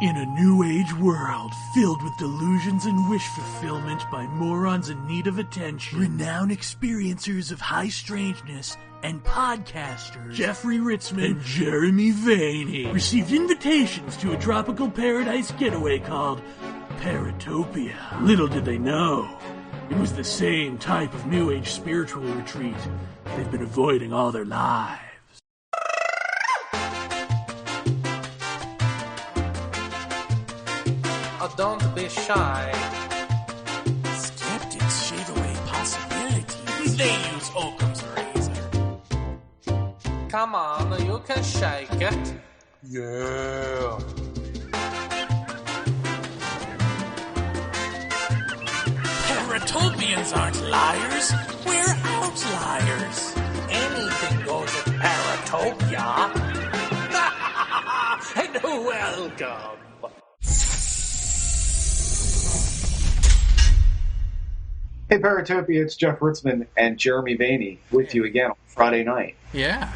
In a new age world filled with delusions and wish fulfillment by morons in need of attention, renowned experiencers of high strangeness and podcasters Jeffrey Ritzman and Jeremy Vaeni received invitations to a tropical paradise getaway called Paratopia. Little did they know, it was the same type of new age spiritual retreat they've been avoiding all their lives. Don't be shy. Skeptics shave away possibilities. They use Occam's razor. Come on, you can shake it. Yeah. Paratopians aren't liars. We're outliers. Anything goes at Paratopia. And welcome. Hey Paratopia, it's Jeff Ritzman and Jeremy Vaeni with you again on Friday night. Yeah.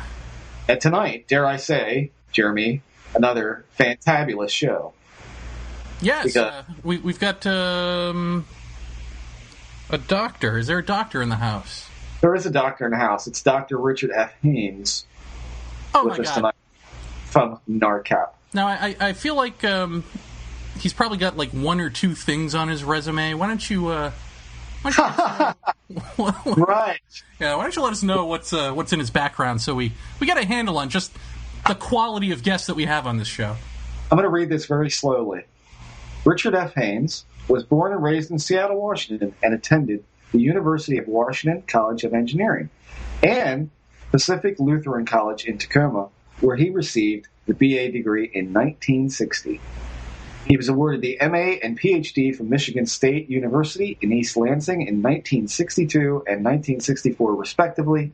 And tonight, dare I say, Jeremy, another fantabulous show. Yes, we've got a doctor. Is there a doctor in the house? There is a doctor in the house. It's Dr. Richard F. Haines with us tonight from NARCAP. Now, I feel like he's probably got like one or two things on his resume. Why don't you... Right. Yeah, why don't you let us know what's in his background so we get a handle on just the quality of guests that we have on this show. I'm going to read this very slowly. Richard F. Haines was born and raised in Seattle, Washington, and attended the University of Washington College of Engineering and Pacific Lutheran College in Tacoma, where he received the BA degree in 1960. He was awarded the MA and PhD from Michigan State University in East Lansing in 1962 and 1964, respectively,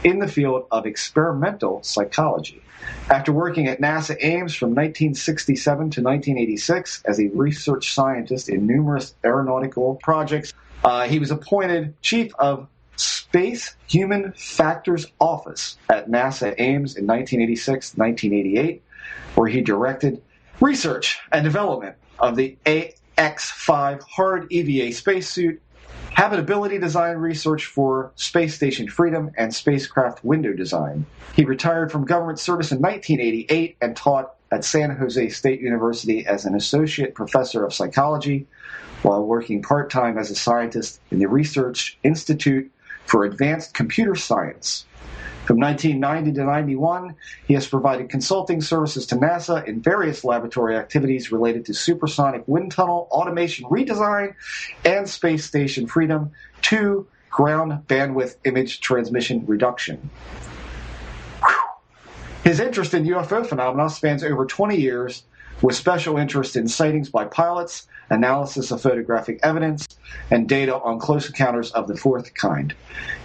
in the field of experimental psychology. After working at NASA Ames from 1967 to 1986 as a research scientist in numerous aeronautical projects, he was appointed Chief of Space Human Factors Office at NASA Ames in 1986-1988, where he directed research and development of the AX-5 hard EVA spacesuit, habitability design research for Space Station Freedom, and spacecraft window design. He retired from government service in 1988 and taught at San Jose State University as an associate professor of psychology while working part-time as a scientist in the Research Institute for Advanced Computer Science. From 1990 to 91, he has provided consulting services to NASA in various laboratory activities related to supersonic wind tunnel automation redesign and Space Station Freedom to ground bandwidth image transmission reduction. His interest in UFO phenomena spans over 20 years, with special interest in sightings by pilots, analysis of photographic evidence, and data on close encounters of the fourth kind.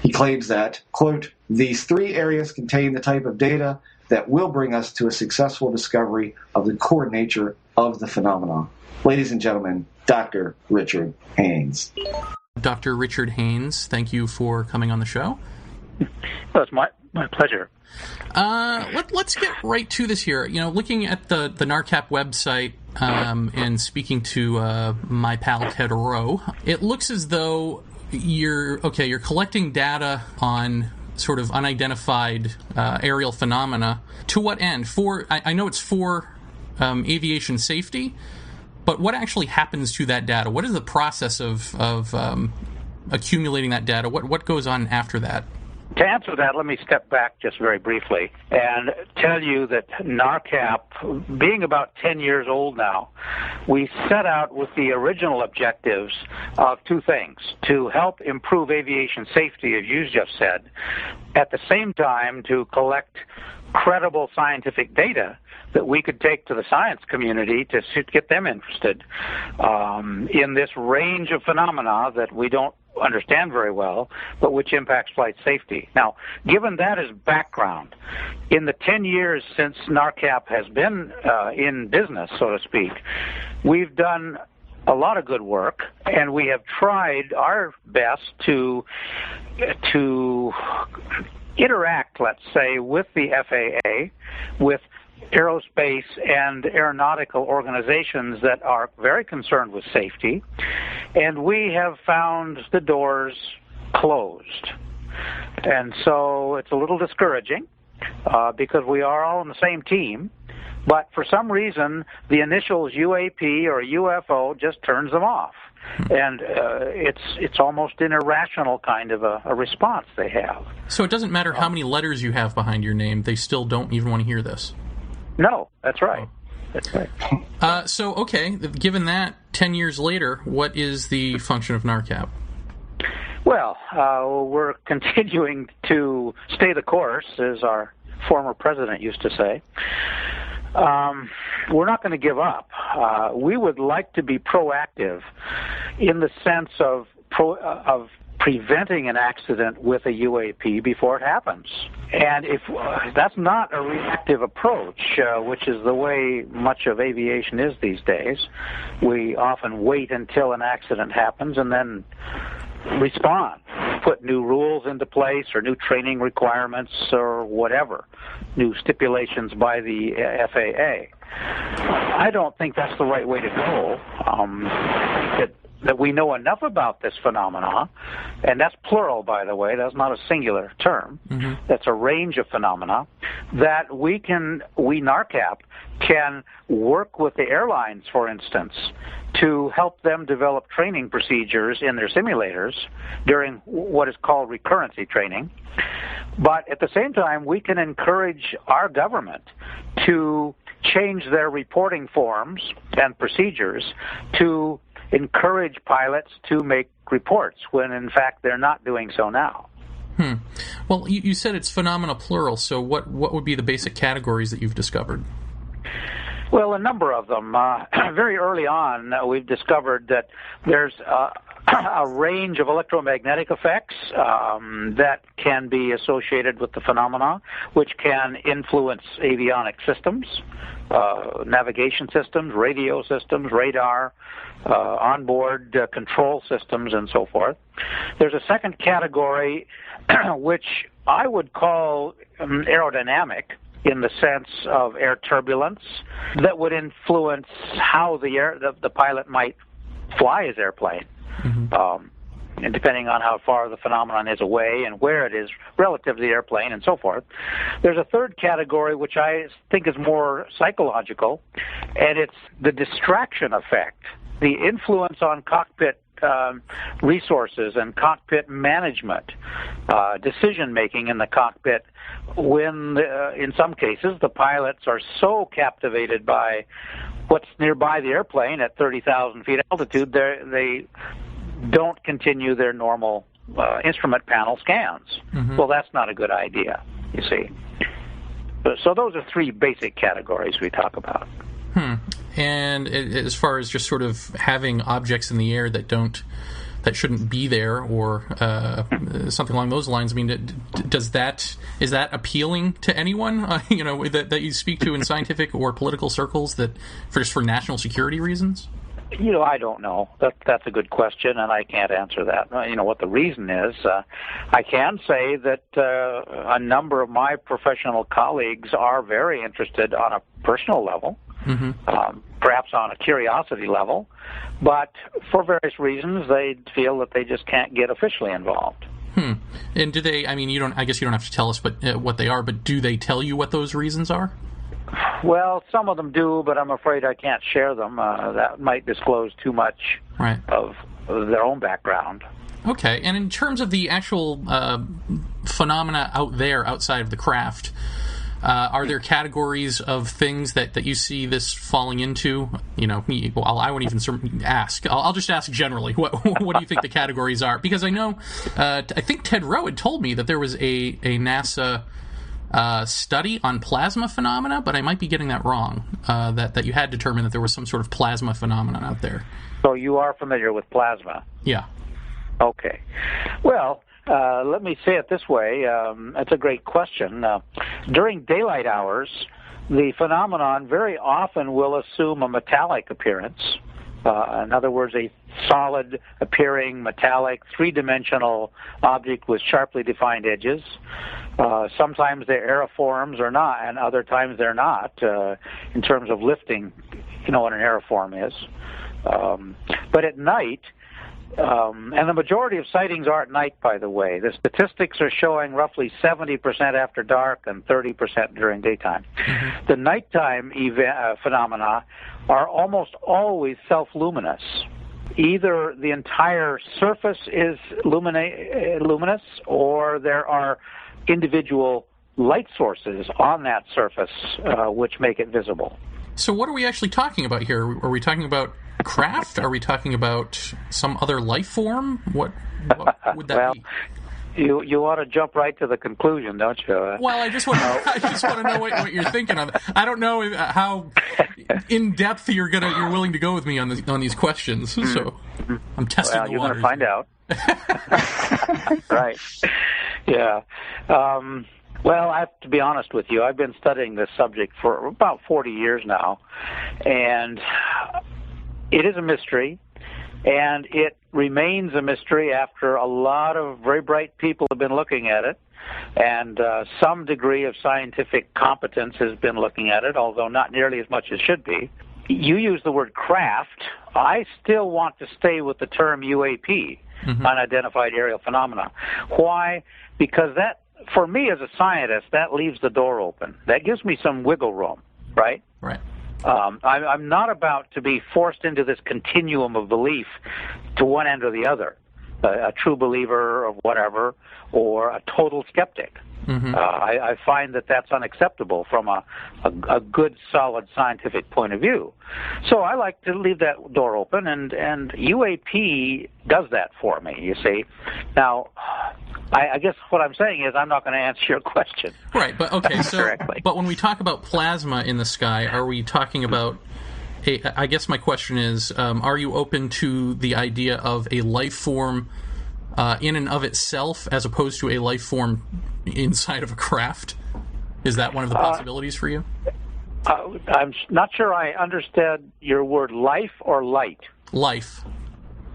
He claims that, quote, these three areas contain the type of data that will bring us to a successful discovery of the core nature of the phenomenon. Ladies and gentlemen, Dr. Richard Haines. Dr. Richard Haines, thank you for coming on the show. Well, it's my pleasure. Let's get right to this here. You know, looking at the NARCAP website and speaking to my pal Ted Rowe, it looks as though you're collecting data on sort of unidentified aerial phenomena. To what end? I know it's for aviation safety, but what actually happens to that data? What is the process of accumulating that data? What goes on after that? To answer that, let me step back just very briefly and tell you that NARCAP, being about 10 years old now, we set out with the original objectives of two things: to help improve aviation safety, as you just said, at the same time to collect credible scientific data that we could take to the science community to get them interested in this range of phenomena that we don't understand very well, but which impacts flight safety. Now, given that as background, in the 10 years since NARCAP has been in business, so to speak, we've done a lot of good work, and we have tried our best to interact, let's say, with the FAA, with aerospace and aeronautical organizations that are very concerned with safety, and we have found the doors closed. And so it's a little discouraging because we are all on the same team, but for some reason the initials UAP or UFO just turns them off. And it's almost an irrational kind of a response they have. So it doesn't matter how many letters you have behind your name, they still don't even want to hear this? No, that's right. That's right. So, okay, given that, 10 years later, what is the function of NARCAP? Well, we're continuing to stay the course, as our former president used to say. We're not going to give up. We would like to be proactive in the sense of preventing an accident with a UAP before it happens. And if that's not a reactive approach, which is the way much of aviation is these days, we often wait until an accident happens and then respond, put new rules into place or new training requirements or whatever, new stipulations by the FAA. I don't think that's the right way to go. That we know enough about this phenomena, and that's plural, by the way, that's not a singular term, that's a range of phenomena, that we NARCAP can work with the airlines, for instance, to help them develop training procedures in their simulators during what is called recurrency training. But at the same time, we can encourage our government to change their reporting forms and procedures to encourage pilots to make reports when, in fact, they're not doing so now. Well, you said it's phenomena plural, so what would be the basic categories that you've discovered? Well, a number of them. Very early on, we've discovered that there's a range of electromagnetic effects that can be associated with the phenomena, which can influence avionic systems, navigation systems, radio systems, radar, onboard control systems, and so forth. There's a second category which I would call aerodynamic, in the sense of air turbulence, that would influence how the pilot might fly his airplane, and depending on how far the phenomenon is away and where it is relative to the airplane and so forth. There's a third category which I think is more psychological, and it's the distraction effect, the influence on cockpit resources and cockpit management, decision-making in the cockpit when, in some cases, the pilots are so captivated by what's nearby the airplane at 30,000 feet altitude, they don't continue their normal instrument panel scans. Well, that's not a good idea, you see. So those are three basic categories we talk about. And as far as just sort of having objects in the air that shouldn't be there, or something along those lines, I mean, is that appealing to anyone? That you speak to in scientific or political circles, that for national security reasons? I don't know. That's a good question, and I can't answer that. What the reason is. I can say that a number of my professional colleagues are very interested on a personal level, perhaps on a curiosity level, but for various reasons they feel that they just can't get officially involved. And do they, I guess you don't have to tell us what they are, but do they tell you what those reasons are? Well, some of them do, but I'm afraid I can't share them. That might disclose too much of their own background. Okay, and in terms of the actual phenomena out there, outside of the craft, are there categories of things that you see this falling into? Well, I won't even ask. I'll just ask generally. What do you think the categories are? Because I know, I think Ted Rowe had told me that there was a NASA study on plasma phenomena, but I might be getting that wrong, that you had determined that there was some sort of plasma phenomenon out there. So you are familiar with plasma? Yeah. Okay. Well, let me say it this way. It's a great question. During daylight hours, the phenomenon very often will assume a metallic appearance. In other words, a solid-appearing, metallic, three-dimensional object with sharply defined edges. Sometimes they're aeriforms or not, and other times they're not, in terms of lifting, what an aeriform is. But at night, and the majority of sightings are at night, by the way. The statistics are showing roughly 70% after dark and 30% during daytime. Mm-hmm. The nighttime phenomena are almost always self-luminous. Either the entire surface is luminous, or there are individual light sources on that surface which make it visible. So what are we actually talking about here? Are we talking about craft? Are we talking about some other life form? What would that be? You want to jump right to the conclusion, don't you? Well, I just want to know what you're thinking of. I don't know how in depth you're willing to go with me on these questions. So I'm testing the you're waters. Going to find out. Right. Yeah. Well, I have to be honest with you. I've been studying this subject for about 40 years now, and it is a mystery, and it remains a mystery after a lot of very bright people have been looking at it, and some degree of scientific competence has been looking at it, although not nearly as much as should be. You use the word craft. I still want to stay with the term UAP, unidentified aerial phenomena. Why? Because that, for me as a scientist, that leaves the door open. That gives me some wiggle room, right? Right. I'm not about to be forced into this continuum of belief to one end or the other, a true believer of whatever, or a total skeptic. Mm-hmm. I find that that's unacceptable from a good, solid scientific point of view. So I like to leave that door open, and UAP does that for me, you see. Now, I guess what I'm saying is I'm not going to answer your question. Right, but okay, so correctly. But when we talk about plasma in the sky, are we talking about I guess my question is, are you open to the idea of a life form in and of itself as opposed to a life form inside of a craft? Is that one of the possibilities for you? I'm not sure I understood your word life or light. Life.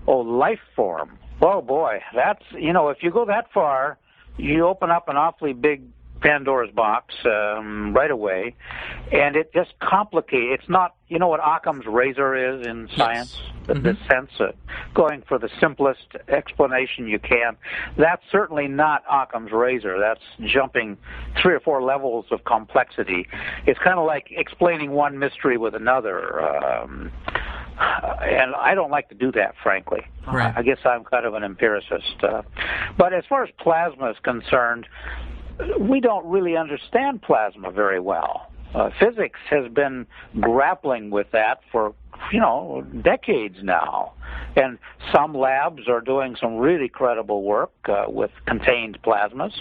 Oh, life form. Oh, boy. That's, if you go that far, you open up an awfully big Pandora's box right away, and it just complicates. It's not, what Occam's razor is in science? Yes. The sense of going for the simplest explanation you can. That's certainly not Occam's razor. That's jumping 3 or 4 levels of complexity. It's kind of like explaining one mystery with another. And I don't like to do that, frankly. Right. I guess I'm kind of an empiricist. But as far as plasma is concerned, we don't really understand plasma very well. Physics has been grappling with that for, decades now. And some labs are doing some really credible work with contained plasmas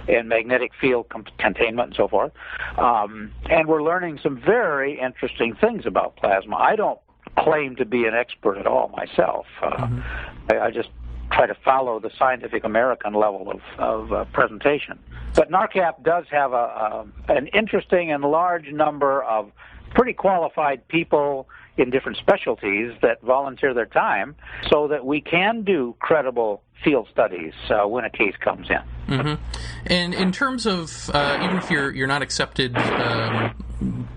and magnetic field containment and so forth. And we're learning some very interesting things about plasma. I don't claim to be an expert at all myself. I just try to follow the Scientific American level of presentation. But NARCAP does have an interesting and large number of pretty qualified people in different specialties that volunteer their time so that we can do credible field studies when a case comes in. Mm-hmm. And in terms of, even if you're not accepted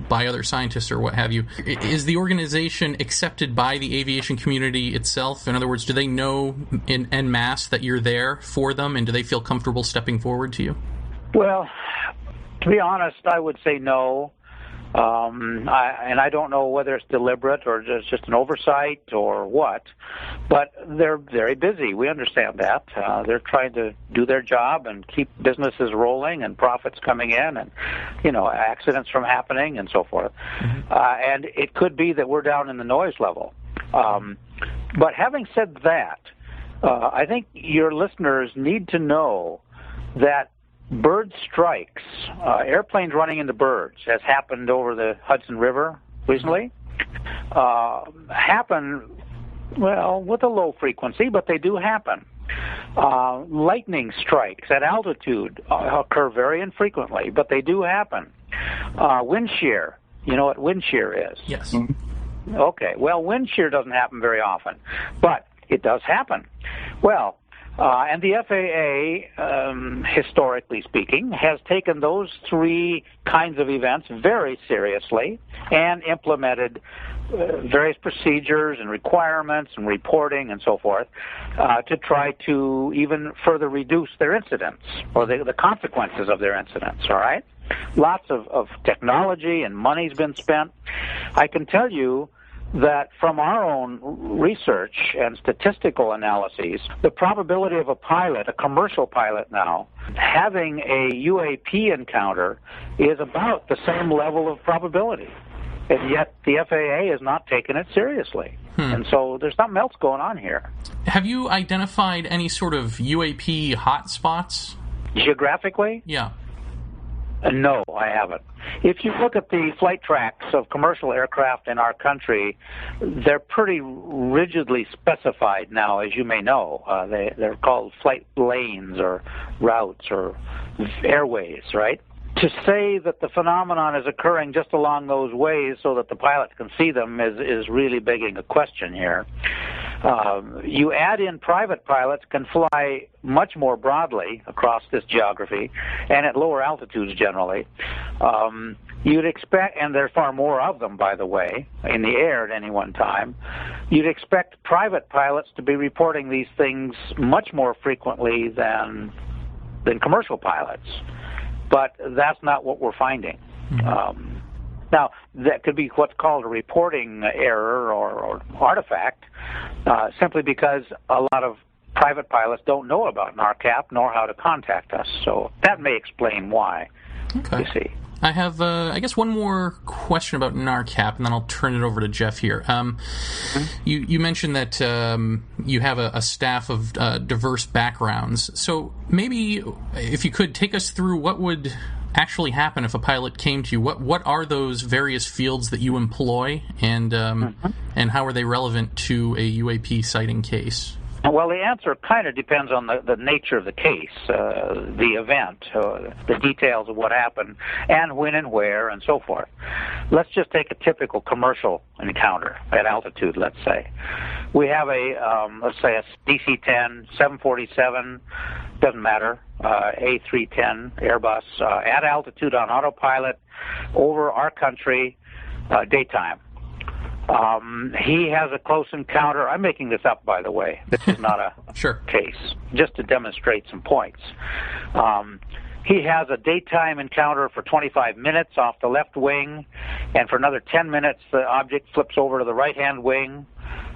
by other scientists or what have you, is the organization accepted by the aviation community itself? In other words, do they know en masse that you're there for them, and do they feel comfortable stepping forward to you? Well, to be honest, I would say no. I don't know whether it's deliberate or just an oversight or what, but they're very busy. We understand that. They're trying to do their job and keep businesses rolling and profits coming in and, accidents from happening and so forth. Mm-hmm. And it could be that we're down in the noise level. But having said that, I think your listeners need to know that bird strikes, airplanes running into birds, as happened over the Hudson River recently, happen, well, with a low frequency, but they do happen. Lightning strikes at altitude occur very infrequently, but they do happen. Wind shear, you know what wind shear is? Yes. Okay, well, wind shear doesn't happen very often, but it does happen. Well, And the FAA, historically speaking, has taken those three kinds of events very seriously and implemented various procedures and requirements and reporting and so forth to try to even further reduce their incidents or the consequences of their incidents, all right? Lots of technology and money's been spent. I can tell you that from our own research and statistical analyses, the probability of a pilot, a commercial pilot now, having a UAP encounter is about the same level of probability. And yet the FAA has not taken it seriously. And so there's something else going on here. Have you identified any sort of UAP hotspots? Geographically? Yeah. No, I haven't. If you look at the flight tracks of commercial aircraft in our country, they're pretty rigidly specified now, as you may know. They're called flight lanes or routes or airways, right? To say that the phenomenon is occurring just along those ways so that the pilot can see them is really begging a question here. You add in private pilots can fly much more broadly across this geography and at lower altitudes generally. You'd expect, and there are far more of them, by the way, in the air at any one time, you'd expect private pilots to be reporting these things much more frequently than commercial pilots. But that's not what we're finding. Now, that could be what's called a reporting error or artifact, simply because a lot of private pilots don't know about NARCAP nor how to contact us. So that may explain why, you see. I have, I guess, one more question about NARCAP, and then I'll turn it over to Jeff here. You mentioned that you have a staff of diverse backgrounds. So maybe if you could take us through what would actually happen if a pilot came to you. What are those various fields that you employ, and how are they relevant to a UAP sighting case? Well, the answer kind of depends on the nature of the case, the event, the details of what happened, and when and where, and so forth. Let's just take a typical commercial encounter at altitude, let's say. We have let's say a DC-10, 747, doesn't matter, A310 Airbus, at altitude on autopilot over our country, daytime. He has a close encounter. I'm making this up, by the way. This is not a case, just to demonstrate some points. He has a daytime encounter for 25 minutes off the left wing, and for another 10 minutes the object flips over to the right-hand wing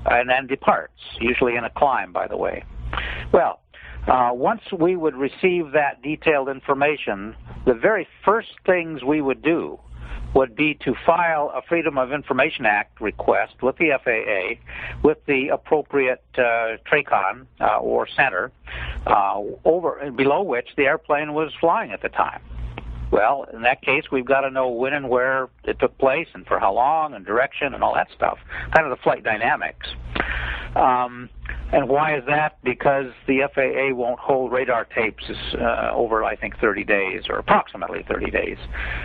and then departs, usually in a climb, by the way. Well, once we would receive that detailed information, the very first things we would do would be to file a Freedom of Information Act request with the FAA, with the appropriate TRACON or center, over and below which the airplane was flying at the time. Well, in that case, we've got to know when and where it took place and for how long and direction and all that stuff, kind of the flight dynamics. And why is that? Because the FAA won't hold radar tapes over, I think, 30 days or approximately 30 days.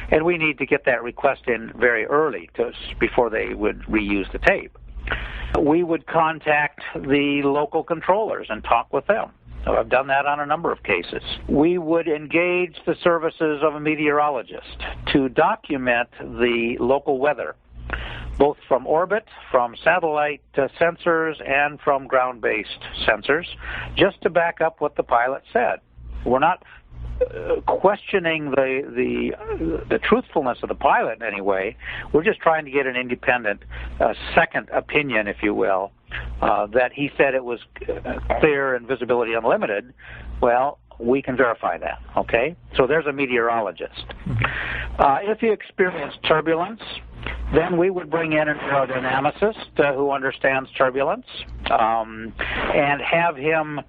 And we need to get that request in very early before they would reuse the tape. We would contact the local controllers and talk with them. So I've done that on a number of cases. We would engage the services of a meteorologist to document the local weather, both from orbit, from satellite sensors, and from ground-based sensors, just to back up what the pilot said. We're not questioning the truthfulness of the pilot in any way. We're just trying to get an independent second opinion, if you will, that he said it was clear and visibility unlimited. Well, we can verify that, okay? So there's a meteorologist. If he experienced turbulence, then we would bring in an aerodynamicist who understands turbulence and have him,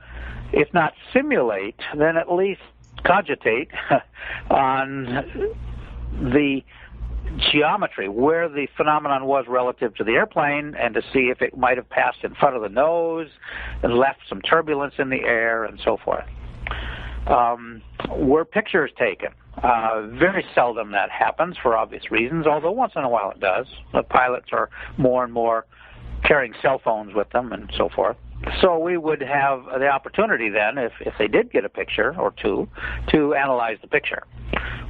if not simulate, then at least cogitate on the geometry, where the phenomenon was relative to the airplane, and to see if it might have passed in front of the nose and left some turbulence in the air and so forth. Were pictures taken? Very seldom that happens for obvious reasons, although once in a while it does. The pilots are more and more carrying cell phones with them and so forth. So we would have the opportunity then, if they did get a picture or two, to analyze the picture.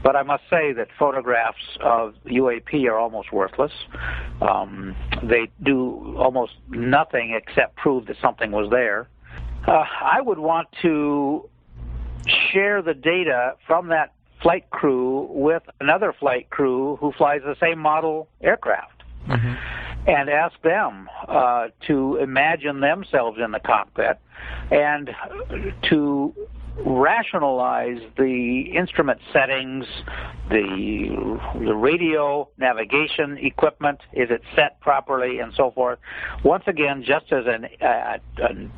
But I must say that photographs of UAP are almost worthless. They do almost nothing except prove that something was there. I would want to share the data from that flight crew with another flight crew who flies the same model aircraft. Mm-hmm. And ask them to imagine themselves in the cockpit and to rationalize the instrument settings, the radio navigation equipment, is it set properly, and so forth. Once again, just as a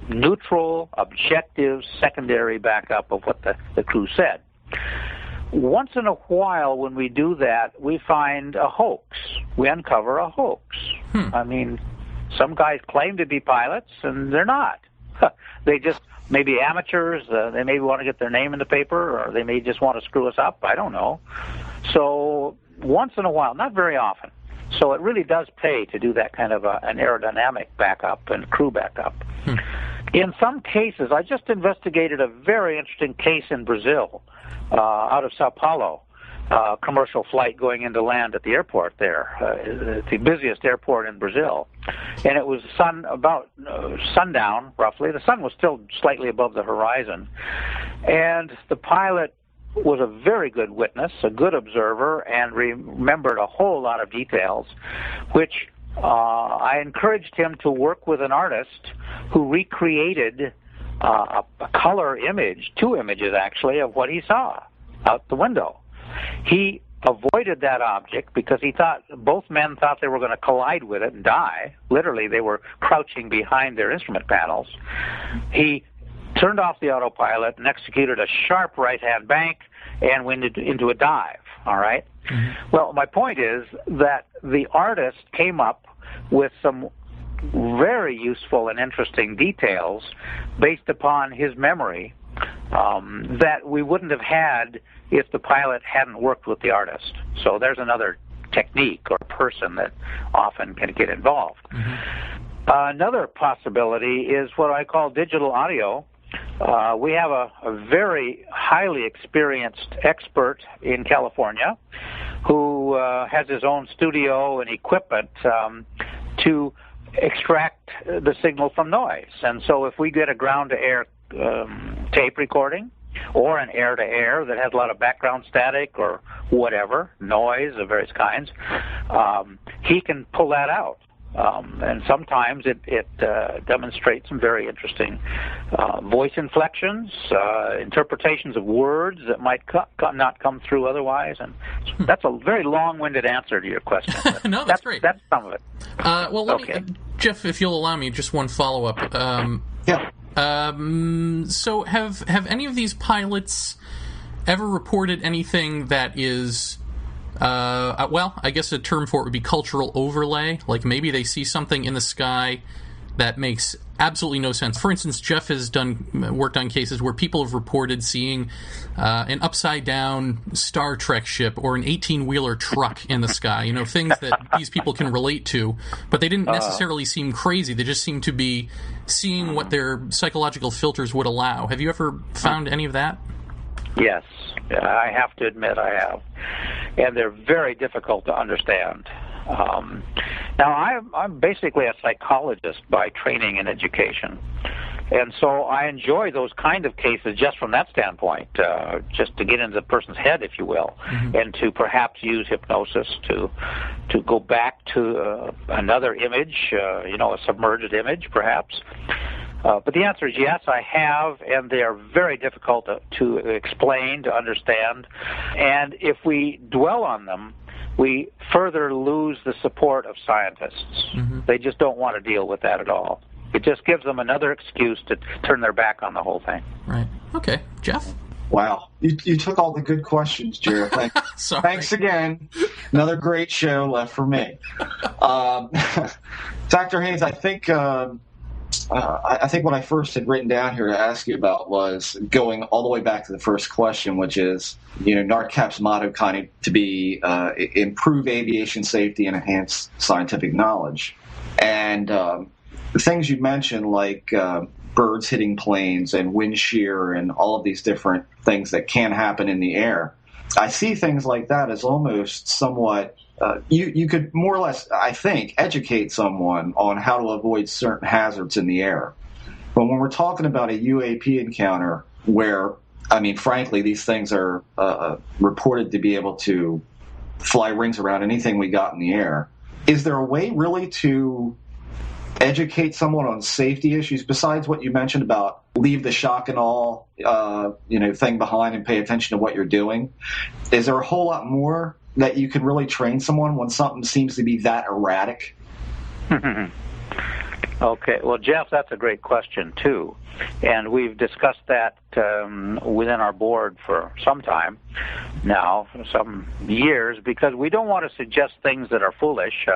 neutral, objective, secondary backup of what the crew said. Once in a while, when we do that, we find a hoax. We uncover a hoax. I mean, some guys claim to be pilots, and they're not. They just may be amateurs. They may want to get their name in the paper, or they may just want to screw us up. I don't know. So once in a while, not very often. So it really does pay to do that kind of an aerodynamic backup and crew backup. In some cases, I just investigated a very interesting case in Brazil, out of Sao Paulo, commercial flight going into land at the airport there, the busiest airport in Brazil. And it was about sundown, roughly. The sun was still slightly above the horizon. And the pilot was a very good witness, a good observer, and remembered a whole lot of details, which I encouraged him to work with an artist who recreated a color image, 2 images actually, of what he saw out the window. He avoided that object because both men thought they were going to collide with it and die. Literally, they were crouching behind their instrument panels. He turned off the autopilot and executed a sharp right-hand bank and went into a dive, all right? Mm-hmm. Well, my point is that the artist came up with some very useful and interesting details based upon his memory that we wouldn't have had if the pilot hadn't worked with the artist. So there's another technique or person that often can get involved. Mm-hmm. Another possibility is what I call digital audio. We have a very highly experienced expert in California who has his own studio and equipment to extract the signal from noise. And so if we get a ground-to-air tape recording or an air-to-air that has a lot of background static or whatever, noise of various kinds, he can pull that out. And sometimes it demonstrates some very interesting voice inflections, interpretations of words that might not come through otherwise. And that's a very long-winded answer to your question. No, that's great. That's some of it. Well, let me, Jeff, if you'll allow me, just one follow-up. Yeah. So have any of these pilots ever reported anything that is... well, I guess a term for it would be cultural overlay. Like maybe they see something in the sky that makes absolutely no sense. For instance, Jeff has worked on cases where people have reported seeing an upside-down Star Trek ship or an 18-wheeler truck in the sky. You know, things that these people can relate to, but they didn't necessarily seem crazy. They just seem to be seeing what their psychological filters would allow. Have you ever found any of that? Yes, I have to admit I have. And they're very difficult to understand. Now, I'm basically a psychologist by training and education. And so I enjoy those kind of cases just from that standpoint, just to get into the person's head, if you will, mm-hmm. and to perhaps use hypnosis to go back to another image, a submerged image, perhaps. But the answer is yes, I have, and they are very difficult to explain, to understand. And if we dwell on them, we further lose the support of scientists. Mm-hmm. They just don't want to deal with that at all. It just gives them another excuse to turn their back on the whole thing. Right. Okay. Jeff? Wow. You took all the good questions, Jared. Thanks again. Another great show left for me. Dr. Haines, I think what I first had written down here to ask you about was going all the way back to the first question, which is, NARCAP's motto kind of to be improve aviation safety and enhance scientific knowledge. And the things you mentioned, like birds hitting planes and wind shear and all of these different things that can happen in the air, I see things like that as almost somewhat, you could more or less, I think, educate someone on how to avoid certain hazards in the air. But when we're talking about a UAP encounter where, I mean, frankly, these things are reported to be able to fly rings around anything we got in the air, is there a way really to educate someone on safety issues besides what you mentioned about leave the shock and awe thing behind and pay attention to what you're doing? Is there a whole lot more that you can really train someone when something seems to be that erratic? Okay, well, Jeff, that's a great question, too. And we've discussed that within our board for some time now, some years, because we don't want to suggest things that are foolish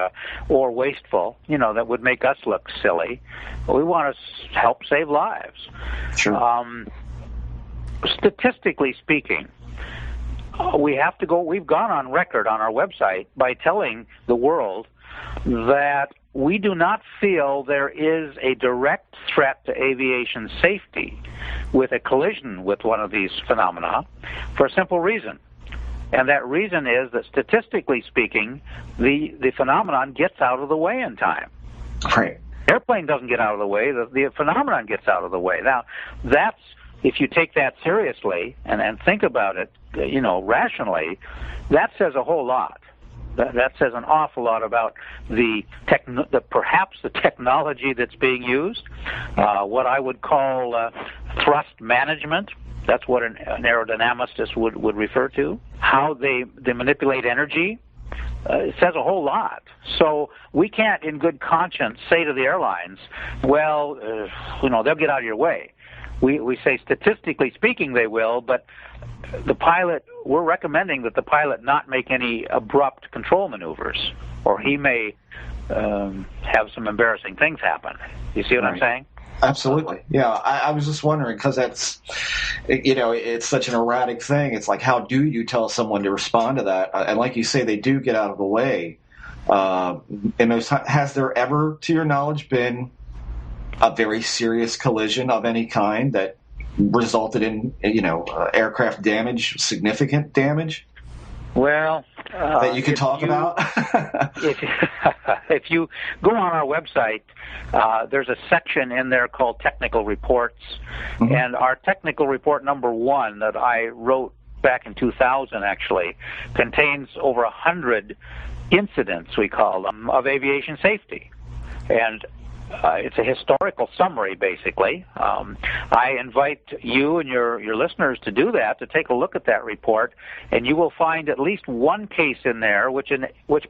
or wasteful, that would make us look silly. We want to help save lives. Sure. Statistically speaking, we've gone on record on our website by telling the world that we do not feel there is a direct threat to aviation safety with a collision with one of these phenomena for a simple reason. And that reason is that statistically speaking, the phenomenon gets out of the way in time. Right. Airplane doesn't get out of the way, the phenomenon gets out of the way. Now, that's, if you take that seriously and think about it, rationally, that says a whole lot. That says an awful lot about perhaps the technology that's being used, what I would call thrust management. That's what an aerodynamicist would refer to. How they manipulate energy. It says a whole lot. So we can't, in good conscience, say to the airlines, well, they'll get out of your way. We say statistically speaking they will, but the pilot, we're recommending that the pilot not make any abrupt control maneuvers, or he may have some embarrassing things happen. You see what I'm saying? Absolutely. Yeah, I was just wondering, because that's, it's such an erratic thing. It's like, how do you tell someone to respond to that? And like you say, they do get out of the way. Has there ever, to your knowledge, been a very serious collision of any kind that resulted in, aircraft damage, significant damage? Well, that you can talk about? If you go on our website, there's a section in there called Technical Reports, and our technical report number 1 that I wrote back in 2000 actually contains over 100 incidents, we call them, of aviation safety. And it's a historical summary, basically. I invite you and your listeners to do that, to take a look at that report, and you will find at least one case in there, which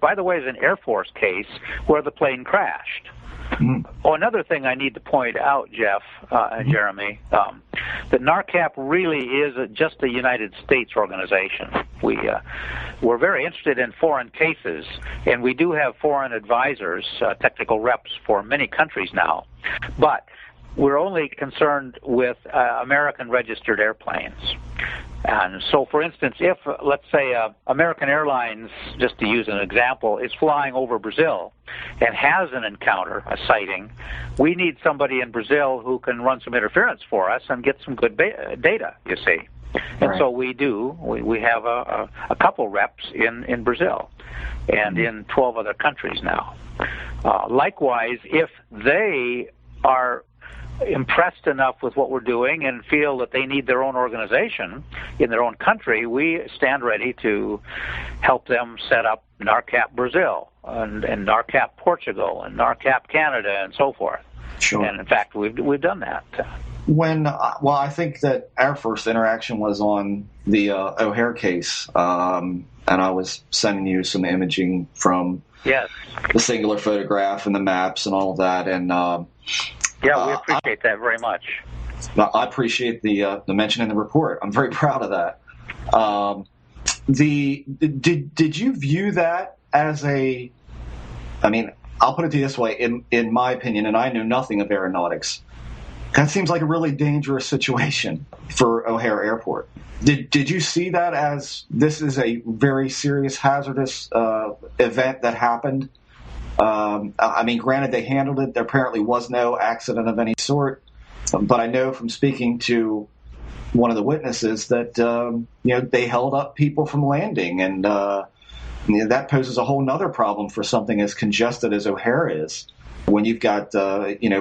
by the way, is an Air Force case, where the plane crashed. Oh, another thing I need to point out, Jeff and Jeremy, that NARCAP really is just a United States organization. We're very interested in foreign cases, and we do have foreign advisors, technical reps for many countries now, but we're only concerned with American registered airplanes. And so, for instance, if, let's say, American Airlines, just to use an example, is flying over Brazil and has an encounter, a sighting, we need somebody in Brazil who can run some interference for us and get some good data, you see. And so we do. We have a couple reps in Brazil and in 12 other countries now. Likewise, if they are impressed enough with what we're doing and feel that they need their own organization in their own country, we stand ready to help them set up NARCAP Brazil and NARCAP Portugal and NARCAP Canada and so forth. Sure. And in fact, we've done that. I think that our first interaction was on the O'Hare case, and I was sending you some imaging from the singular photograph and the maps and all of that, and we appreciate that very much. I appreciate the mention in the report. I'm very proud of that. Did you view that as I'll put it to you this way, in my opinion, and I knew nothing of aeronautics, that seems like a really dangerous situation for O'Hare Airport. Did you see that as this is a very serious, hazardous event that happened I mean, granted, they handled it. There apparently was no accident of any sort. But I know from speaking to one of the witnesses that, they held up people from landing. And that poses a whole nother problem for something as congested as O'Hare is, when you've got,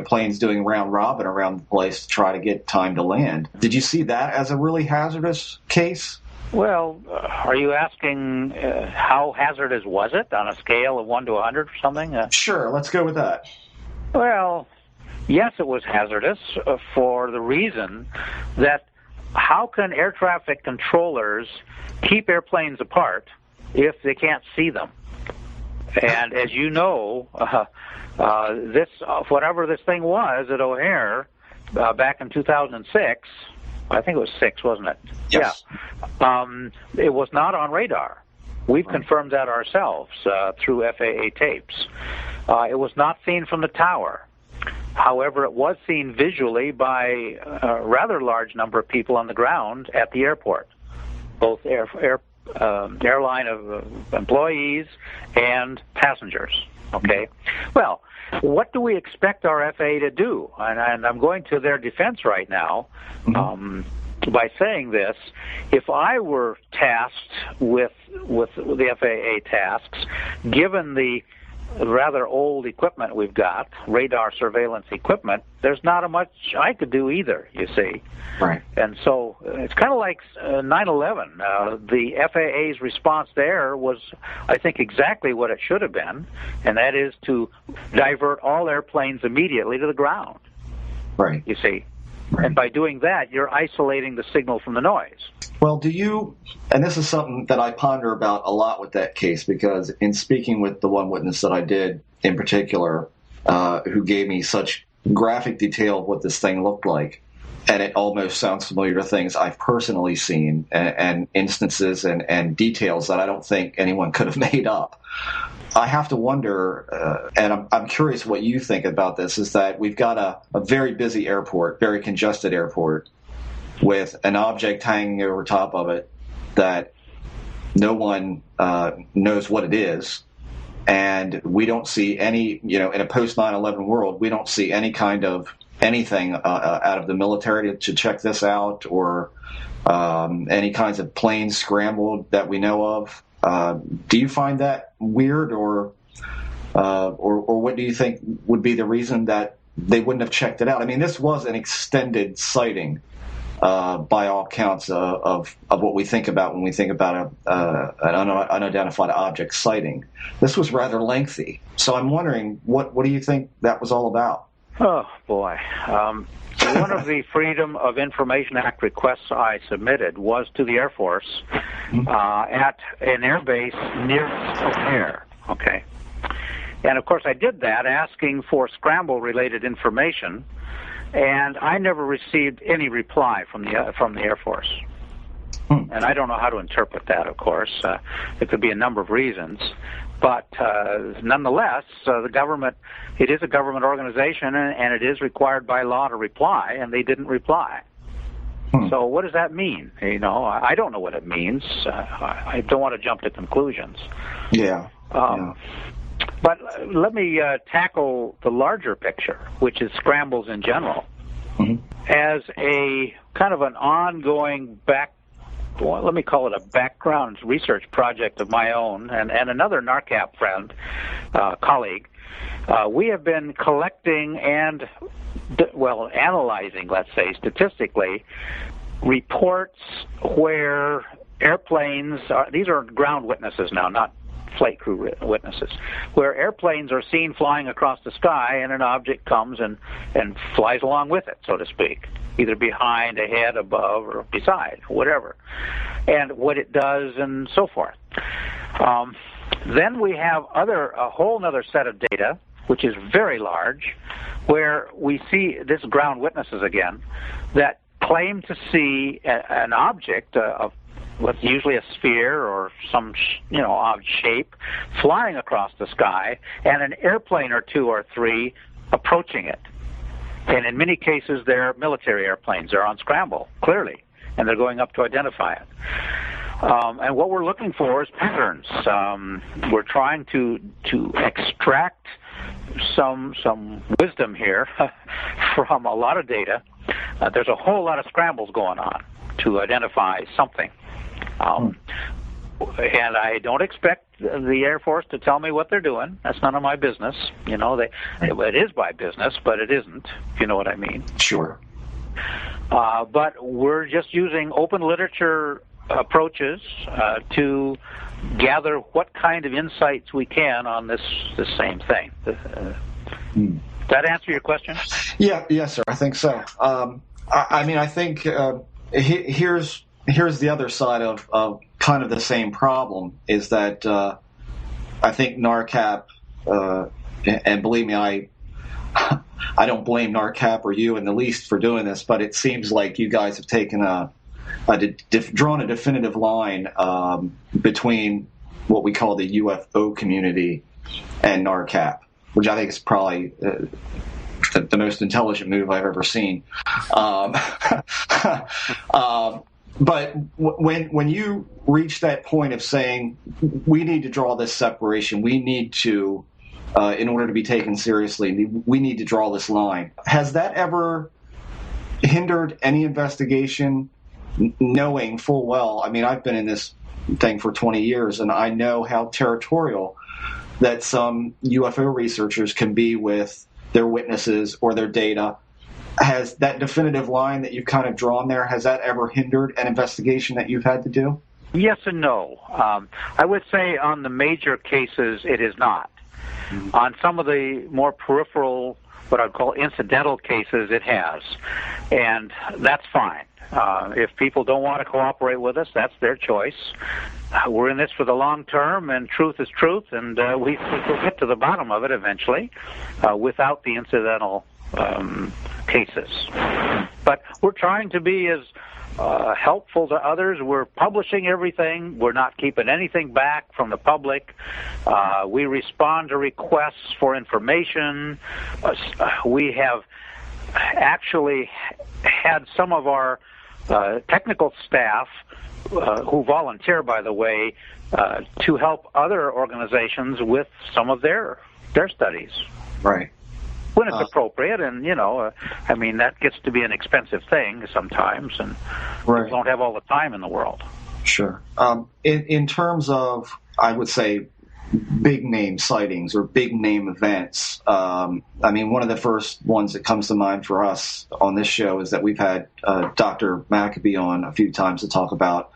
planes doing round robin around the place to try to get time to land. Did you see that as a really hazardous case? Well, are you asking how hazardous was it on a scale of 1 to 100 or something? Sure, let's go with that. Well, yes, it was hazardous for the reason that how can air traffic controllers keep airplanes apart if they can't see them? And as you know, this whatever this thing was at O'Hare back in 2006, I think it was 6, wasn't it? Yes. Yeah. It was not on radar. We've confirmed that ourselves through FAA tapes. It was not seen from the tower. However, it was seen visually by a rather large number of people on the ground at the airport, both airline of employees and passengers. Okay. Well, what do we expect our FAA to do? And I'm going to their defense right now by saying this. If I were tasked with the FAA tasks, given the rather old equipment we've got, radar surveillance equipment, there's not much I could do either, you see. Right. And so it's kind of like 9/11. The FAA's response there was, I think, exactly what it should have been, and that is to divert all airplanes immediately to the ground. Right. You see. Right. And by doing that, you're isolating the signal from the noise. Well, do you, and this is something that I ponder about a lot with that case, because in speaking with the one witness that I did in particular, who gave me such graphic detail of what this thing looked like, and it almost sounds familiar to things I've personally seen and instances and details that I don't think anyone could have made up. I have to wonder, and I'm curious what you think about this, is that we've got a very busy airport, very congested airport, with an object hanging over top of it that no one knows what it is. And we don't see any, in a post 9/11 world, we don't see any kind of anything out of the military to check this out, or any kinds of planes scrambled that we know of. Do you find that weird, or what do you think would be the reason that they wouldn't have checked it out? I mean, this was an extended sighting, by all counts, of what we think about when we think about an unidentified object sighting. This was rather lengthy. So I'm wondering, what do you think that was all about? Oh, boy. One of the Freedom of Information Act requests I submitted was to the Air Force at an air base near O'Hare. Okay. And, of course, I did that asking for scramble-related information, and I never received any reply from the Air Force. And I don't know how to interpret that, of course. There could be a number of reasons. But nonetheless, the government, it is a government organization, and it is required by law to reply, and they didn't reply. So what does that mean? I don't know what it means. I don't want to jump to conclusions. Yeah. But let me tackle the larger picture, which is scrambles in general, as a kind of an ongoing let me call it a background research project of my own and another NARCAP friend, colleague. We have been collecting and, analyzing, let's say, statistically, reports where airplanes these are ground witnesses now, not flight crew witnesses, where airplanes are seen flying across the sky and an object comes and flies along with it, so to speak, either behind, ahead, above, or beside, whatever, and what it does and so forth. Then we have a whole other set of data, which is very large, where we see this ground witnesses again that claim to see an object of what's usually a sphere or some odd shape flying across the sky, and an airplane or two or three approaching it. And in many cases, they're military airplanes. They're on scramble, clearly, and they're going up to identify it. And what we're looking for is patterns. We're trying to extract some wisdom here from a lot of data. There's a whole lot of scrambles going on to identify something. And I don't expect the Air Force to tell me what they're doing. That's none of my business. You know, it is my business, but it isn't, if you know what I mean. Sure. But we're just using open literature approaches to gather what kind of insights we can on this same thing. Does that answer your question? Yeah, yes, sir. I think so. I mean, I think here's the other side of kind of the same problem is that I think NARCAP, and believe me, I don't blame NARCAP or you in the least for doing this, but it seems like you guys have taken drawn a definitive line between what we call the UFO community and NARCAP, which I think is probably the most intelligent move I've ever seen. But when you reach that point of saying we need to draw this separation, we need to, in order to be taken seriously, we need to draw this line. Has that ever hindered any investigation, knowing full well? I mean, I've been in this thing for 20 years, and I know how territorial that some UFO researchers can be with their witnesses or their data. Has that definitive line that you've kind of drawn there, has that ever hindered an investigation that you've had to do? Yes and no. I would say on the major cases, it is not. On some of the more peripheral, what I'd call incidental cases, it has. And that's fine. If people don't want to cooperate with us, that's their choice. We're in this for the long term, and truth is truth, and we will get to the bottom of it eventually without the incidental cases. But we're trying to be as helpful to others. We're publishing everything. We're not keeping anything back from the public. We respond to requests for information. We have actually had some of our technical staff who volunteer, by the way, to help other organizations with some of their studies. Right. When it's appropriate, and, you know, I mean, that gets to be an expensive thing sometimes, and right. We don't have all the time in the world. Sure. In terms of, I would say, big name sightings or big name events, I mean, one of the first ones that comes to mind for us on this show is that we've had Dr. Maccabee on a few times to talk about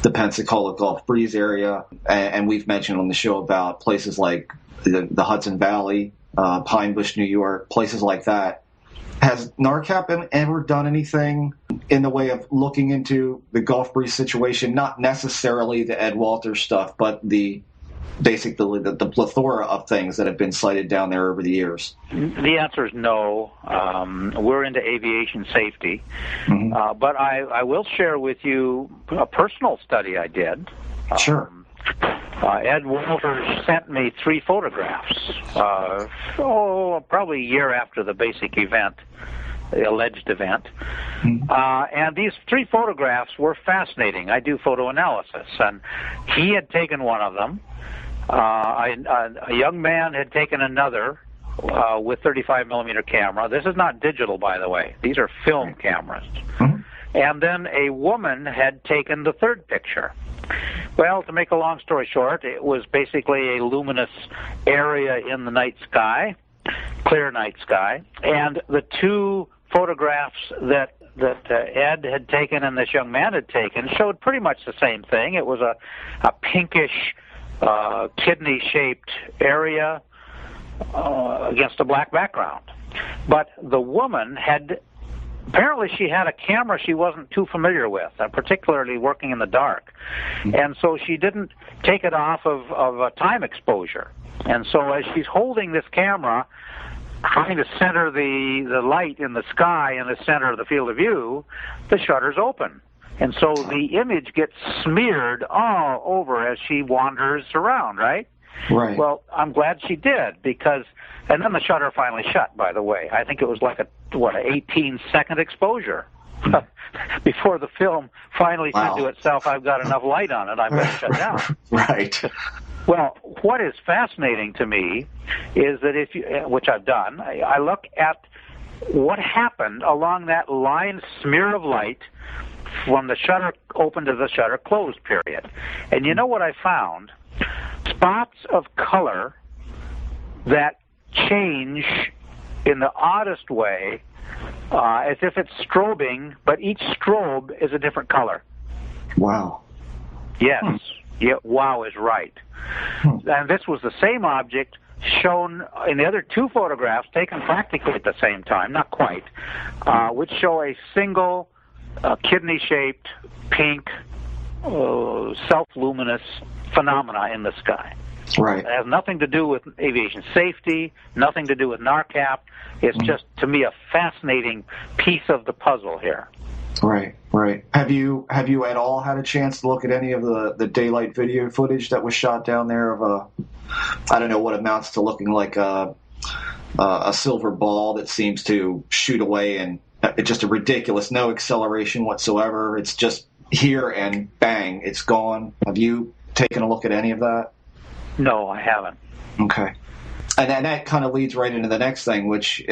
the Pensacola Gulf Breeze area, and we've mentioned on the show about places like the Hudson Valley, Pine Bush, New York, places like that. Has NARCAP ever done anything in the way of looking into the Gulf Breeze situation? Not necessarily the Ed Walters stuff, but basically the plethora of things that have been cited down there over the years. The answer is no. We're into aviation safety. Mm-hmm. But I will share with you a personal study I did. Sure. Ed Walters sent me 3 photographs, probably a year after the basic event, the alleged event. Mm-hmm. And these 3 photographs were fascinating. I do photo analysis, and he had taken one of them. A young man had taken another with 35mm camera. This is not digital, by the way. These are film cameras. Mm-hmm. And then a woman had taken the 3rd picture. Well, to make a long story short, it was basically a luminous area in the night sky, clear night sky, and the 2 photographs that Ed had taken and this young man had taken showed pretty much the same thing. It was a pinkish, kidney-shaped area against a black background. But the woman had... Apparently she had a camera she wasn't too familiar with, particularly working in the dark. And so she didn't take it off of a time exposure. And so as she's holding this camera, trying to center the light in the sky in the center of the field of view, the shutter's open. And so the image gets smeared all over as she wanders around, right? Right. Well, I'm glad she did, because... And then the shutter finally shut, by the way. I think it was like an 18-second exposure. before the film finally Wow. said to itself, "I've got enough light on it, I better shut down." Right. Well, what is fascinating to me is that which I've done, I look at what happened along that line smear of light from the shutter open to the shutter closed period. And you know what I found? Spots of color that change in the oddest way, as if it's strobing, but each strobe is a different color. Wow. Yes. Yeah, wow is right. And this was the same object shown in the other two photographs taken practically at the same time, not quite, which show a single kidney-shaped, pink, self-luminous phenomena in the sky. Right. It has nothing to do with aviation safety, nothing to do with NARCAP. It's just, to me, a fascinating piece of the puzzle here. Right, right. Have you at all had a chance to look at any of the daylight video footage that was shot down there of I don't know what amounts to looking like a silver ball that seems to shoot away, and it's just a ridiculous, no acceleration whatsoever. It's just here and bang, it's gone. Have you taken a look at any of that? No, I haven't. Okay. And that kind of leads right into the next thing, which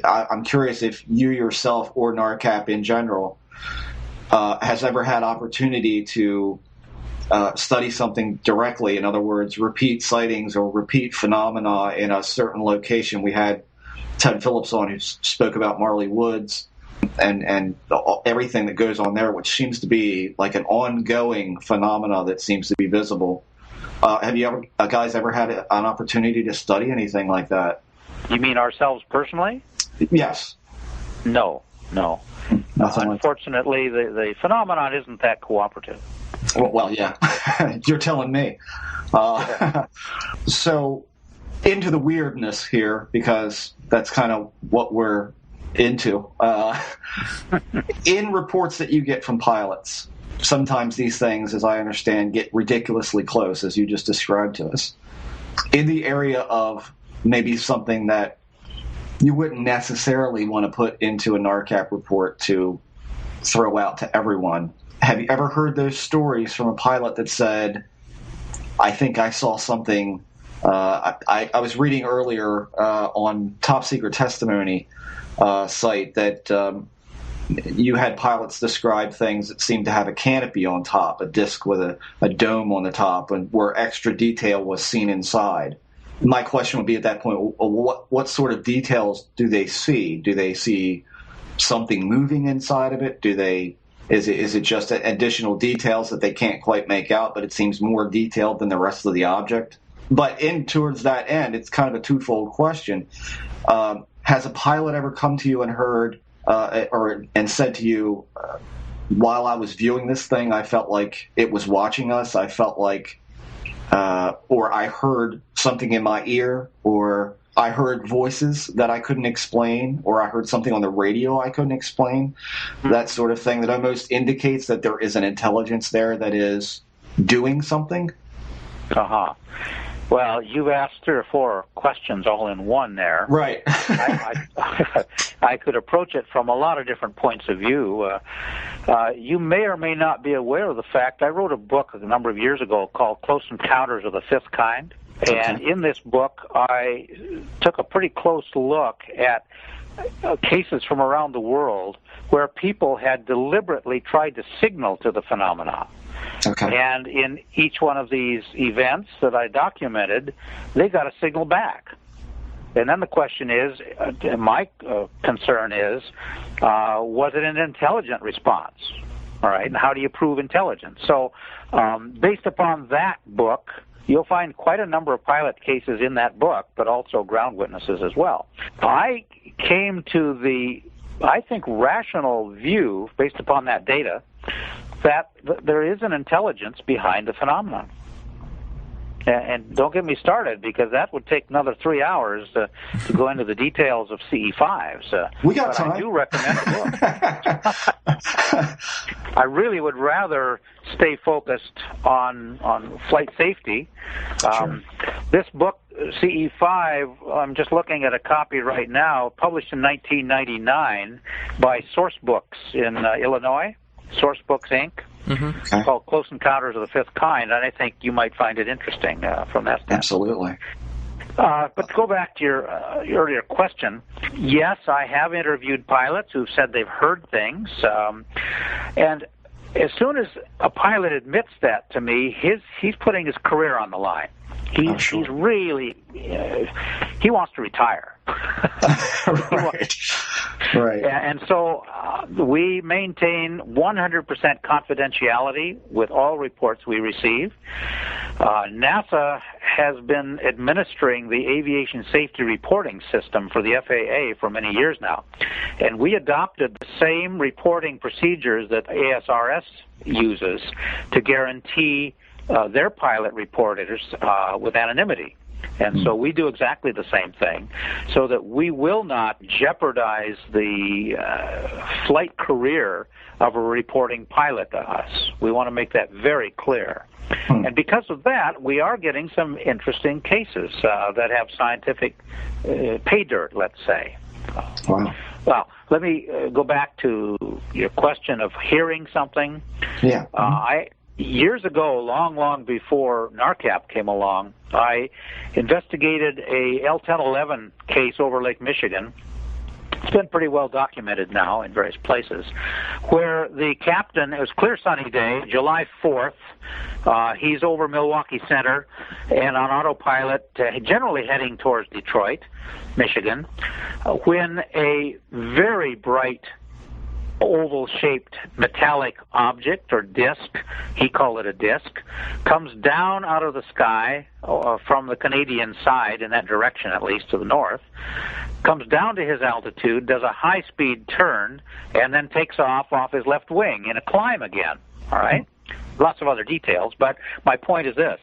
I'm curious if you yourself or NARCAP in general has ever had opportunity to study something directly. In other words, repeat sightings or repeat phenomena in a certain location. We had Ted Phillips on, who spoke about Marley Woods and everything that goes on there, which seems to be like an ongoing phenomena that seems to be visible. Have you guys ever had an opportunity to study anything like that? You mean ourselves personally? Yes. No. Unfortunately, the phenomenon isn't that cooperative. Well, yeah. You're telling me. So, into the weirdness here, because that's kind of what we're into. In reports that you get from pilots, sometimes these things, as I understand, get ridiculously close, as you just described to us. In the area of maybe something that you wouldn't necessarily want to put into a NARCAP report to throw out to everyone, have you ever heard those stories from a pilot that said, I think I saw something? I was reading earlier on Top Secret Testimony site that you had pilots describe things that seemed to have a canopy on top, a disc with a dome on the top, and where extra detail was seen inside. My question would be at that point, what sort of details do they see? Do they see something moving inside of it? Is it just additional details that they can't quite make out, but it seems more detailed than the rest of the object? But towards that end, it's kind of a twofold question. Has a pilot ever come to you and heard and said to you, while I was viewing this thing, I felt like it was watching us. I felt like, or I heard something in my ear, or I heard voices that I couldn't explain, or I heard something on the radio I couldn't explain. That sort of thing that almost indicates that there is an intelligence there that is doing something. Uh-huh. Well, you've asked 3 or 4 questions all in one there. Right. I could approach it from a lot of different points of view. You may or may not be aware of the fact I wrote a book a number of years ago called Close Encounters of the Fifth Kind. And in this book, I took a pretty close look at cases from around the world where people had deliberately tried to signal to the phenomena. Okay. And in each one of these events that I documented, they got a signal back. And then the question is, my concern is, was it an intelligent response? All right, and how do you prove intelligence? So based upon that book, you'll find quite a number of pilot cases in that book, but also ground witnesses as well. I came to the, I think, rational view, based upon that data, that there is an intelligence behind the phenomenon. And don't get me started, because that would take another 3 hours to go into the details of CE5s. We got time. I do recommend the book. I really would rather stay focused on flight safety. Sure. This book CE5, I'm just looking at a copy right now, published in 1999 by Sourcebooks in Illinois, Sourcebooks Inc. Mm-hmm. Called Close Encounters of the Fifth Kind, and I think you might find it interesting from that standpoint. Absolutely. But to go back to your earlier question, yes, I have interviewed pilots who've said they've heard things, and as soon as a pilot admits that to me, he's putting his career on the line. He's really he wants to retire. Right. And so we maintain 100% confidentiality with all reports we receive. NASA has been administering the aviation safety reporting system for the FAA for many years now, and we adopted the same reporting procedures that ASRS uses to guarantee their pilot reporters with anonymity. And so we do exactly the same thing, so that we will not jeopardize the flight career of a reporting pilot to us. We want to make that very clear. And because of that, we are getting some interesting cases that have scientific pay dirt, let's say. Wow. Well, let me go back to your question of hearing something. Yeah. Years ago, long before NARCAP came along, I investigated a L-1011 case over Lake Michigan. It's been pretty well documented now in various places, where the captain, it was a clear sunny day, July 4th, he's over Milwaukee Center and on autopilot, generally heading towards Detroit, Michigan, when a very bright oval-shaped metallic object or disc, he called it a disc, comes down out of the sky from the Canadian side, in that direction at least, to the north, comes down to his altitude, does a high-speed turn, and then takes off his left wing in a climb again, all right? Lots of other details, but my point is this,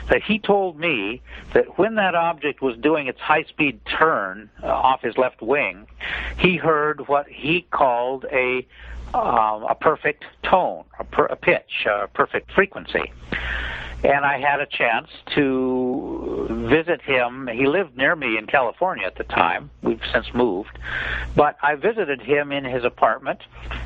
that he told me that when that object was doing its high-speed turn off his left wing, he heard what he called a perfect tone, a pitch, a perfect frequency. And I had a chance to visit him. He lived near me in California at the time. We've since moved. But I visited him in his apartment,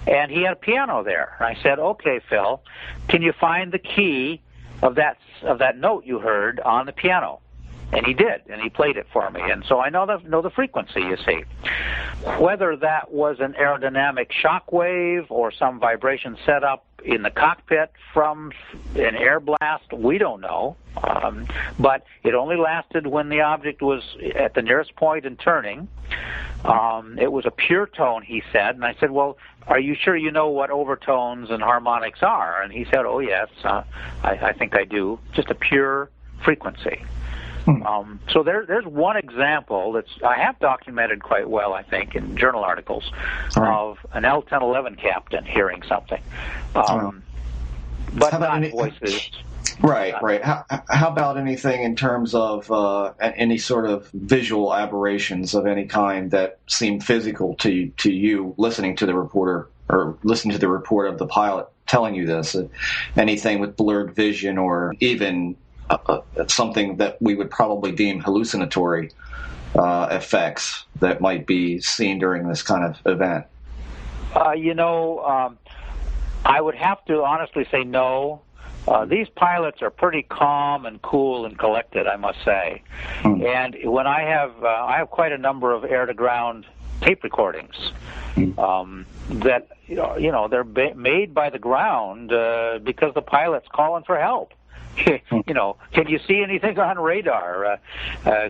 and he had a piano there. And I said, okay, Phil, can you find the key of that note you heard on the piano? And he did, and he played it for me. And so I know the frequency, you see. Whether that was an aerodynamic shock wave or some vibration set up in the cockpit from an air blast, we don't know. But it only lasted when the object was at the nearest point and turning. It was a pure tone, he said. And I said, well, are you sure you know what overtones and harmonics are? And he said, oh, yes, I think I do. Just a pure frequency. So there's one example that I have documented quite well, I think, in journal articles of an L-1011 captain hearing something, but not voices. Right. How about anything in terms of any sort of visual aberrations of any kind that seem physical to you, listening to the reporter or listening to the report of the pilot telling you this? Anything with blurred vision or even something that we would probably deem hallucinatory effects that might be seen during this kind of event? I would have to honestly say no. These pilots are pretty calm and cool and collected, I must say. And when I have quite a number of air-to-ground tape recordings that they're made by the ground because the pilot's calling for help. Can you see anything on radar?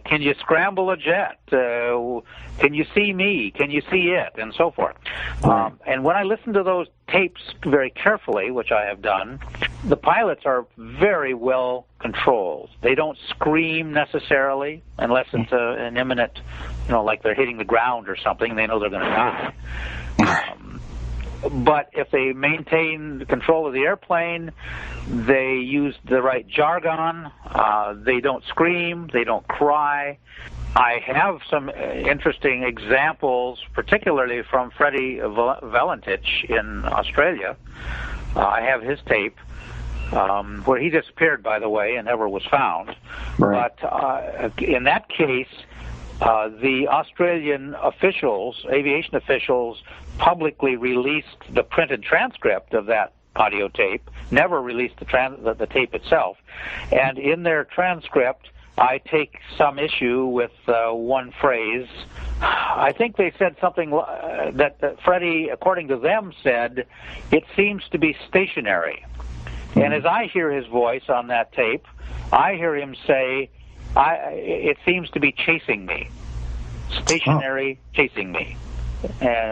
Can you scramble a jet? Can you see me? Can you see it? And so forth. And when I listen to those tapes very carefully, which I have done, the pilots are very well controlled. They don't scream necessarily unless it's an imminent, like they're hitting the ground or something. They know they're going to die. But if they maintain control of the airplane, they use the right jargon, they don't scream, they don't cry. I have some interesting examples, particularly from Freddie Valentich in Australia. I have his tape where he disappeared, by the way, and never was found. Right. But in that case, the Australian officials, aviation officials, publicly released the printed transcript of that audio tape, never released the tape itself. And in their transcript, I take some issue with one phrase. I think they said something that Freddie, according to them, said, "It seems to be stationary." Mm-hmm. And as I hear his voice on that tape, I hear him say, "It seems to be chasing me." Stationary, chasing me,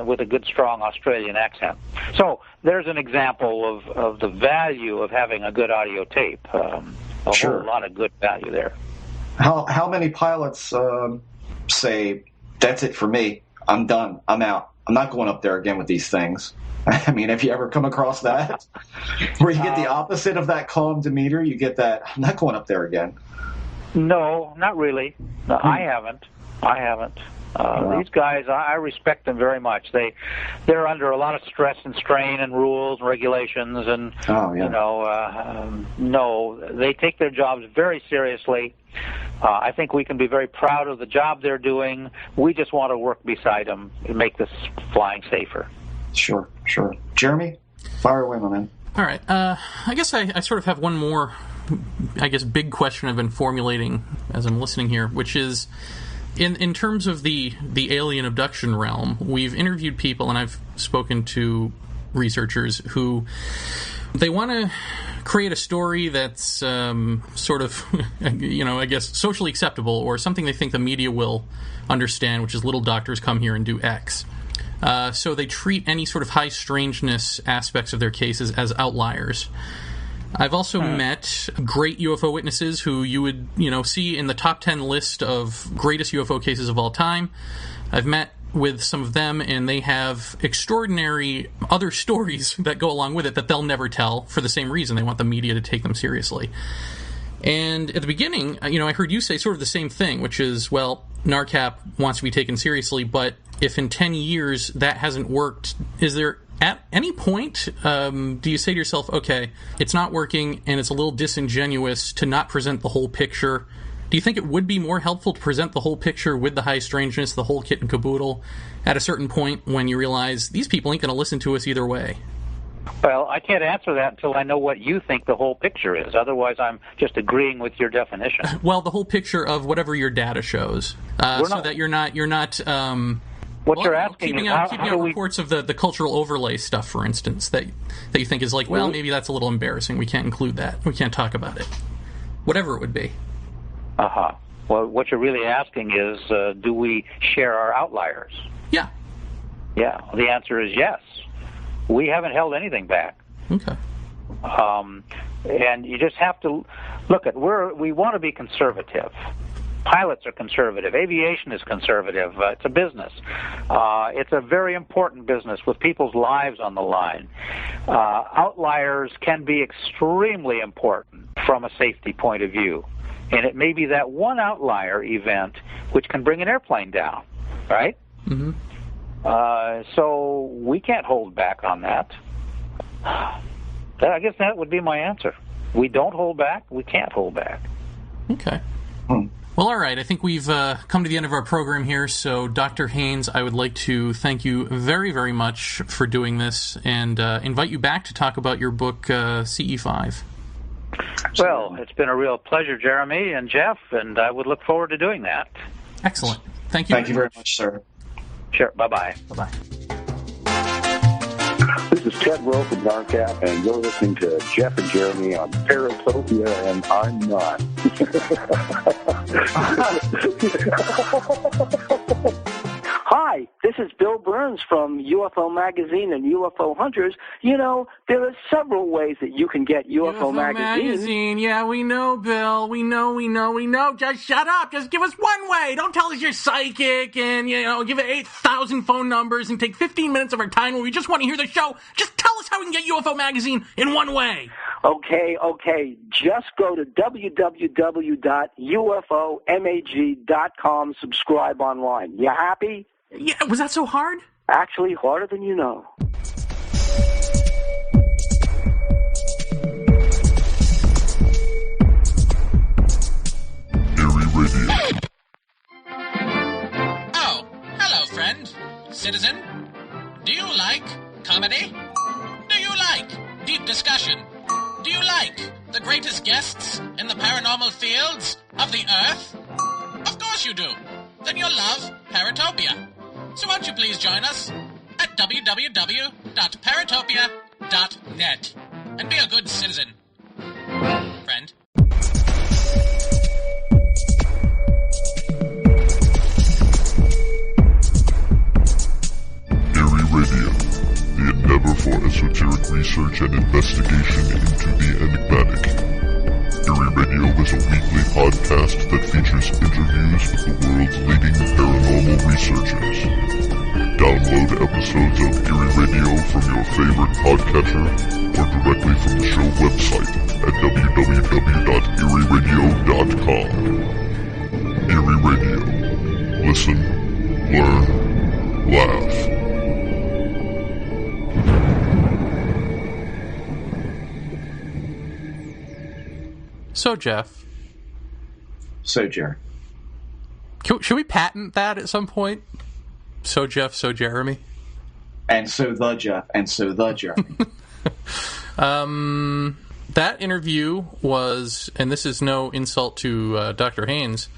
with a good, strong Australian accent. So there's an example of the value of having a good audio tape. Whole lot of good value there. How many pilots say, "That's it for me. I'm done. I'm out. I'm not going up there again with these things"? I mean, have you ever come across that? Where you get the opposite of that calm demeanor? You get that, "I'm not going up there again." No, not really. No, I haven't. These guys, I respect them very much. They're under a lot of stress and strain and rules and regulations, and no, they take their jobs very seriously. I think we can be very proud of the job they're doing. We just want to work beside them and make this flying safer. Sure. Jeremy, fire away, my man. All right. I guess I sort of have one more, big question I've been formulating as I'm listening here, which is, in terms of the alien abduction realm, we've interviewed people, and I've spoken to researchers who they want to create a story that's sort of, socially acceptable, or something they think the media will understand, which is little doctors come here and do X. So they treat any sort of high strangeness aspects of their cases as outliers. I've also met great UFO witnesses who you would, see in the top 10 list of greatest UFO cases of all time. I've met with some of them, and they have extraordinary other stories that go along with it that they'll never tell for the same reason. They want the media to take them seriously. And at the beginning, I heard you say sort of the same thing, which is, well, NARCAP wants to be taken seriously, but if in 10 years that hasn't worked, is there at any point, do you say to yourself, okay, it's not working and it's a little disingenuous to not present the whole picture? Do you think it would be more helpful to present the whole picture with the high strangeness, the whole kit and caboodle, at a certain point when you realize these people ain't going to listen to us either way? Well, I can't answer that until I know what you think the whole picture is. Otherwise, I'm just agreeing with your definition. Well, the whole picture of whatever your data shows, so that you're not. What you're asking keeping is out reports of the cultural overlay stuff, for instance, that you think is like, well, maybe that's a little embarrassing. We can't include that. We can't talk about it. Whatever it would be. Uh-huh. Well, what you're really asking is, do we share our outliers? Yeah. Yeah. The answer is yes. We haven't held anything back. Okay. And you just have to look at we want to be conservative. Pilots are conservative. Aviation is conservative. It's a business. It's a very important business with people's lives on the line. Outliers can be extremely important from a safety point of view. And it may be that one outlier event which can bring an airplane down, right? Mm-hmm. So we can't hold back on that. I guess that would be my answer. We don't hold back. We can't hold back. Okay. Well, all right. I think we've come to the end of our program here. So, Dr. Haines, I would like to thank you very, very much for doing this and invite you back to talk about your book, CE5. Well, it's been a real pleasure, Jeremy and Jeff, and I would look forward to doing that. Excellent. Thank you. Thank you very much, sir. Sure. Bye-bye. Bye-bye. This is Ted Rowe from NARCAP, and you're listening to Jeff and Jeremy on Paratopia, and I'm not. Hi, this is Bill Burns from UFO Magazine and UFO Hunters. There are several ways that you can get UFO Magazine. Yeah, we know, Bill. We know. Just shut up. Just give us one way. Don't tell us you're psychic and, give it 8,000 phone numbers and take 15 minutes of our time when we just want to hear the show. Just tell us how we can get UFO Magazine in one way. Okay. Just go to www.ufomag.com, subscribe online. You happy? Yeah, was that so hard? Actually, harder than you know. citizen? Do you like comedy? Do you like deep discussion? Do you like the greatest guests in the paranormal fields of the Earth? Of course you do. Then you'll love Paratopia. So won't you please join us at www.paratopia.net and be a good citizen, friend. Radio, the endeavor for esoteric research and investigation into the enigmatic. Eerie Radio is a weekly podcast that features interviews with the world's leading paranormal researchers. Download episodes of Eerie Radio from your favorite podcatcher or directly from the show website at www.eerieradio.com. Eerie Radio. Listen, learn, laugh. So, Jeff. So, Jerry. Should we patent that at some point? So, Jeff, so, Jeremy? And so the Jeff, and so the Jeremy. That interview was, and this is no insult to Dr. Haines,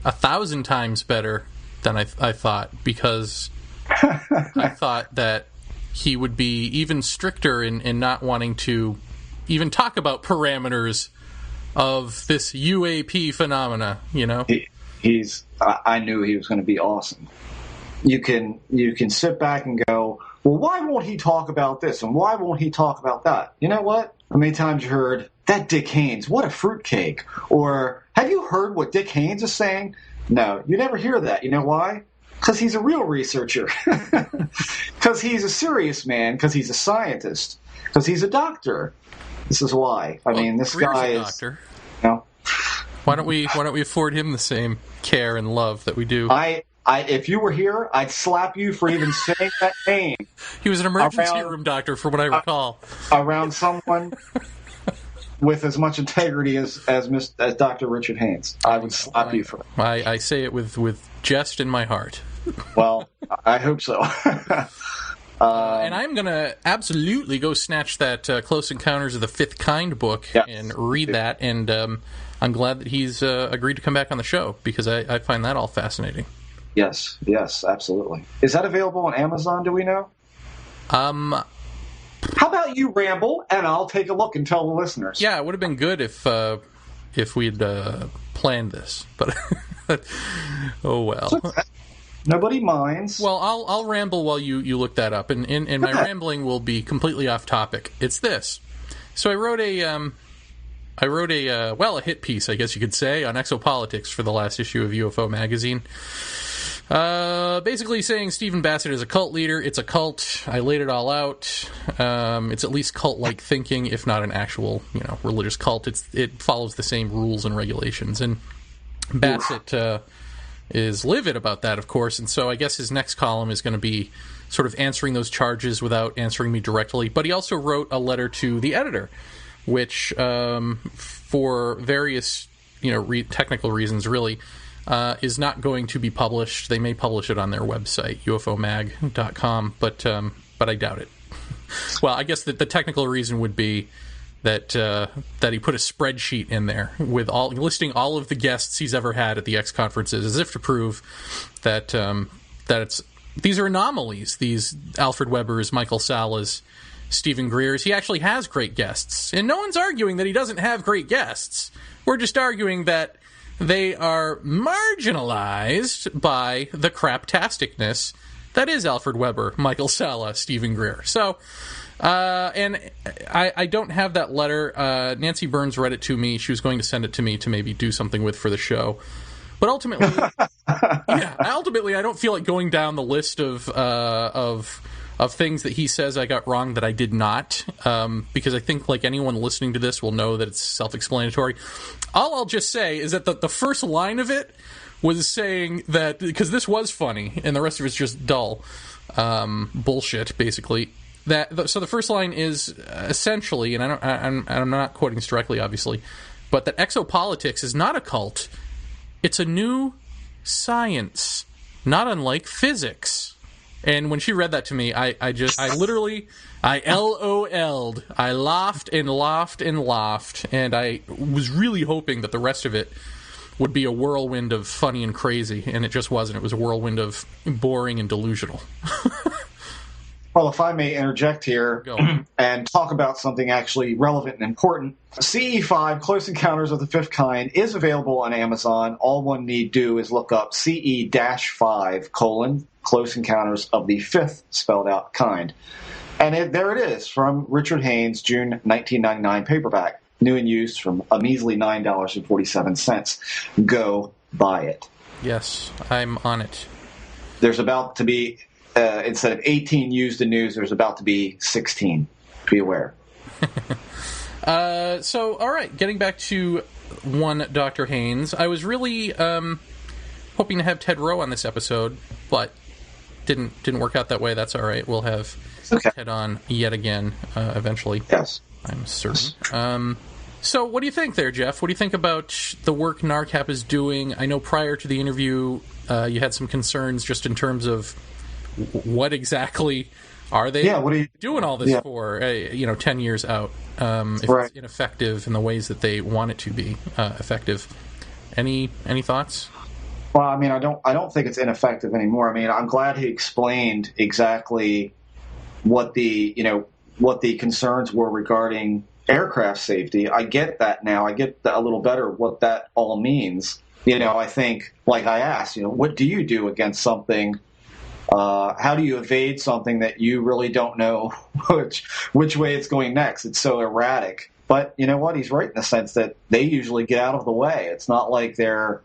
1,000 times better than I thought, because I thought that he would be even stricter in not wanting to even talk about parameters of this UAP phenomena, you know? I knew he was going to be awesome. You can sit back and go, well, why won't he talk about this, and why won't he talk about that? You know what? How many times you heard, that Dick Haines, what a fruitcake? Or, have you heard what Dick Haines is saying? No, you never hear that. You know why? Because he's a real researcher. Because he's a serious man, because he's a scientist, because he's a doctor. This is why. I mean, this Greer's guy a is. Doctor. You know, why don't we afford him the same care and love that we do? If you were here, I'd slap you for even saying that name. He was an emergency room doctor, from what I recall. Around someone with as much integrity as Dr. Richard Haines, I would slap you for it. I say it with jest in my heart. Well, I hope so. And I'm going to absolutely go snatch that Close Encounters of the Fifth Kind book and read that, and I'm glad that he's agreed to come back on the show, because I find that all fascinating. Yes, absolutely. Is that available on Amazon, do we know? How about you ramble, and I'll take a look and tell the listeners? Yeah, it would have been good if we'd planned this, but oh well. Nobody minds. Well, I'll ramble while you look that up, and my rambling will be completely off topic. It's this. So I wrote a hit piece, I guess you could say, on exopolitics for the last issue of UFO magazine. Basically saying Stephen Bassett is a cult leader. It's a cult. I laid it all out. It's at least cult-like thinking, if not an actual, religious cult. It follows the same rules and regulations. And Bassett is livid about that, of course, and so I guess his next column is going to be sort of answering those charges without answering me directly. But he also wrote a letter to the editor, which, for various, technical reasons, really, is not going to be published. They may publish it on their website, ufomag.com, but I doubt it. Well, I guess that the technical reason would be that he put a spreadsheet in there with listing all of the guests he's ever had at the X conferences, as if to prove that these are anomalies. These Alfred Webers, Michael Salas, Stephen Greers. He actually has great guests, and no one's arguing that he doesn't have great guests. We're just arguing that they are marginalized by the craptasticness that is Alfred Weber, Michael Sala, Stephen Greer. So. And I don't have that letter. Nancy Burns read it to me. She was going to send it to me to maybe do something with for the show. But ultimately, I don't feel like going down the list of things that he says I got wrong that I did not, because I think like anyone listening to this will know that it's self-explanatory. All I'll just say is that the first line of it was saying that, because this was funny and the rest of it's just dull bullshit, basically. So the first line is essentially, and I'm not quoting this directly, obviously, but that exopolitics is not a cult. It's a new science, not unlike physics. And when she read that to me, I literally LOL'd. I laughed and laughed and laughed, and I was really hoping that the rest of it would be a whirlwind of funny and crazy, and it just wasn't. It was a whirlwind of boring and delusional. Well, if I may interject here and talk about something actually relevant and important, CE5, Close Encounters of the Fifth Kind, is available on Amazon. All one need do is look up CE-5, Close Encounters of the Fifth spelled out kind. And there it is, from Richard Haines, June 1999 paperback, new and used from a measly $9.47. Go buy it. Yes, I'm on it. There's about to be... instead of 18 used and news, there's about to be 16. Be aware. So, all right, getting back to one Dr. Haines. I was really hoping to have Ted Rowe on this episode, but didn't work out that way. That's all right. We'll have Ted on yet again eventually. Yes. I'm certain. So what do you think there, Jeff? What do you think about the work NARCAP is doing? I know prior to the interview you had some concerns just in terms of what exactly are they what are you doing all this for, 10 years out, if it's ineffective in the ways that they want it to be effective. Any thoughts? Well, I mean, I don't think it's ineffective anymore. I mean, I'm glad he explained exactly what the concerns were regarding aircraft safety. I get that now. I get a little better what that all means. I think, like I asked, what do you do against something? How do you evade something that you really don't know which way it's going next? It's so erratic. But you know what? He's right in the sense that they usually get out of the way. It's not like they're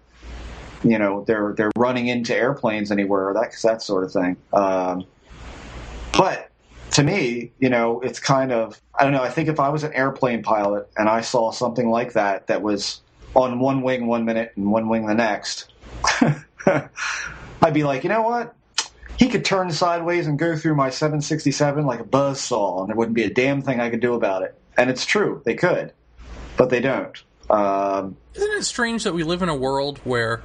running into airplanes anywhere, that sort of thing. But to me, it's kind of, I don't know. I think if I was an airplane pilot and I saw something like that was on one wing 1 minute and one wing the next, I'd be like, you know what? He could turn sideways and go through my 767 like a buzzsaw, and there wouldn't be a damn thing I could do about it. And it's true, they could, but they don't. Isn't it strange that we live in a world where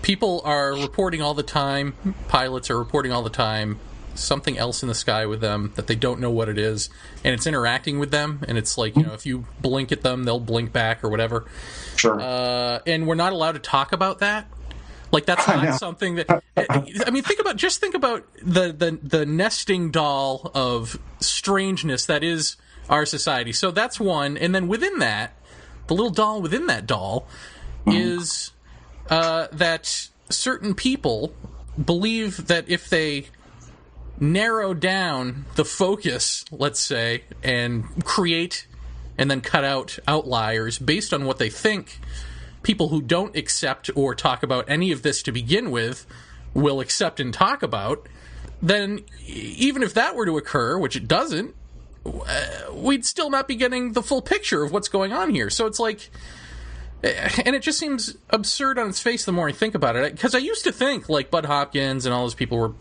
people are reporting all the time, pilots are reporting all the time, something else in the sky with them that they don't know what it is, and it's interacting with them, and it's like, if you blink at them, they'll blink back or whatever. Sure. And we're not allowed to talk about that. Like, that's not something that... I mean, think about the nesting doll of strangeness that is our society. So that's one. And then within that, the little doll within that doll is that certain people believe that if they narrow down the focus, let's say, and create and then cut out outliers based on what they think people who don't accept or talk about any of this to begin with will accept and talk about, then even if that were to occur, which it doesn't, we'd still not be getting the full picture of what's going on here. So it's like, and it just seems absurd on its face the more I think about it. Because I used to think, like, Bud Hopkins and all those people were,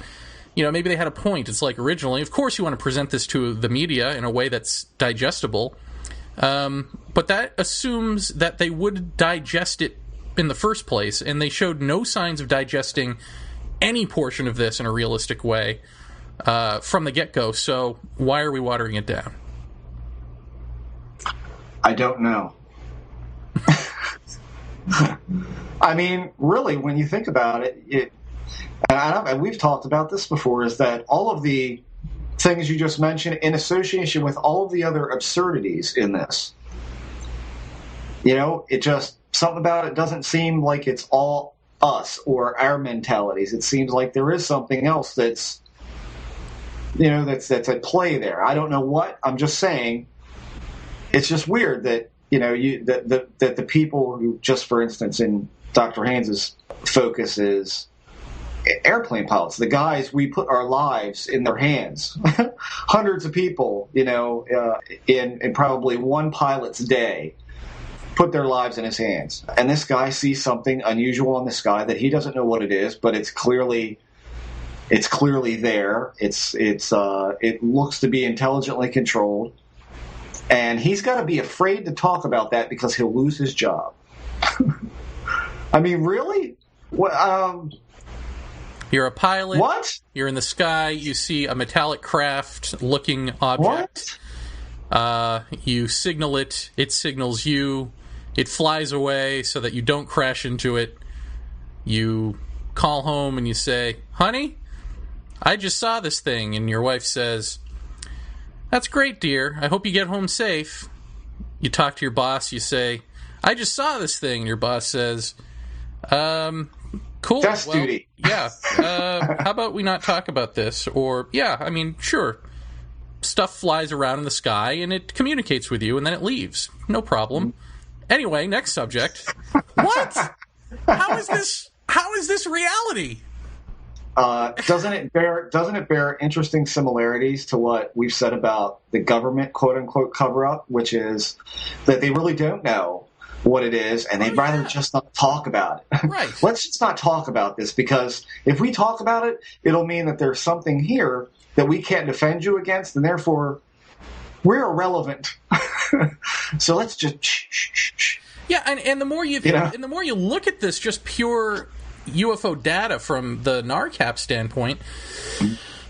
maybe they had a point. It's like, originally, of course you want to present this to the media in a way that's digestible. But that assumes that they would digest it in the first place, and they showed no signs of digesting any portion of this in a realistic way from the get-go. So why are we watering it down? I don't know. I mean, really, when you think about it, and we've talked about this before, is that all of the things you just mentioned in association with all of the other absurdities in this, it just, something about it doesn't seem like it's all us or our mentalities. It seems like there is something else that's at play there. I don't know what. I'm just saying it's just weird that that the people who, just for instance, in Dr. Haynes' focus is airplane pilots, the guys we put our lives in their hands. Hundreds of people, in probably one pilot's day, put their lives in his hands. And this guy sees something unusual in the sky that he doesn't know what it is, but it's clearly there. It looks to be intelligently controlled. And he's got to be afraid to talk about that because he'll lose his job. I mean, really? You're a pilot. What? You're in the sky. You see a metallic craft-looking object. What? You signal it. It signals you. It flies away so that you don't crash into it. You call home and you say, "Honey, I just saw this thing." And your wife says, "That's great, dear. I hope you get home safe." You talk to your boss. You say, "I just saw this thing." And your boss says, "Cool. Desk duty." Yeah. How about we not talk about this? Or, yeah, I mean, sure. Stuff flies around in the sky and it communicates with you and then it leaves. No problem. Anyway, next subject. What? How is this reality? Doesn't it bear interesting similarities to what we've said about the government quote unquote cover up, which is that they really don't know what it is and they'd rather just not talk about it. Right. Let's just not talk about this, because if we talk about it, it'll mean that there's something here that we can't defend you against, and therefore we're irrelevant. So let's just shh. Yeah, and the more and the more you look at this just pure UFO data from the NARCAP standpoint,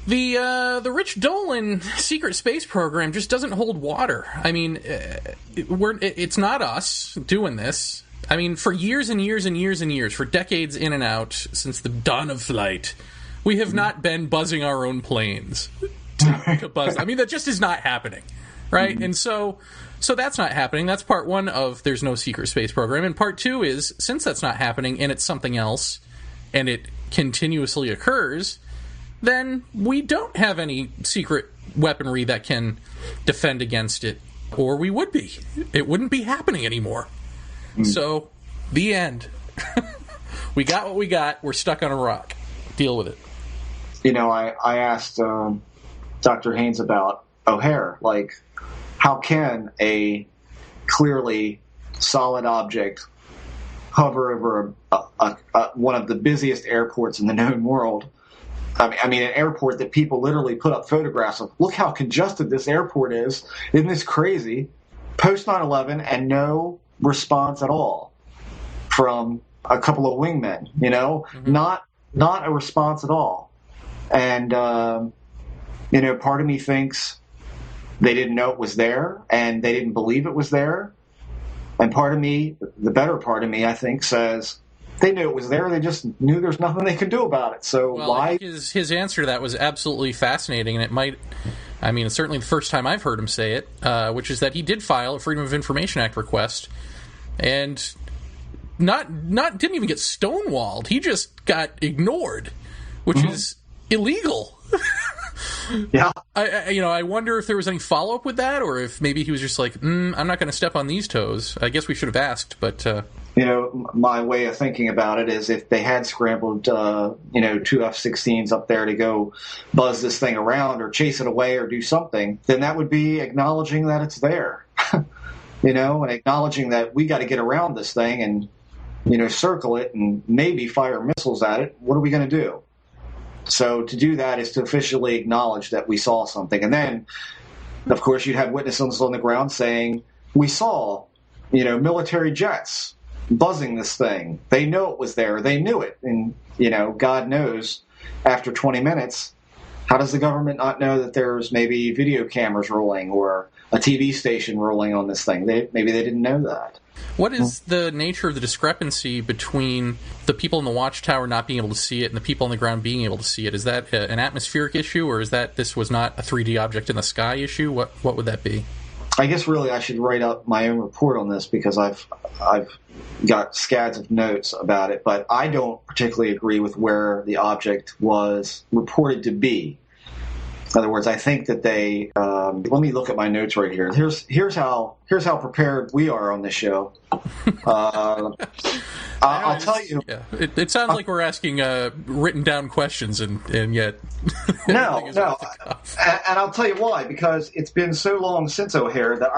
the Rich Dolan secret space program just doesn't hold water. I mean, it's not us doing this. I mean, for years and years and years and years, for decades in and out, since the dawn of flight, we have not been buzzing our own planes to buzz. I mean, that just is not happening, right? And so that's not happening. That's part one of there's no secret space program. And part two is, since that's not happening and it's something else and it continuously occurs, then we don't have any secret weaponry that can defend against it, or we would be. It wouldn't be happening anymore. So, the end. We got what we got. We're stuck on a rock. Deal with it. You know, I asked Dr. Haines about O'Hare, like, how can a clearly solid object hover over one of the busiest airports in the known world? I mean, an airport that people literally put up photographs of. Look how congested this airport is. Isn't this crazy? Post 9/11 and no response at all from a couple of wingmen, you know? Not a response at all. And, you know, part of me thinks they didn't know it was there and they didn't believe it was there. And part of me, the better part of me, I think, says they knew it was there. They just knew there's nothing they could do about it. So why? I think his answer to that was absolutely fascinating, and it might, I mean, it's certainly the first time I've heard him say it, which is that he did file a Freedom of Information Act request, and didn't even get stonewalled. He just got ignored, which is illegal. Yeah. I wonder if there was any follow-up with that, or if maybe he was just like, I'm not going to step on these toes. I guess we should have asked, but... You know, my way of thinking about it is if they had scrambled, two F-16s up there to go buzz this thing around or chase it away or do something, then that would be acknowledging that it's there, and acknowledging that we got to get around this thing and, circle it and maybe fire missiles at it. What are we going to do? So to do that is to officially acknowledge that we saw something. And then, of course, you'd have witnesses on the ground saying, we saw, military jets buzzing this thing. They know it was there. They knew it. And, God knows, after 20 minutes, how does the government not know that there's maybe video cameras rolling or a TV station rolling on this thing? Maybe they didn't know that. What is the nature of the discrepancy between the people in the watchtower not being able to see it and the people on the ground being able to see it? Is that an atmospheric issue, or is that this was not a 3D object in the sky issue? What would that be? I guess really I should write up my own report on this because I've got scads of notes about it, but I don't particularly agree with where the object was reported to be. In other words, I think that they. Let me look at my notes right here. Here's how prepared we are on this show. I'll tell you. Yeah. It sounds like we're asking written down questions, and yet no. And I'll tell you why. Because it's been so long since O'Hare that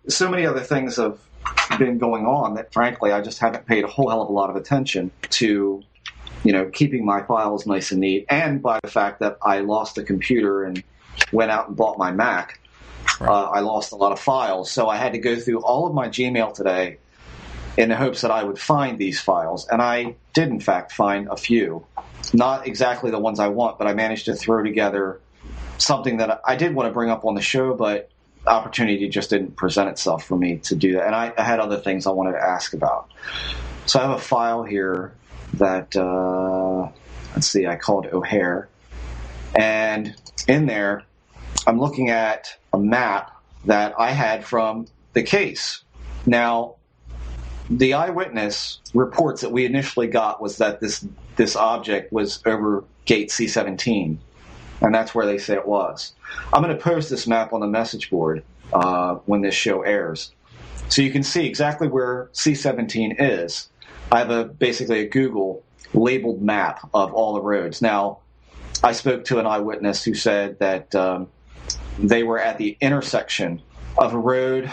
so many other things have been going on that, frankly, I just haven't paid a whole hell of a lot of attention to. Keeping my files nice and neat, and by the fact that I lost a computer and went out and bought my Mac, I lost a lot of files. So I had to go through all of my Gmail today in the hopes that I would find these files. And I did, in fact, find a few. Not exactly the ones I want, but I managed to throw together something that I did want to bring up on the show, but opportunity just didn't present itself for me to do that. And I had other things I wanted to ask about. So I have a file here that, I called O'Hare. And in there, I'm looking at a map that I had from the case. Now, the eyewitness reports that we initially got was that this object was over gate C-17, and that's where they say it was. I'm going to post this map on the message board when this show airs, so you can see exactly where C-17 is. I have basically a Google labeled map of all the roads. Now, I spoke to an eyewitness who said that they were at the intersection of a road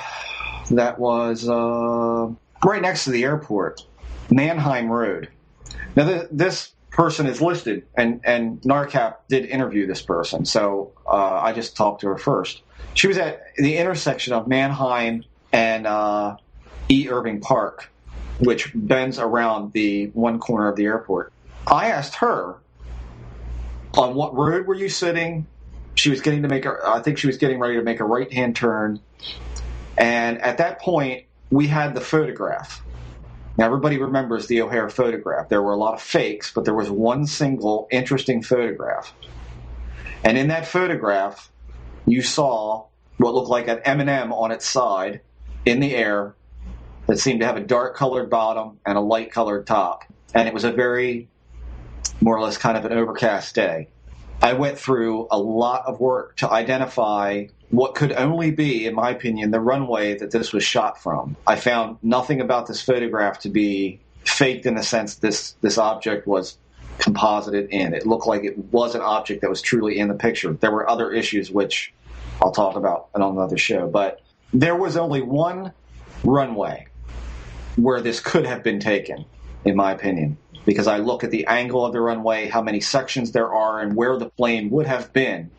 that was right next to the airport, Mannheim Road. Now, this person is listed, and NARCAP did interview this person, so I just talked to her first. She was at the intersection of Mannheim and E. Irving Park, which bends around the one corner of the airport. I asked her, on what road were you sitting? She was getting ready to make a right-hand turn. And at that point, we had the photograph. Now, everybody remembers the O'Hare photograph. There were a lot of fakes, but there was one single interesting photograph. And in that photograph, you saw what looked like an M&M on its side in the air that seemed to have a dark-colored bottom and a light-colored top. And it was a very, more or less, kind of an overcast day. I went through a lot of work to identify what could only be, in my opinion, the runway that this was shot from. I found nothing about this photograph to be faked in the sense this object was composited in. It looked like it was an object that was truly in the picture. There were other issues which I'll talk about on another show, but there was only one runway where this could have been taken, in my opinion, because I look at the angle of the runway, how many sections there are, and where the plane would have been.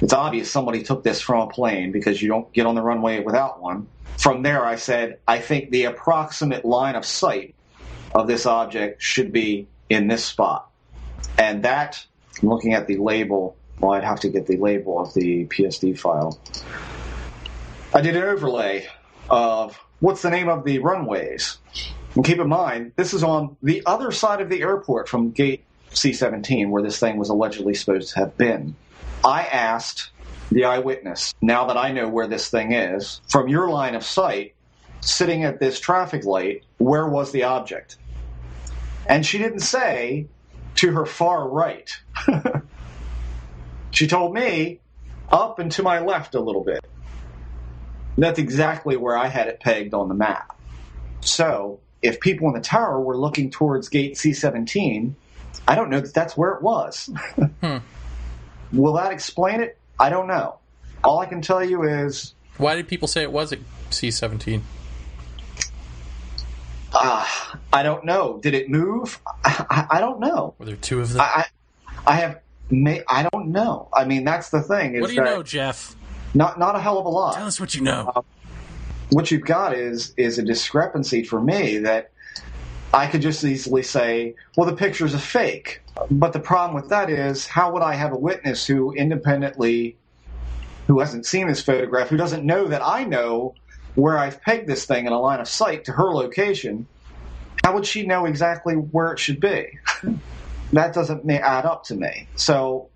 It's obvious somebody took this from a plane because you don't get on the runway without one. From there, I said, I think the approximate line of sight of this object should be in this spot. And that, I'm looking at the label, well, I'd have to get the label of the PSD file. I did an overlay of what's the name of the runways. And keep in mind, this is on the other side of the airport from gate C-17, where this thing was allegedly supposed to have been. I asked the eyewitness, now that I know where this thing is, from your line of sight, sitting at this traffic light, where was the object? And she didn't say to her far right. She told me up and to my left a little bit. That's exactly where I had it pegged on the map. So, if people in the tower were looking towards gate C-17, I don't know that that's where it was. Will that explain it? I don't know. All I can tell you is... Why did people say it was at C-17? I don't know. Did it move? I don't know. Were there two of them? I don't know. I mean, that's the thing. What do you know, Jeff? Not a hell of a lot. Tell us what you know. What you've got is a discrepancy for me that I could just easily say, well, the picture's a fake. But the problem with that is, how would I have a witness who hasn't seen this photograph, who doesn't know that I know where I've pegged this thing in a line of sight to her location? How would she know exactly where it should be? That doesn't add up to me. So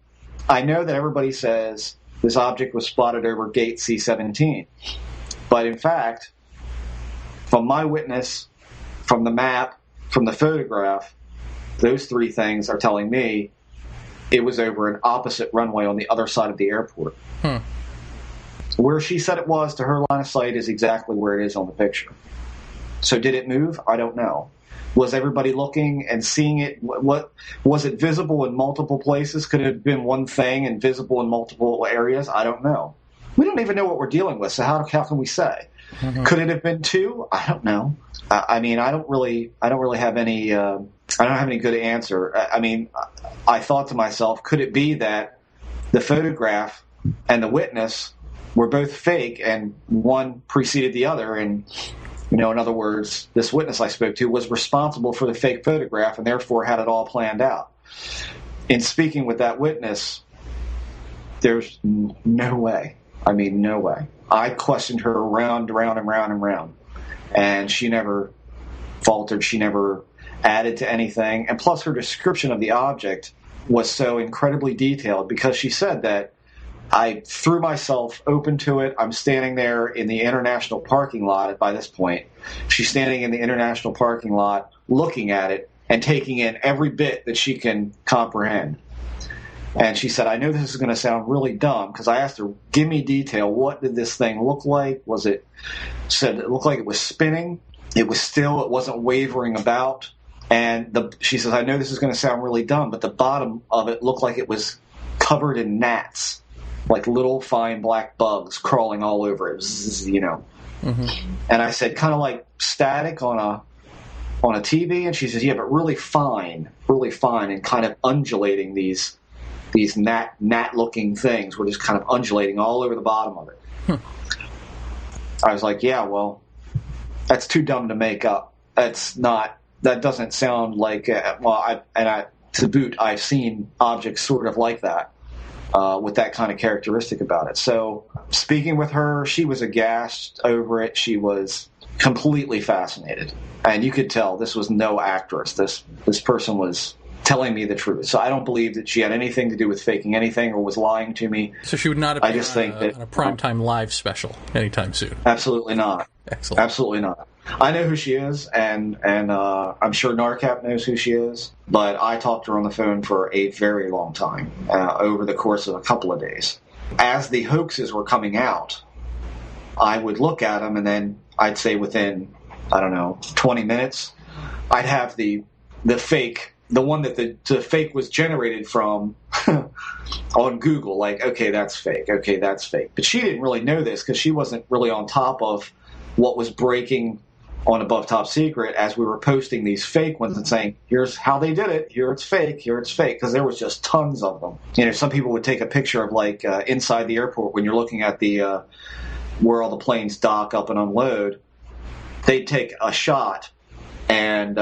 I know that everybody says this object was spotted over gate C-17. But in fact, from my witness, from the map, from the photograph, those three things are telling me it was over an opposite runway on the other side of the airport. Where she said it was to her line of sight is exactly where it is on the picture. So did it move? I don't know. Was everybody looking and seeing it? What was it visible in multiple places? Could it have been one thing and visible in multiple areas? I don't know. We don't even know what we're dealing with, so how can we say? Could it have been two? I don't know. I mean, I don't really have any. I don't have any good answer. I mean, I thought to myself, could it be that the photograph and the witness were both fake, and one preceded the other, and In other words, this witness I spoke to was responsible for the fake photograph and therefore had it all planned out. In speaking with that witness, there's no way. I mean, no way. I questioned her round, and she never faltered. She never added to anything. And plus, her description of the object was so incredibly detailed because she said that I threw myself open to it. I'm standing there in the international parking lot by this point. She's standing in the international parking lot looking at it and taking in every bit that she can comprehend. And she said, I know this is going to sound really dumb because I asked her, give me detail. What did this thing look like? Said it looked like it was spinning. It was still, it wasn't wavering about. And she says, I know this is going to sound really dumb, but the bottom of it looked like it was covered in gnats, like little fine black bugs crawling all over it, Mm-hmm. And I said, kind of like static on a TV? And she says, yeah, but really fine, and kind of undulating these gnat-looking things were just kind of undulating all over the bottom of it. I was like, yeah, well, that's too dumb to make up. That doesn't sound like, to boot, I've seen objects sort of like that, with that kind of characteristic about it. So speaking with her, she was aghast over it. She was completely fascinated. And you could tell this was no actress. This person was telling me the truth. So I don't believe that she had anything to do with faking anything or was lying to me. So she would not appear on a primetime live special anytime soon? Absolutely not. Excellent. Absolutely not. I know who she is, and I'm sure NARCAP knows who she is, but I talked to her on the phone for a very long time, over the course of a couple of days. As the hoaxes were coming out, I would look at them, and then I'd say within, 20 minutes, I'd have the fake, the one that the fake was generated from on Google, like, okay, that's fake. But she didn't really know this because she wasn't really on top of what was breaking on Above Top Secret as we were posting these fake ones and saying, here's how they did it, here it's fake, because there was just tons of them. Some people would take a picture of like inside the airport when you're looking at the where all the planes dock up and unload. They'd take a shot and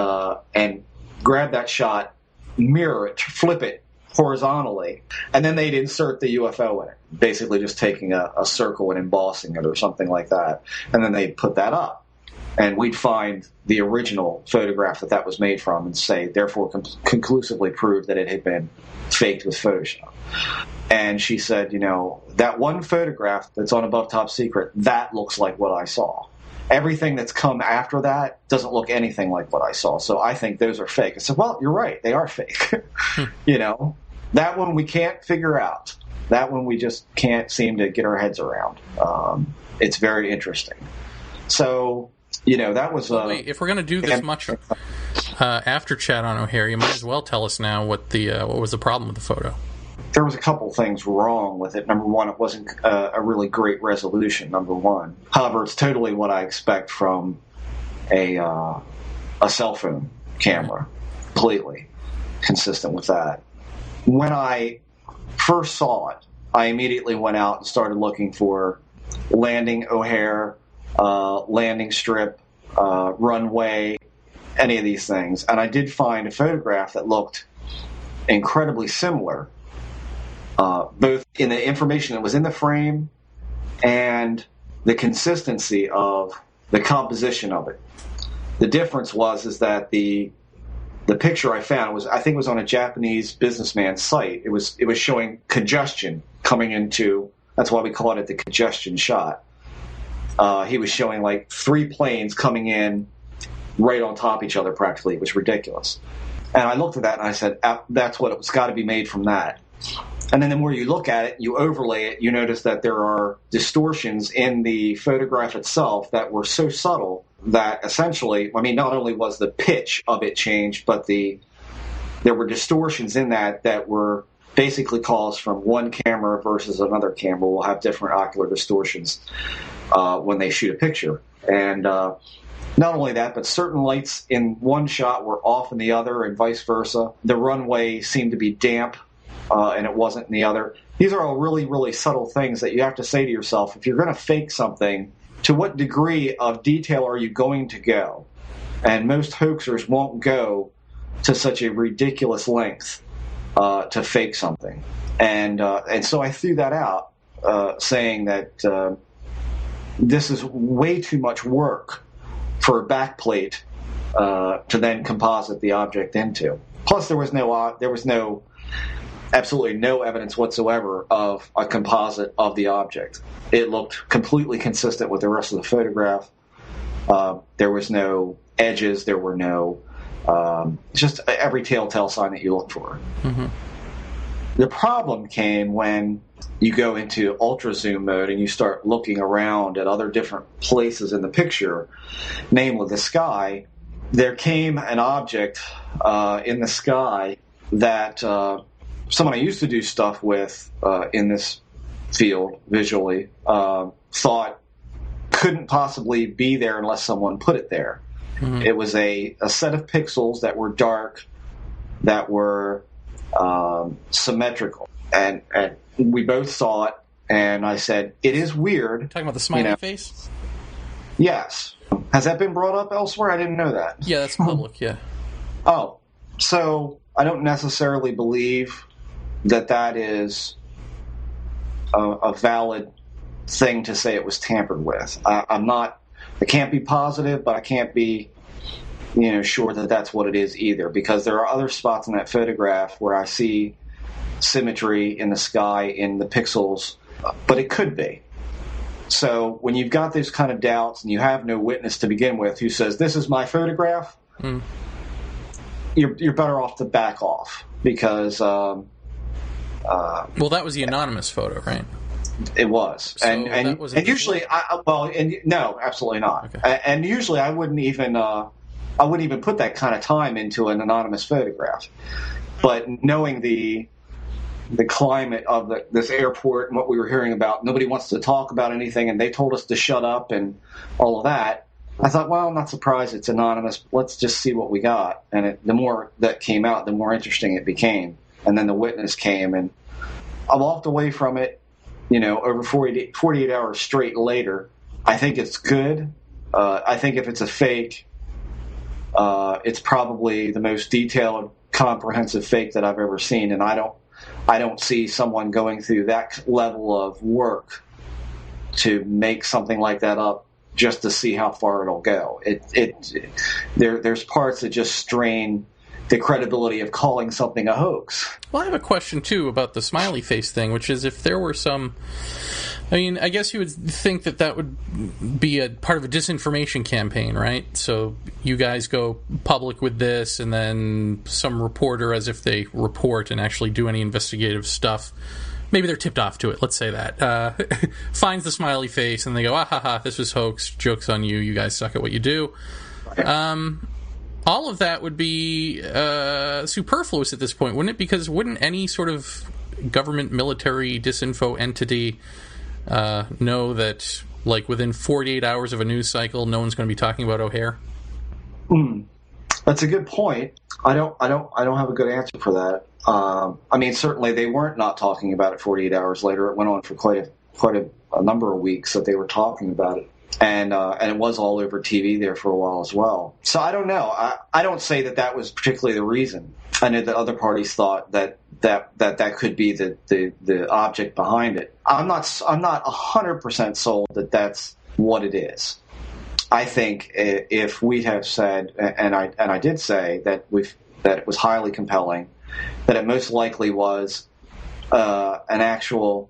grab that shot, mirror it, flip it horizontally, and then they'd insert the UFO in it, basically just taking a circle and embossing it or something like that, and then they'd put that up. And we'd find the original photograph that was made from and say, therefore, conclusively prove that it had been faked with Photoshop. And she said, that one photograph that's on Above Top Secret, that looks like what I saw. Everything that's come after that doesn't look anything like what I saw. So I think those are fake. I said, well, you're right. They are fake. That one we can't figure out. That one we just can't seem to get our heads around. It's very interesting. So... that was... if we're going to do this much after chat on O'Hare, you might as well tell us now what was the problem with the photo. There was a couple things wrong with it. Number one, it wasn't a really great resolution, number one. However, it's totally what I expect from a cell phone camera. Completely consistent with that. When I first saw it, I immediately went out and started looking for landing O'Hare, landing strip, runway, any of these things. And I did find a photograph that looked incredibly similar, both in the information that was in the frame and the consistency of the composition of it. The difference is that the picture I found was on a Japanese businessman's site. It was showing congestion coming into, that's why we call it the congestion shot. He was showing like 3 planes coming in right on top of each other practically. It was ridiculous. And I looked at that and I said, that's what it's got to be made from that. And then the more you look at it, you overlay it, you notice that there are distortions in the photograph itself that were so subtle that essentially, not only was the pitch of it changed, but there were distortions in that were basically calls from one camera versus another camera will have different ocular distortions when they shoot a picture. And not only that, but certain lights in one shot were off in the other and vice versa. The runway seemed to be damp and it wasn't in the other. These are all really, really subtle things that you have to say to yourself. If you're going to fake something to what degree of detail are you going to go? And most hoaxers won't go to such a ridiculous length to fake something. And so I threw that out, saying that this is way too much work for a backplate to then composite the object into. Plus, there was absolutely no evidence whatsoever of a composite of the object. It looked completely consistent with the rest of the photograph. There was no edges. There were no just every telltale sign that you look for. Mm-hmm. The problem came when you go into ultra zoom mode and you start looking around at other different places in the picture, namely the sky. There came an object in the sky that someone I used to do stuff with in this field visually thought couldn't possibly be there unless someone put it there. Mm-hmm. It was a set of pixels that were dark, that were symmetrical, and we both saw it, and I said, it is weird. You're talking about the smiley face? Yes. Has that been brought up elsewhere? I didn't know that. Yeah, that's public, yeah. Oh, so I don't necessarily believe that is a valid thing to say it was tampered with. I can't be positive, but I can't be, sure that that's what it is either, because there are other spots in that photograph where I see symmetry in the sky in the pixels, but it could be. So when you've got those kind of doubts and you have no witness to begin with who says, this is my photograph, you're better off to back off, because well, that was the anonymous photo, right? It was. So and usually no, absolutely not. Okay. And usually I wouldn't even put that kind of time into an anonymous photograph. But knowing the climate of this airport and what we were hearing about, nobody wants to talk about anything, and they told us to shut up and all of that, I thought, well, I'm not surprised it's anonymous. Let's just see what we got. And the more that came out, the more interesting it became. And then the witness came, and I walked away from it, over 48 hours straight later. I think it's good. I think if it's a fake, it's probably the most detailed, comprehensive fake that I've ever seen, and I don't see someone going through that level of work to make something like that up just to see how far it'll go. There's parts that just strain the credibility of calling something a hoax. Well, I have a question, too, about the smiley face thing, which is if there were some... I guess you would think that would be a part of a disinformation campaign, right? So you guys go public with this, and then some reporter, as if they report and actually do any investigative stuff, maybe they're tipped off to it, let's say that, finds the smiley face, and they go, this was hoax, joke's on you, you guys suck at what you do. All of that would be superfluous at this point, wouldn't it? Because wouldn't any sort of government, military, disinfo entity know that, like, within 48 hours of a news cycle, no one's going to be talking about O'Hare? That's a good point. I don't have a good answer for that. Certainly they weren't not talking about it 48 hours later. It went on for quite a number of weeks that they were talking about it. And it was all over TV there for a while as well. So I don't know. I don't say that was particularly the reason. I know that other parties thought that could be the object behind it. I'm not 100% sold that that's what it is. I think if we have said, and I did say that it was highly compelling, that it most likely was an actual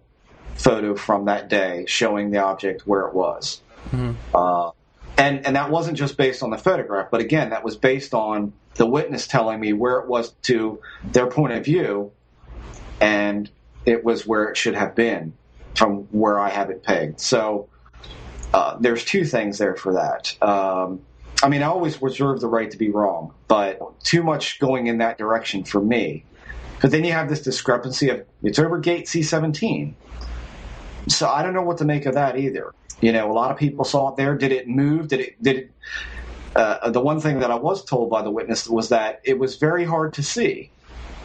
photo from that day showing the object where it was. Mm-hmm. And that wasn't just based on the photograph, but again, that was based on the witness telling me where it was to their point of view, and it was where it should have been from where I have it pegged. So there's two things there for that. I always reserve the right to be wrong, but too much going in that direction for me. But then you have this discrepancy of it's over gate C-17. So I don't know what to make of that either. A lot of people saw it there. Did it move? Did it? The one thing that I was told by the witness was that it was very hard to see.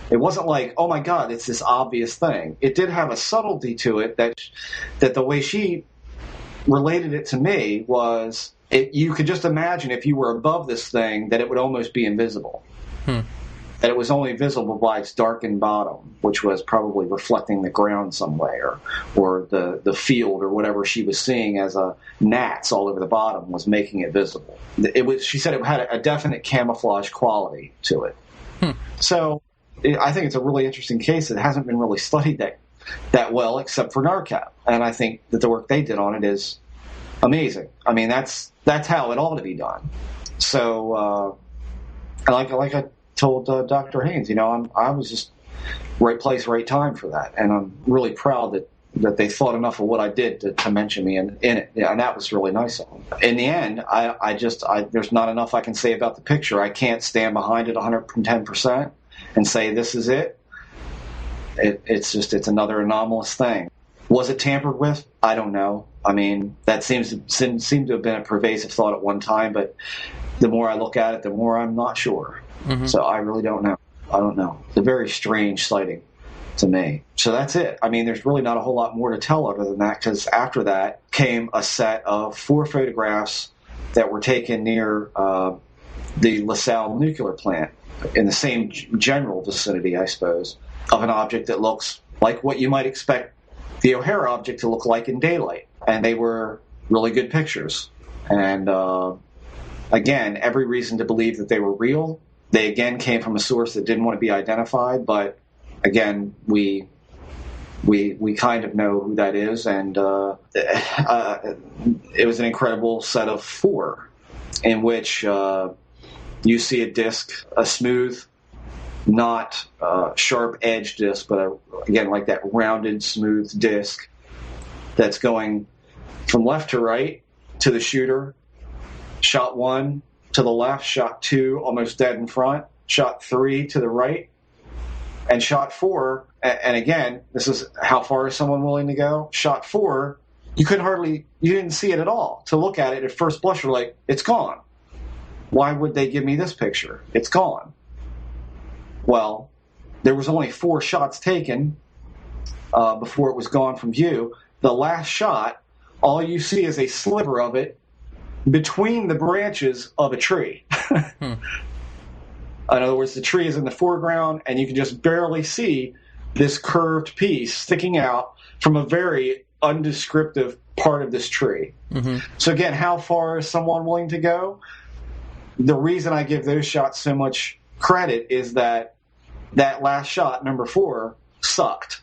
It wasn't like, oh my God, it's this obvious thing. It did have a subtlety to it that the way she related it to me was you could just imagine if you were above this thing that it would almost be invisible. That it was only visible by its darkened bottom, which was probably reflecting the ground some way, or the field or whatever she was seeing as a gnats all over the bottom was making it visible. She said it had a definite camouflage quality to it. So I think it's a really interesting case that hasn't been really studied that well, except for NARCAP. And I think that the work they did on it is amazing. I mean, that's how it ought to be done. So, like I told Dr. Haines, I was just right place, right time for that, and I'm really proud that they thought enough of what I did to mention me in it. Yeah, and that was really nice of them. In the end, I there's not enough I can say about the picture. I can't stand behind it 110% and say this is it. It's another anomalous thing. Was it tampered with? I don't know. I mean, that seemed to have been a pervasive thought at one time, but the more I look at it, the more I'm not sure. So I really don't know. I don't know. It's a very strange sighting to me. So that's it. I mean, there's really not a whole lot more to tell other than that, because after that came a set of 4 photographs that were taken near the LaSalle nuclear plant in the same general vicinity, I suppose, of an object that looks like what you might expect the O'Hare object to look like in daylight. And they were really good pictures. And again, every reason to believe that they were real. They again came from a source that didn't want to be identified, but again, we kind of know who that is, and it was an incredible set of 4, in which you see a disc, a smooth, not sharp edge disc, but again like that rounded, smooth disc that's going from left to right to the shooter. Shot 1 to the left, shot 2 almost dead in front, shot 3 to the right, and shot 4, and again, this is how far is someone willing to go? Shot 4, you didn't see it at all. To look at it at first blush, you're like, it's gone. Why would they give me this picture? It's gone. Well, there was only 4 shots taken before it was gone from view. The last shot, all you see is a sliver of it between the branches of a tree. In other words, the tree is in the foreground, and you can just barely see this curved piece sticking out from a very undescriptive part of this tree. So again, how far is someone willing to go? The reason I give those shots so much credit is that last shot, number 4, sucked.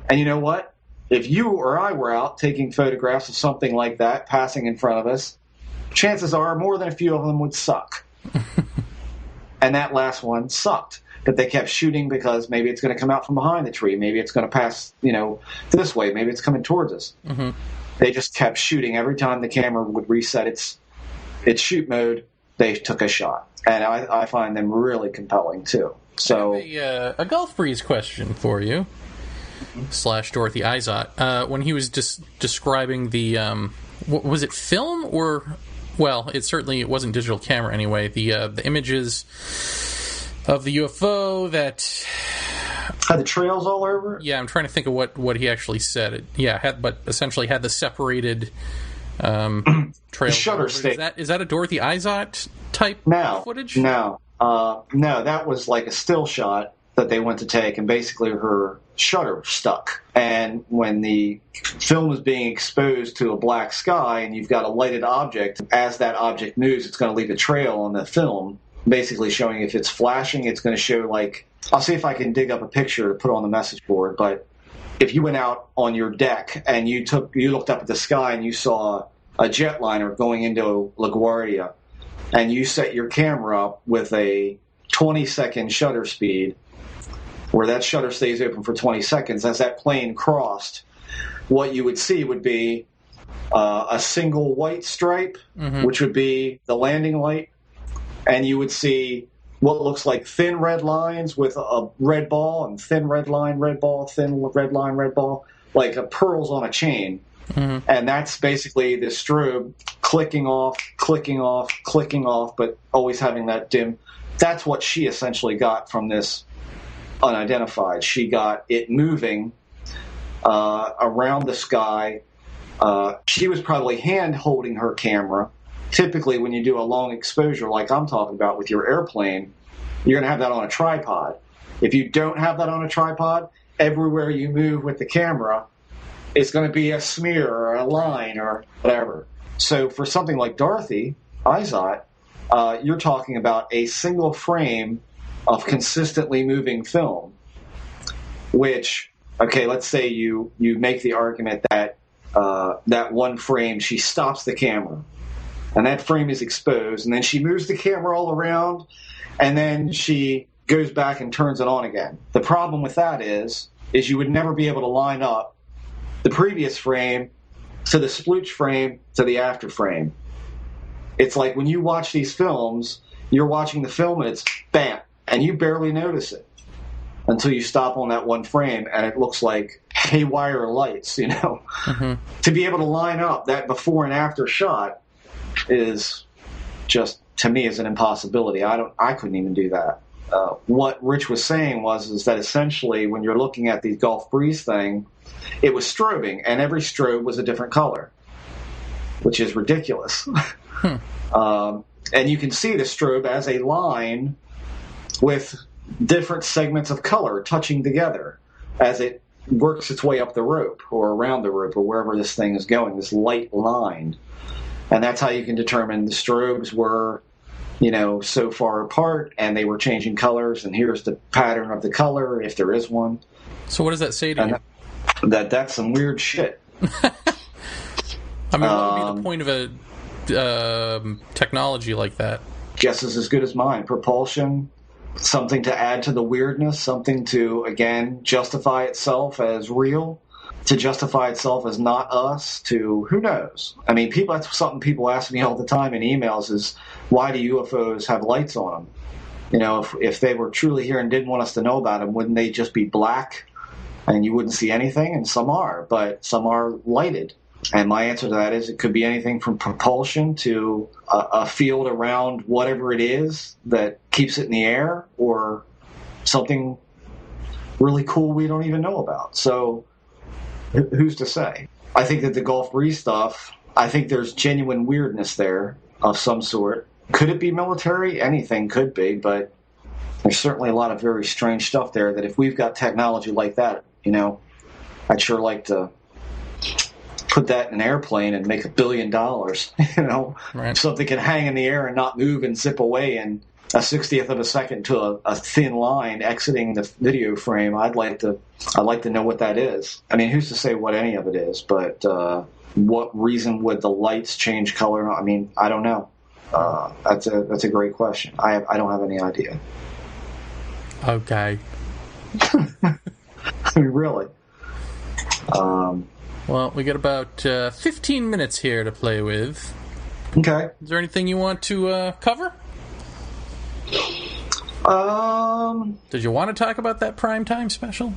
And you know what? If you or I were out taking photographs of something like that passing in front of us, chances are more than a few of them would suck. And that last one sucked. But they kept shooting because maybe it's going to come out from behind the tree. Maybe it's going to pass, this way. Maybe it's coming towards us. They just kept shooting. Every time the camera would reset its shoot mode, they took a shot. And I find them really compelling, too. So a Gulf Breeze question for you. / Dorothy Izot, when he was describing the was it film or, well, it wasn't digital camera anyway, the images of the UFO that had the trails all over it? Yeah, I'm trying to think of what he actually said. But essentially had the separated trails. Shutter state. Is that a Dorothy Izot type footage? No, that was like a still shot that they went to take, and basically her shutter stuck. And when the film is being exposed to a black sky and you've got a lighted object, as that object moves, it's going to leave a trail on the film, basically showing if it's flashing, it's going to show like, I'll see if I can dig up a picture to put on the message board, but if you went out on your deck and you looked up at the sky and you saw a jetliner going into LaGuardia, and you set your camera up with a 20-second shutter speed, where that shutter stays open for 20 seconds, as that plane crossed, what you would see would be a single white stripe, which would be the landing light, and you would see what looks like thin red lines with a red ball, and thin red line, red ball, thin red line, red ball, like pearls on a chain. And that's basically the strobe clicking off, but always having that dim. That's what she essentially got from this unidentified. She got it moving around the sky She was probably hand-holding her camera. Typically, when you do a long exposure like I'm talking about with your airplane, you're going to have that on a tripod. If you don't have that on a tripod, everywhere you move with the camera, it's going to be a smear or a line or whatever. So for something like Dorothy Izot, you're talking about a single frame of consistently moving film, which, okay, let's say you make the argument that that one frame, she stops the camera, and that frame is exposed, and then she moves the camera all around, and then she goes back and turns it on again. The problem with that is you would never be able to line up the previous frame to the splooch frame to the after frame. It's like when you watch these films, you're watching the film and it's bam, and you barely notice it until you stop on that one frame and it looks like haywire lights, you know. Mm-hmm. To be able to line up that before and after shot is just, to me, is an impossibility. I couldn't even do that. What Rich was saying is that essentially when you're looking at the Gulf Breeze thing, it was strobing, and every strobe was a different color, which is ridiculous. And you can see the strobe as a line with different segments of color touching together as it works its way up the rope or around the rope or wherever this thing is going, this light line. And that's how you can determine the strobes were, you know, so far apart and they were changing colors, and here's the pattern of the color if there is one. So what does that say to you? That's some weird shit. I mean, what would be the point of a technology like that? Guess is as good as mine. Propulsion, something to add to the weirdness, something to, again, justify itself as real, to justify itself as not us, to who knows. I mean, that's something people ask me all the time in emails is, why do UFOs have lights on them? You know, if they were truly here and didn't want us to know about them, wouldn't they just be black and you wouldn't see anything? And some are, but some are lighted. And my answer to that is it could be anything from propulsion to a field around whatever it is that keeps it in the air, or something really cool we don't even know about. So who's to say? I think that the Gulf Breeze stuff, I think there's genuine weirdness there of some sort. Could it be military? Anything could be, but there's certainly a lot of very strange stuff there that if we've got technology like that, you know, I'd sure like to put that in an airplane and make $1 billion, you know, right. Something can hang in the air and not move and zip away in a 60th of a second to a thin line exiting the video frame. I'd like to know what that is. I mean, who's to say what any of it is, but what reason would the lights change color? I mean, I don't know. That's a great question. I don't have any idea. Okay. I mean, really. Well, we got about 15 minutes here to play with. Okay. Is there anything you want to cover? Did you want to talk about that primetime special?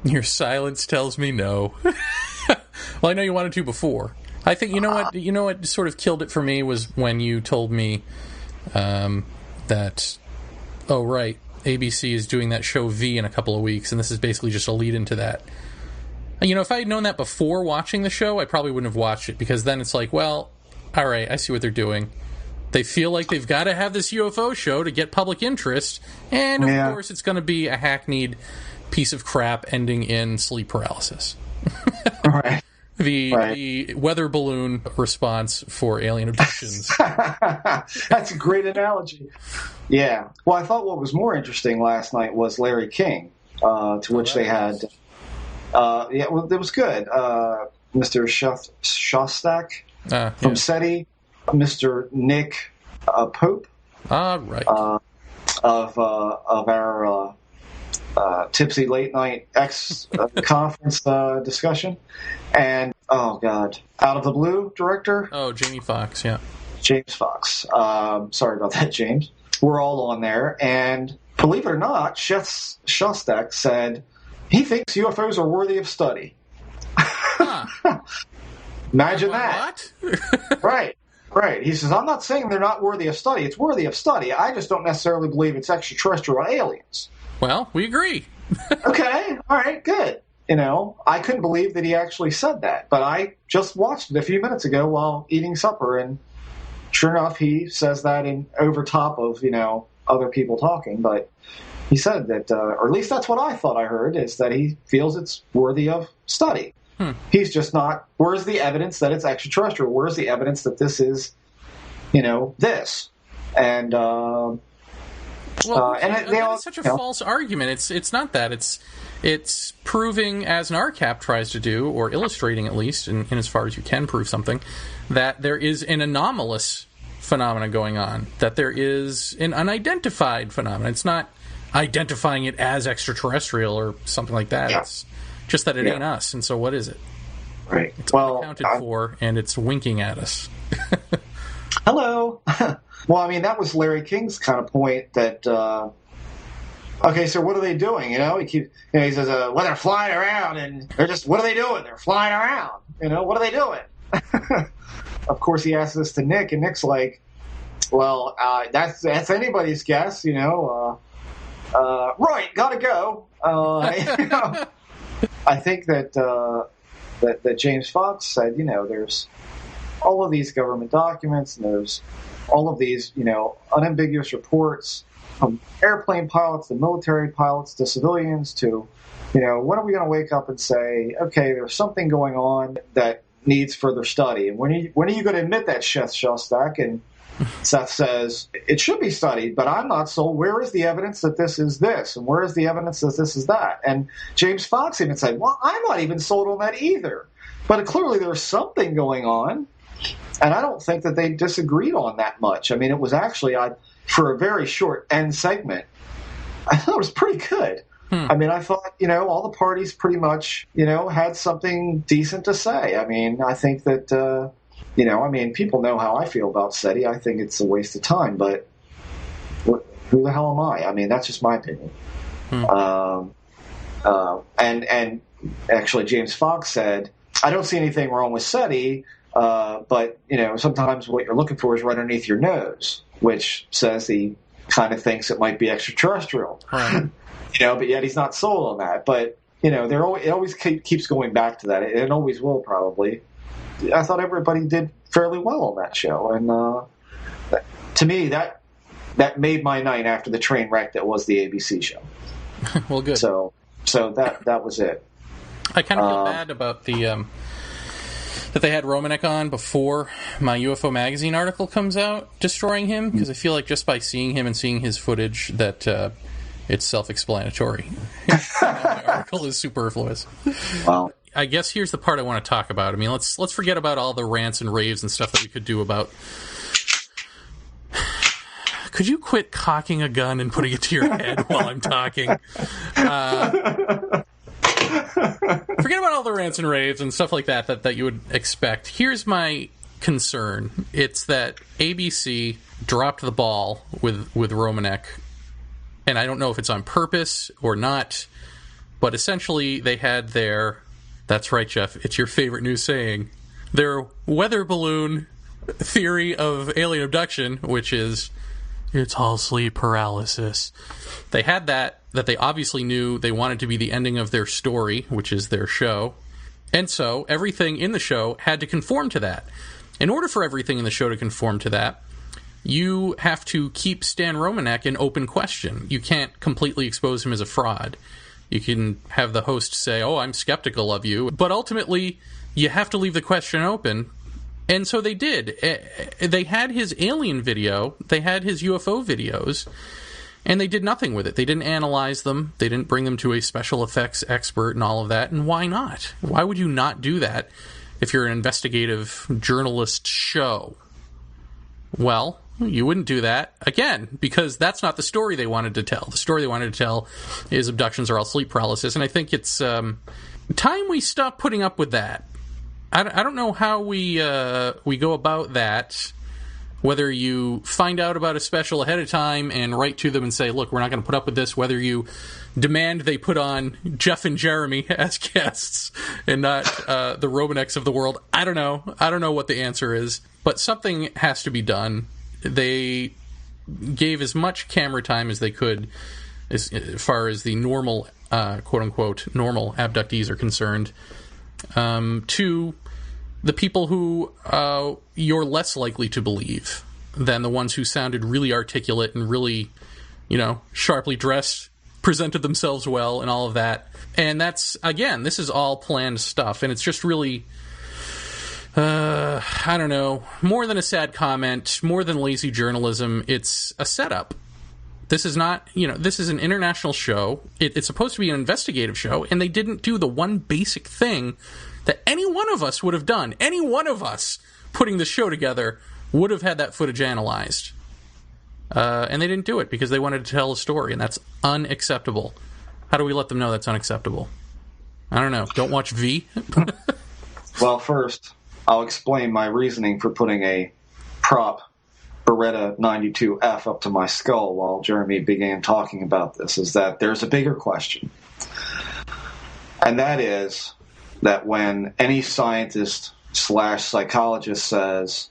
Your silence tells me no. Well, I know you wanted to before. I think, you know what sort of killed it for me was when you told me that, oh, right, ABC is doing that show V in a couple of weeks, and this is basically just a lead into that. You know, if I had known that before watching the show, I probably wouldn't have watched it, because then it's like, well, all right, I see what they're doing. They feel like they've got to have this UFO show to get public interest, and of course it's going to be a hackneyed piece of crap ending in sleep paralysis. Right. The weather balloon response for alien abductions. That's a great analogy. Yeah. Well, I thought what was more interesting last night was Larry King, to which they had... it was good. Mr. Shostak from SETI, Mr. Nick Pope, right, of our Tipsy Late Night X conference discussion, and oh god, Out of the Blue director. Oh, Jamie Foxx, yeah, James Fox. Sorry about that, James. We're all on there, and believe it or not, Shostak said he thinks UFOs are worthy of study. Huh. Imagine that. What? Right. He says, I'm not saying they're not worthy of study. It's worthy of study. I just don't necessarily believe it's extraterrestrial aliens. Well, we agree. Okay. All right. Good. I couldn't believe that he actually said that. But I just watched it a few minutes ago while eating supper, and sure enough, he says that over top of, other people talking. But he said that, or at least that's what I thought I heard, is that he feels it's worthy of study. He's just not, where's the evidence that it's extraterrestrial? Where's the evidence that this is, this? And, that's such a false argument. It's not that. It's proving, as NARCAP tries to do, or illustrating at least, in as far as you can prove something, that there is an anomalous phenomena going on, that there is an unidentified phenomenon. It's not identifying it as extraterrestrial or something like that. Yeah. It's just that it ain't us, and so what is it? Right. It's unaccounted for, and it's winking at us. Hello. Well, that was Larry King's kind of point that, okay, so what are they doing? He says, well, they're flying around, and they're just, what are they doing? They're flying around. What are they doing? Of course, he asks this to Nick, and Nick's like, well, that's anybody's guess, right, gotta go. I think that James Fox said, there's all of these government documents, and there's all of these, unambiguous reports from airplane pilots to military pilots to civilians to, when are we going to wake up and say, okay, there's something going on that needs further study? And when are you going to admit that, Seth Shostak? And Seth says, it should be studied, but I'm not sold. Where is the evidence that this is this? And where is the evidence that this is that? And James Fox even said, well, I'm not even sold on that either. But clearly there's something going on. And I don't think that they disagreed on that much. It was actually, for a very short end segment, I thought it was pretty good. I thought, all the parties pretty much, had something decent to say. I think that, people know how I feel about SETI. I think it's a waste of time, but who the hell am I? That's just my opinion. And actually James Fox said, I don't see anything wrong with SETI, but, sometimes what you're looking for is right underneath your nose, which says he kind of thinks it might be extraterrestrial. Right. But yet he's not sold on that. But, it always keeps going back to that. It always will, probably. I thought everybody did fairly well on that show. And to me, that made my night after the train wreck that was the ABC show. Well, good. So that was it. I kind of feel bad about the that they had Romanek on before my UFO Magazine article comes out, destroying him, because I feel like just by seeing him and seeing his footage that it's self-explanatory. The article is superfluous. Wow. I guess here's the part I want to talk about. Let's forget about all the rants and raves and stuff that we could do about. Could you quit cocking a gun and putting it to your head while I'm talking? Forget about all the rants and raves and stuff like that you would expect. Here's my concern. It's that ABC dropped the ball with Romanek, and I don't know if it's on purpose or not, but essentially they had that's right, Jeff, it's your favorite new saying, their weather balloon theory of alien abduction, which is, it's all sleep paralysis. They had that they obviously knew they wanted to be the ending of their story, which is their show. And so everything in the show had to conform to that. In order for everything in the show to conform to that, you have to keep Stan Romanek an open question. You can't completely expose him as a fraud. You can have the host say, oh, I'm skeptical of you. But ultimately, you have to leave the question open. And so they did. They had his alien video. They had his UFO videos. And they did nothing with it. They didn't analyze them. They didn't bring them to a special effects expert and all of that. And why not? Why would you not do that if you're an investigative journalist show? Well, you wouldn't do that, again, because that's not the story they wanted to tell. The story they wanted to tell is abductions are all sleep paralysis. And I think it's time we stop putting up with that. I don't know how we go about that. Whether you find out about a special ahead of time and write to them and say, look, we're not going to put up with this. Whether you demand they put on Jeff and Jeremy as guests and not the Romaneks of the world. I don't know. I don't know what the answer is. But something has to be done. They gave as much camera time as they could as far as the normal quote-unquote normal abductees are concerned, to the people who you're less likely to believe than the ones who sounded really articulate and really, sharply dressed, presented themselves well, and all of that. And that's, again, this is all planned stuff, and it's just really, I don't know, more than a sad comment, more than lazy journalism, it's a setup. This is not, this is an international show. It's supposed to be an investigative show, and they didn't do the one basic thing that any one of us would have done. Any one of us putting the show together would have had that footage analyzed. And they didn't do it because they wanted to tell a story, and that's unacceptable. How do we let them know that's unacceptable? I don't know. Don't watch V? Well, first, I'll explain my reasoning for putting a prop Beretta 92F up to my skull while Jeremy began talking about this, is that there's a bigger question. And that is that when any scientist / psychologist says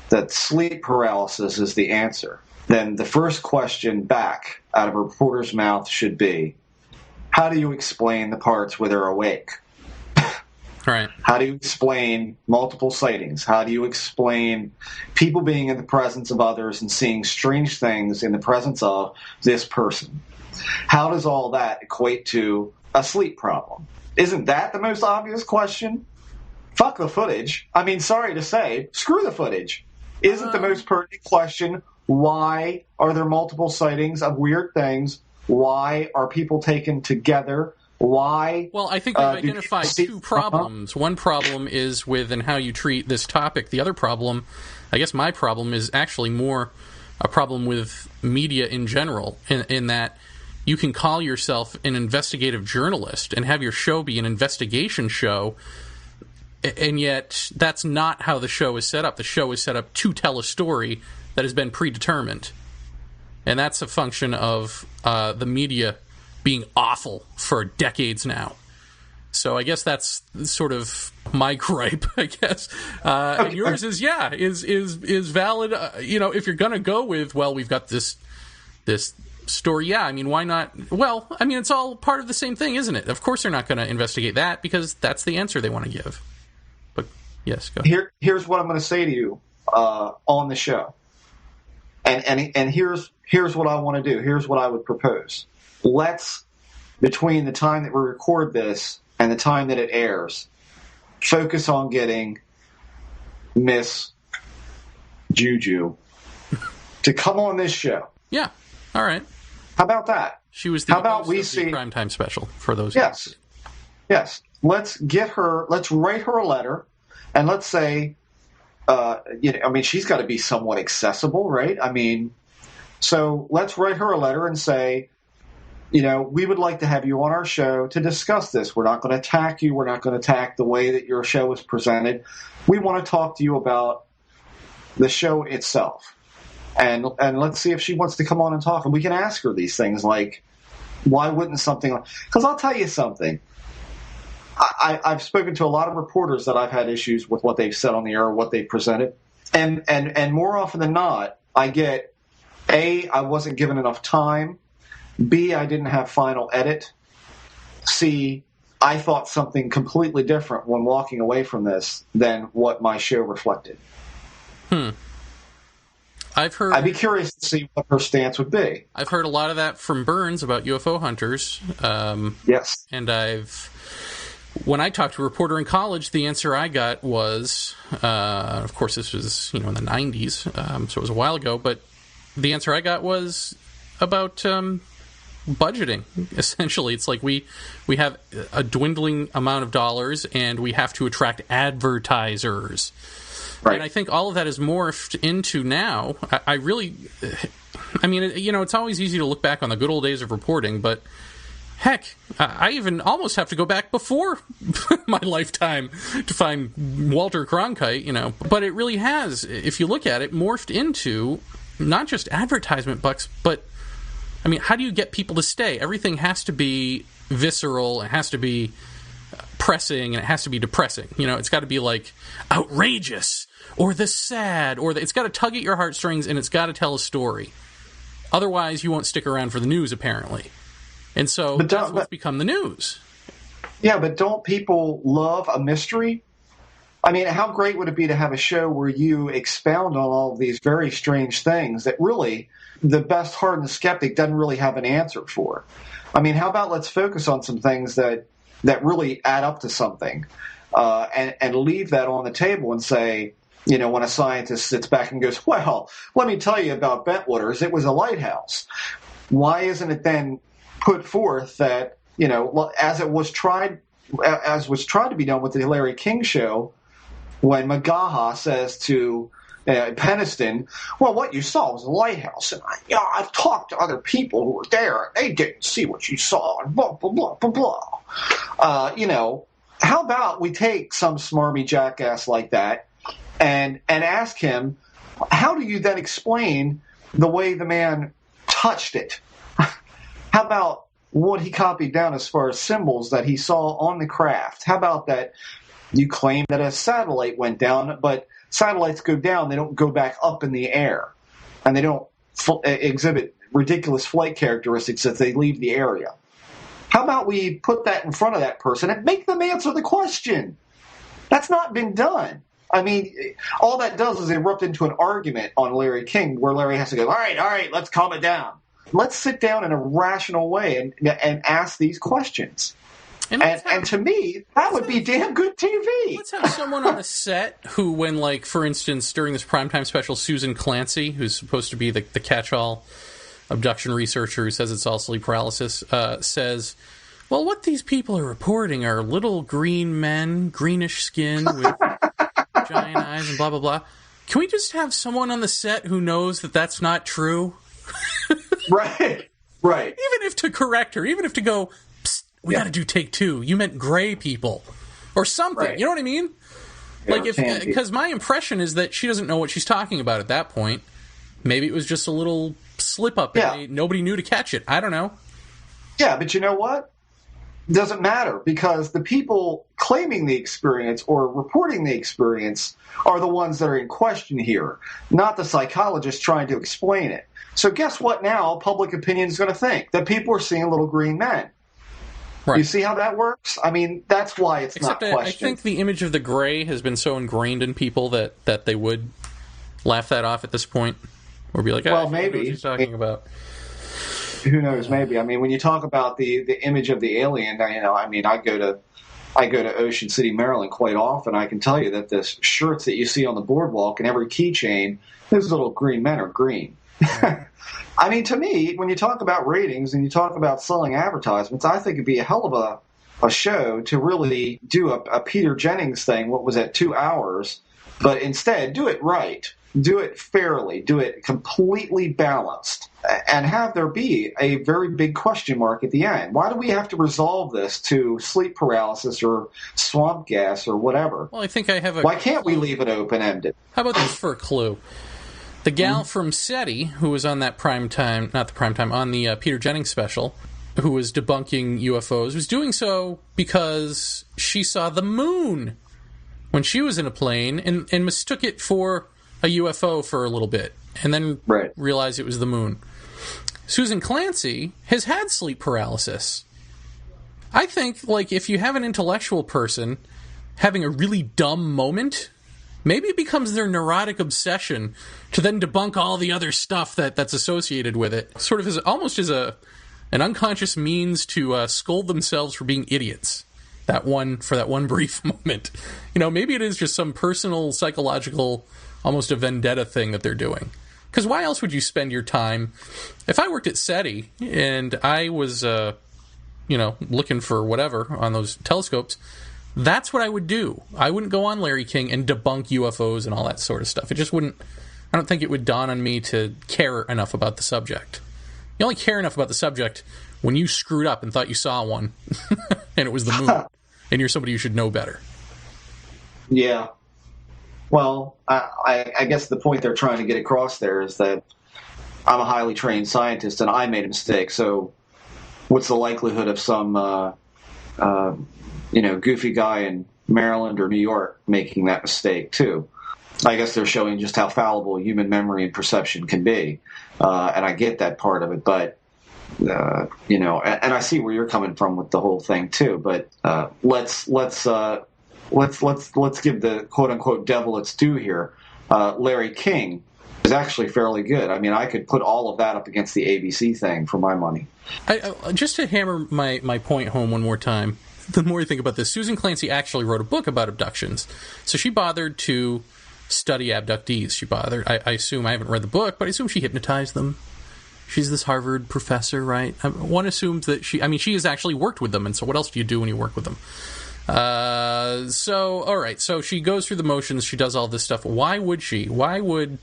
that sleep paralysis is the answer, then the first question back out of a reporter's mouth should be, how do you explain the parts where they're awake? Right. How do you explain multiple sightings? How do you explain people being in the presence of others and seeing strange things in the presence of this person? How does all that equate to a sleep problem? Isn't that the most obvious question? Fuck the footage. I mean, sorry to say, screw the footage. Isn't the most pertinent question, why are there multiple sightings of weird things? Why are people taken together? Why? Well, I think we've identified two problems. One problem is with and how you treat this topic. The other problem, I guess my problem, is actually more a problem with media in general, in that you can call yourself an investigative journalist and have your show be an investigation show, and yet that's not how the show is set up. The show is set up to tell a story that has been predetermined. And that's a function of the media being awful for decades now. So I guess that's sort of my gripe, I guess. And yours is valid. If you're going to go with, well, we've got this story, yeah, I mean, why not? Well, I mean, it's all part of the same thing, isn't it? Of course they're not going to investigate that because that's the answer they want to give. But, yes, go ahead. Here's what I'm going to say to you on the show. And here's what I want to do. Here's what I would propose. Let's, between the time that we record this and the time that it airs, focus on getting Miss Juju to come on this show. Yeah. All right. How about that? She was the host of the primetime special for those. Yes. Yes. Let's write her a letter, and let's say, she's got to be somewhat accessible, right? I mean, so let's write her a letter and say, we would like to have you on our show to discuss this. We're not going to attack you. We're not going to attack the way that your show is presented. We want to talk to you about the show itself. And let's see if she wants to come on and talk. And we can ask her these things like, why wouldn't something like... Because I'll tell you something. I've spoken to a lot of reporters that I've had issues with what they've said on the air or what they've presented. And more often than not, I get, A, I wasn't given enough time. B, I didn't have final edit. C, I thought something completely different when walking away from this than what my show reflected. I'd be curious to see what her stance would be. I've heard a lot of that from Burns about UFO hunters. Yes. And when I talked to a reporter in college, the answer I got was, of course this was, in the 90s, so it was a while ago, but the answer I got was about budgeting. Essentially, it's like we have a dwindling amount of dollars and we have to attract advertisers. Right. And I think all of that is morphed into now. It's always easy to look back on the good old days of reporting, but heck, I even almost have to go back before my lifetime to find Walter Cronkite, But it really has, if you look at it, morphed into not just advertisement bucks, but, how do you get people to stay? Everything has to be visceral, it has to be pressing, and it has to be depressing. It's got to be like outrageous, or the sad, or it's got to tug at your heartstrings, and it's got to tell a story. Otherwise, you won't stick around for the news, apparently. And so that's what's become the news. Yeah, but don't people love a mystery? I mean, how great would it be to have a show where you expound on all of these very strange things that really the best hardened skeptic doesn't really have an answer for? I mean, how about let's focus on some things that really add up to something, and leave that on the table and say, when a scientist sits back and goes, well, let me tell you about Bentwaters, it was a lighthouse. Why isn't it then put forth that, as was tried to be done with the Larry King show, when McGaha says to Peniston, well, what you saw was a lighthouse, and I've talked to other people who were there, and they didn't see what you saw, and blah, blah, blah, blah, blah. How about we take some smarmy jackass like that and ask him, how do you then explain the way the man touched it? How about what he copied down as far as symbols that he saw on the craft? How about that you claim that a satellite went down, but satellites go down, they don't go back up in the air, and they don't exhibit ridiculous flight characteristics as they leave the area. How about we put that in front of that person and make them answer the question? That's not been done. I mean, all that does is erupt into an argument on Larry King, where Larry has to go, all right, let's calm it down. Let's sit down in a rational way and ask these questions. And to me, that would be damn good TV. Let's have someone on the set who, when, for instance, during this primetime special, Susan Clancy, who's supposed to be the catch-all abduction researcher who says it's all sleep paralysis, says, well, what these people are reporting are little green men, greenish skin with giant eyes and blah, blah, blah. Can we just have someone on the set who knows that that's not true? Right. Even if to correct her, even if to go, we got to do take 2. You meant gray people or something. Right. You know what I mean? Yeah, because my impression is that she doesn't know what she's talking about at that point. Maybe it was just a little slip up and nobody knew to catch it. I don't know. Yeah, but you know what? It doesn't matter, because the people claiming the experience or reporting the experience are the ones that are in question here, not the psychologists trying to explain it. So guess what now public opinion is going to think? That people are seeing little green men. Right. You see how that works? I mean, that's why it's not questioned. I think the image of the gray has been so ingrained in people that they would laugh that off at this point, or be like, well, maybe. I know what he's talking about. Who knows? Maybe. I mean, when you talk about the image of the alien, I go to Ocean City, Maryland quite often. I can tell you that the shirts that you see on the boardwalk and every keychain, those little green men are green. I mean, to me, when you talk about ratings and you talk about selling advertisements, I think it'd be a hell of a show to really do a Peter Jennings thing. What was that, 2 hours? But instead, do it right. Do it fairly. Do it completely balanced. And have there be a very big question mark at the end. Why do we have to resolve this to sleep paralysis or swamp gas or whatever? Well, I think I have a... Why can't we leave it open-ended? How about this for a clue? The gal from SETI, who was on that on the Peter Jennings special, who was debunking UFOs, was doing so because she saw the moon when she was in a plane and mistook it for a UFO for a little bit, and then realized it was the moon. Susan Clancy has had sleep paralysis. I think, if you have an intellectual person having a really dumb moment, maybe it becomes their neurotic obsession to then debunk all the other stuff that's associated with it, sort of almost as an unconscious means to scold themselves for being idiots. For that one brief moment. Maybe it is just some personal, psychological, almost a vendetta thing that they're doing. Because why else would you spend your time? If I worked at SETI and I was, looking for whatever on those telescopes, that's what I would do. I wouldn't go on Larry King and debunk UFOs and all that sort of stuff. It just wouldn't. I don't think it would dawn on me to care enough about the subject. You only care enough about the subject when you screwed up and thought you saw one, and it was the moon, and you're somebody who should know better. Yeah. Well, I guess the point they're trying to get across there is that I'm a highly trained scientist and I made a mistake. So what's the likelihood of some, goofy guy in Maryland or New York making that mistake too? I guess they're showing just how fallible human memory and perception can be. And I get that part of it. But and I see where you're coming from with the whole thing too. But let's give the quote unquote devil its due here. Larry King is actually fairly good. I mean, I could put all of that up against the ABC thing for my money. Just to hammer my point home one more time, the more you think about this, Susan Clancy actually wrote a book about abductions. So she bothered to study abductees. I assume, I haven't read the book, but I assume she hypnotized them. She's this Harvard professor, right? One assumes that she has actually worked with them, and so what else do you do when you work with them? All right, so she goes through the motions, she does all this stuff. Why would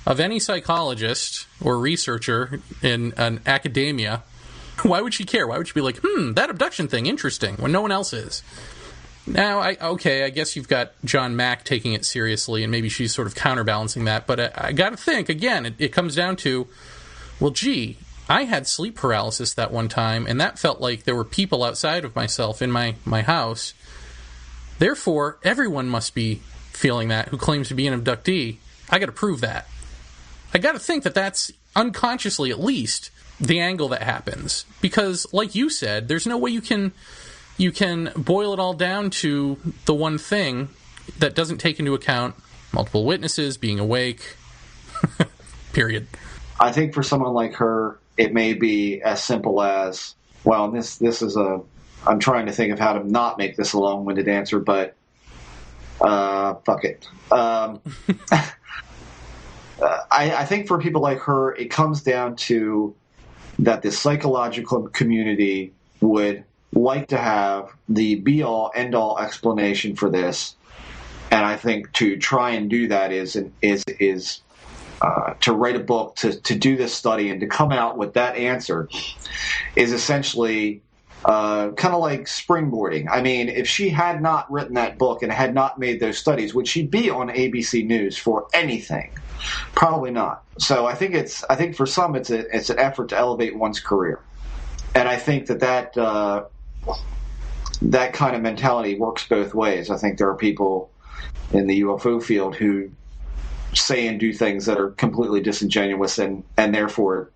of any psychologist or researcher in an academia, why would she care? Why would she be like, that abduction thing, interesting, when no one else is? Now, I guess you've got John Mack taking it seriously, and maybe she's sort of counterbalancing that, but I gotta think, again, it comes down to, well, gee, I had sleep paralysis that one time, and that felt like there were people outside of myself in my house. Therefore, everyone must be feeling that who claims to be an abductee. I gotta prove that. I gotta think that that's, unconsciously at least, the angle that happens. Because, like you said, there's no way you can boil it all down to the one thing that doesn't take into account multiple witnesses, being awake, period. I think for someone like her, it may be as simple as, well, this is I'm trying to think of how to not make this a long-winded answer, but fuck it. I think for people like her, it comes down to that the psychological community would like to have the be-all, end-all explanation for this, and I think to try and do that is to write a book, to do this study, and to come out with that answer is essentially kind of like springboarding. I mean, if she had not written that book and had not made those studies, would she be on ABC News for anything? Probably not. So I think for some it's an effort to elevate one's career, and I think that kind of mentality works both ways. I think there are people in the UFO field who say and do things that are completely disingenuous and therefore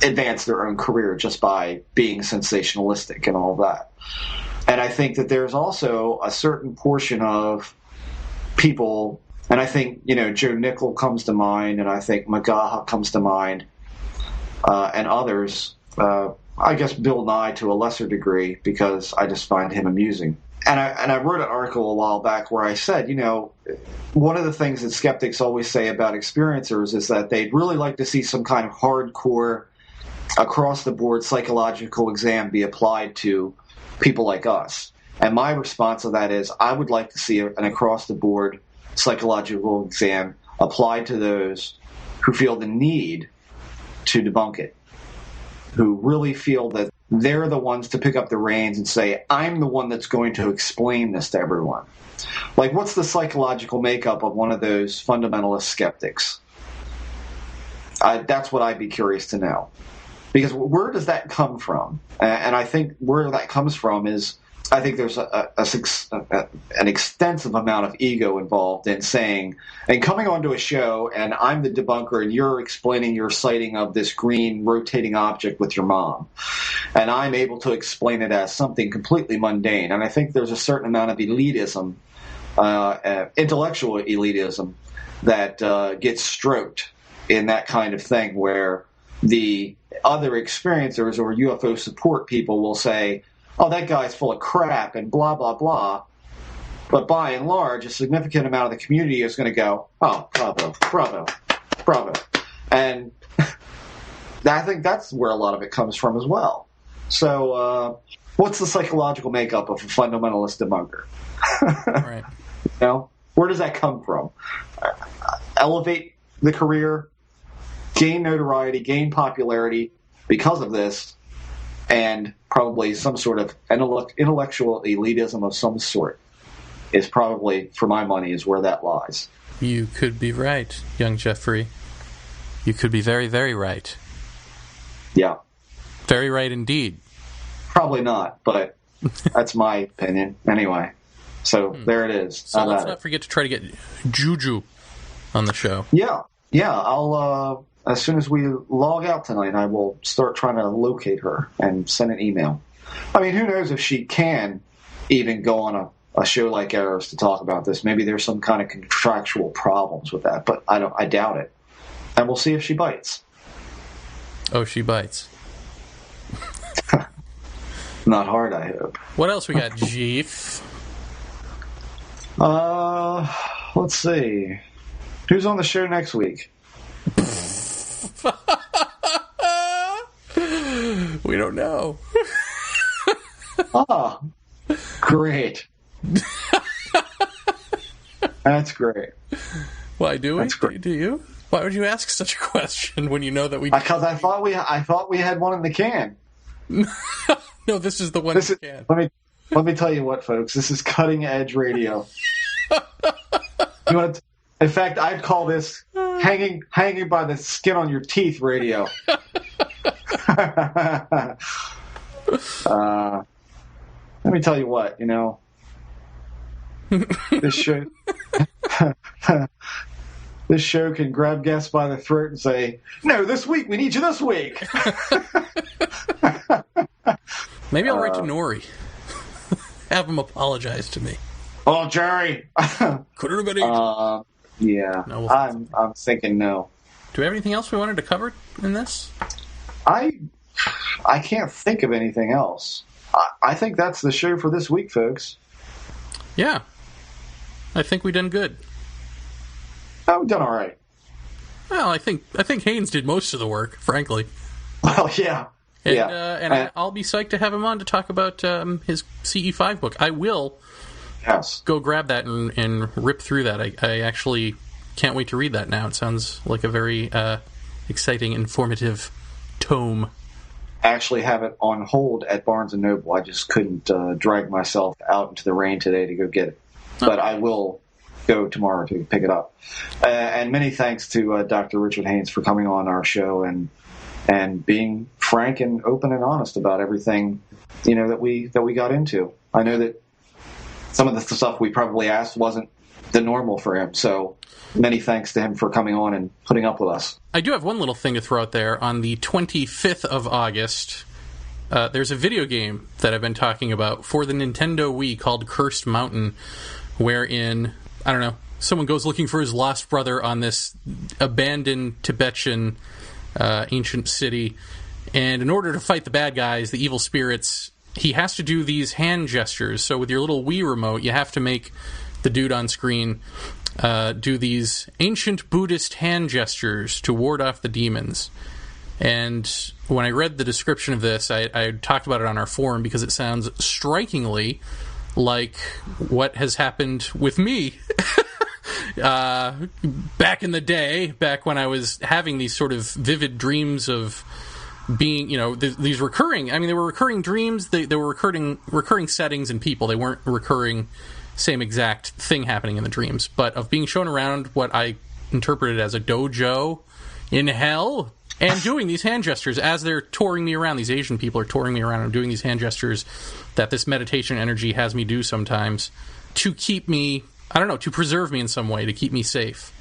advance their own career just by being sensationalistic and all that. And I think that there's also a certain portion of people, and I think, Joe Nickel comes to mind, and I think Magaha comes to mind, and others, I guess Bill Nye to a lesser degree, because I just find him amusing. And I wrote an article a while back where I said, one of the things that skeptics always say about experiencers is that they'd really like to see some kind of hardcore, across-the-board psychological exam be applied to people like us. And my response to that is, I would like to see an across-the-board psychological exam applied to those who feel the need to debunk it, who really feel that they're the ones to pick up the reins and say, I'm the one that's going to explain this to everyone. Like, what's the psychological makeup of one of those fundamentalist skeptics? That's what I'd be curious to know. Because where does that come from? And I think where that comes from is, I think there's an extensive amount of ego involved in saying, and coming onto a show, and I'm the debunker, and you're explaining your sighting of this green rotating object with your mom. And I'm able to explain it as something completely mundane. And I think there's a certain amount of elitism, intellectual elitism, that gets stroked in that kind of thing, where the other experiencers or UFO support people will say, oh, that guy's full of crap and blah, blah, blah. But by and large, a significant amount of the community is going to go, oh, bravo, bravo, bravo. And I think that's where a lot of it comes from as well. So what's the psychological makeup of a fundamentalist debunker? Right. Where does that come from? Elevate the career, gain notoriety, gain popularity because of this, and probably some sort of intellectual elitism of some sort is probably, for my money, is where that lies. You could be right, young Jeffrey. You could be very, very right. Yeah. Very right indeed. Probably not, but that's my opinion. Anyway, so there it is. So let's not forget to try to get Juju on the show. Yeah. I'll as soon as we log out tonight, I will start trying to locate her and send an email. I mean, who knows if she can even go on a show like ours to talk about this. Maybe there's some kind of contractual problems with that, but I doubt it. And we'll see if she bites. Oh, she bites. Not hard, I hope. What else we got, Jeef? Let's see. Who's on the show next week? We don't know. Ah, great. That's great. Why do we? That's great. Do you? Why would you ask such a question when you know that we? Because I thought we had one in the can. No, this is the one in the can. Let me tell you what, folks. This is cutting edge radio. In fact, I'd call this hanging by the skin on your teeth radio. Let me tell you what, this show can grab guests by the throat and say, "No, this week we need you this week." Maybe I'll write to Nori. Have him apologize to me. Oh, Jerry. Could it have been easier? Yeah. No, I'm thinking no. Do we have anything else we wanted to cover in this? I can't think of anything else. I think that's the show for this week, folks. Yeah. I think we done good. Oh, we've done all right. Well, I think Haines did most of the work, frankly. Well, yeah. And I'll be psyched to have him on to talk about his CE5 book. I will go grab that and rip through that. I actually can't wait to read that now. It sounds like a very exciting, informative tome. I actually have it on hold at Barnes & Noble. I just couldn't drag myself out into the rain today to go get it. Okay. But I will go tomorrow to pick it up. And many thanks to Dr. Richard Haines for coming on our show and being frank and open and honest about everything, that we got into. I know that some of the stuff we probably asked wasn't the normal for him, so many thanks to him for coming on and putting up with us. I do have one little thing to throw out there. On the 25th of August, there's a video game that I've been talking about for the Nintendo Wii called Cursed Mountain, wherein, I don't know, someone goes looking for his lost brother on this abandoned Tibetan ancient city, and in order to fight the bad guys, the evil spirits, he has to do these hand gestures. So with your little Wii remote, you have to make the dude on screen do these ancient Buddhist hand gestures to ward off the demons. And when I read the description of this, I talked about it on our forum because it sounds strikingly like what has happened with me back in the day, back when I was having these sort of vivid dreams of being, these recurring, they were recurring dreams, they were recurring settings and people. They weren't recurring same exact thing happening in the dreams, but of being shown around what I interpreted as a dojo in hell and doing these hand gestures as they're touring me around. These Asian people are touring me around and doing these hand gestures that this meditation energy has me do sometimes to keep me, to preserve me in some way, to keep me safe.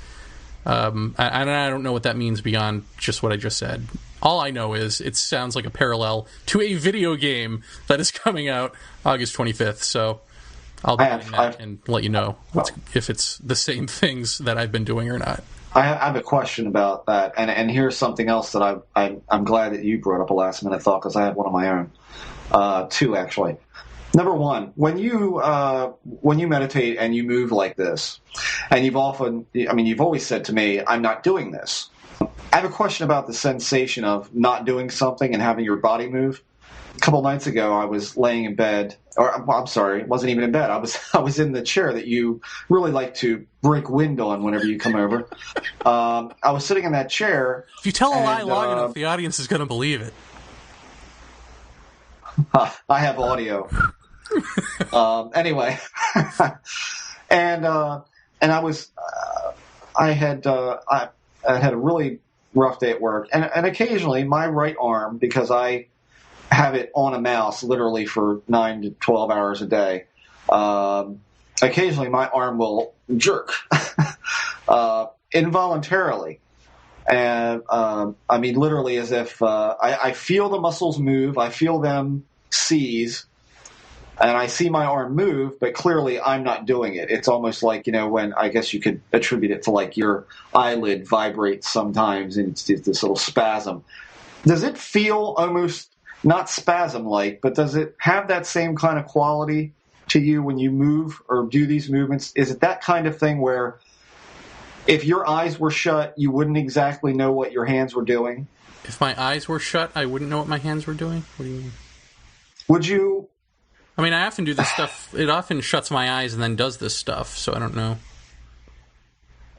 I don't know what that means beyond just what I just said. All I know is it sounds like a parallel to a video game that is coming out August 25th, so I'll be doing that and let you know if it's the same things that I've been doing or not. I have a question about that, and here's something else that I'm glad that you brought up a last-minute thought, because I have one of my own. Two, actually. Number one, when you meditate and you move like this, and you've always said to me, "I'm not doing this." I have a question about the sensation of not doing something and having your body move. A couple nights ago, I was laying in bed, I'm sorry, it wasn't even in bed. I was in the chair that you really like to break wind on whenever you come over. I was sitting in that chair. If you tell a lie long enough, the audience is going to believe it. I have audio. Anyway, and I was, I had a really rough day at work, and occasionally my right arm, because I have it on a mouse literally for 9 to 12 hours a day, occasionally my arm will jerk involuntarily, And I mean, literally as if I feel the muscles move, I feel them seize, and I see my arm move, but clearly I'm not doing it. It's almost like, when I guess you could attribute it to like your eyelid vibrates sometimes, and it's this little spasm. Does it feel almost not spasm-like, but does it have that same kind of quality to you when you move or do these movements? Is it that kind of thing where if your eyes were shut, you wouldn't exactly know what your hands were doing? If my eyes were shut, I wouldn't know what my hands were doing? What do you mean? Would you... I mean, I often do this stuff. It often shuts my eyes and then does this stuff, so I don't know.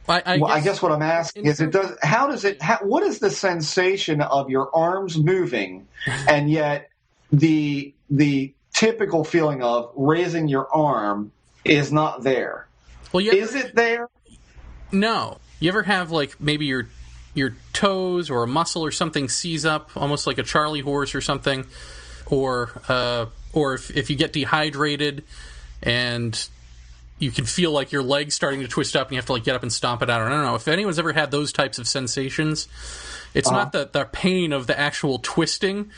I guess what I'm asking is, what is the sensation of your arms moving, and yet the typical feeling of raising your arm is not there? Well, is it there? No. You ever have, like, maybe your toes or a muscle or something seize up, almost like a Charlie horse or something, or if you get dehydrated and you can feel like your leg's starting to twist up and you have to like get up and stomp it out. I don't know. If anyone's ever had those types of sensations, it's not the pain of the actual twisting,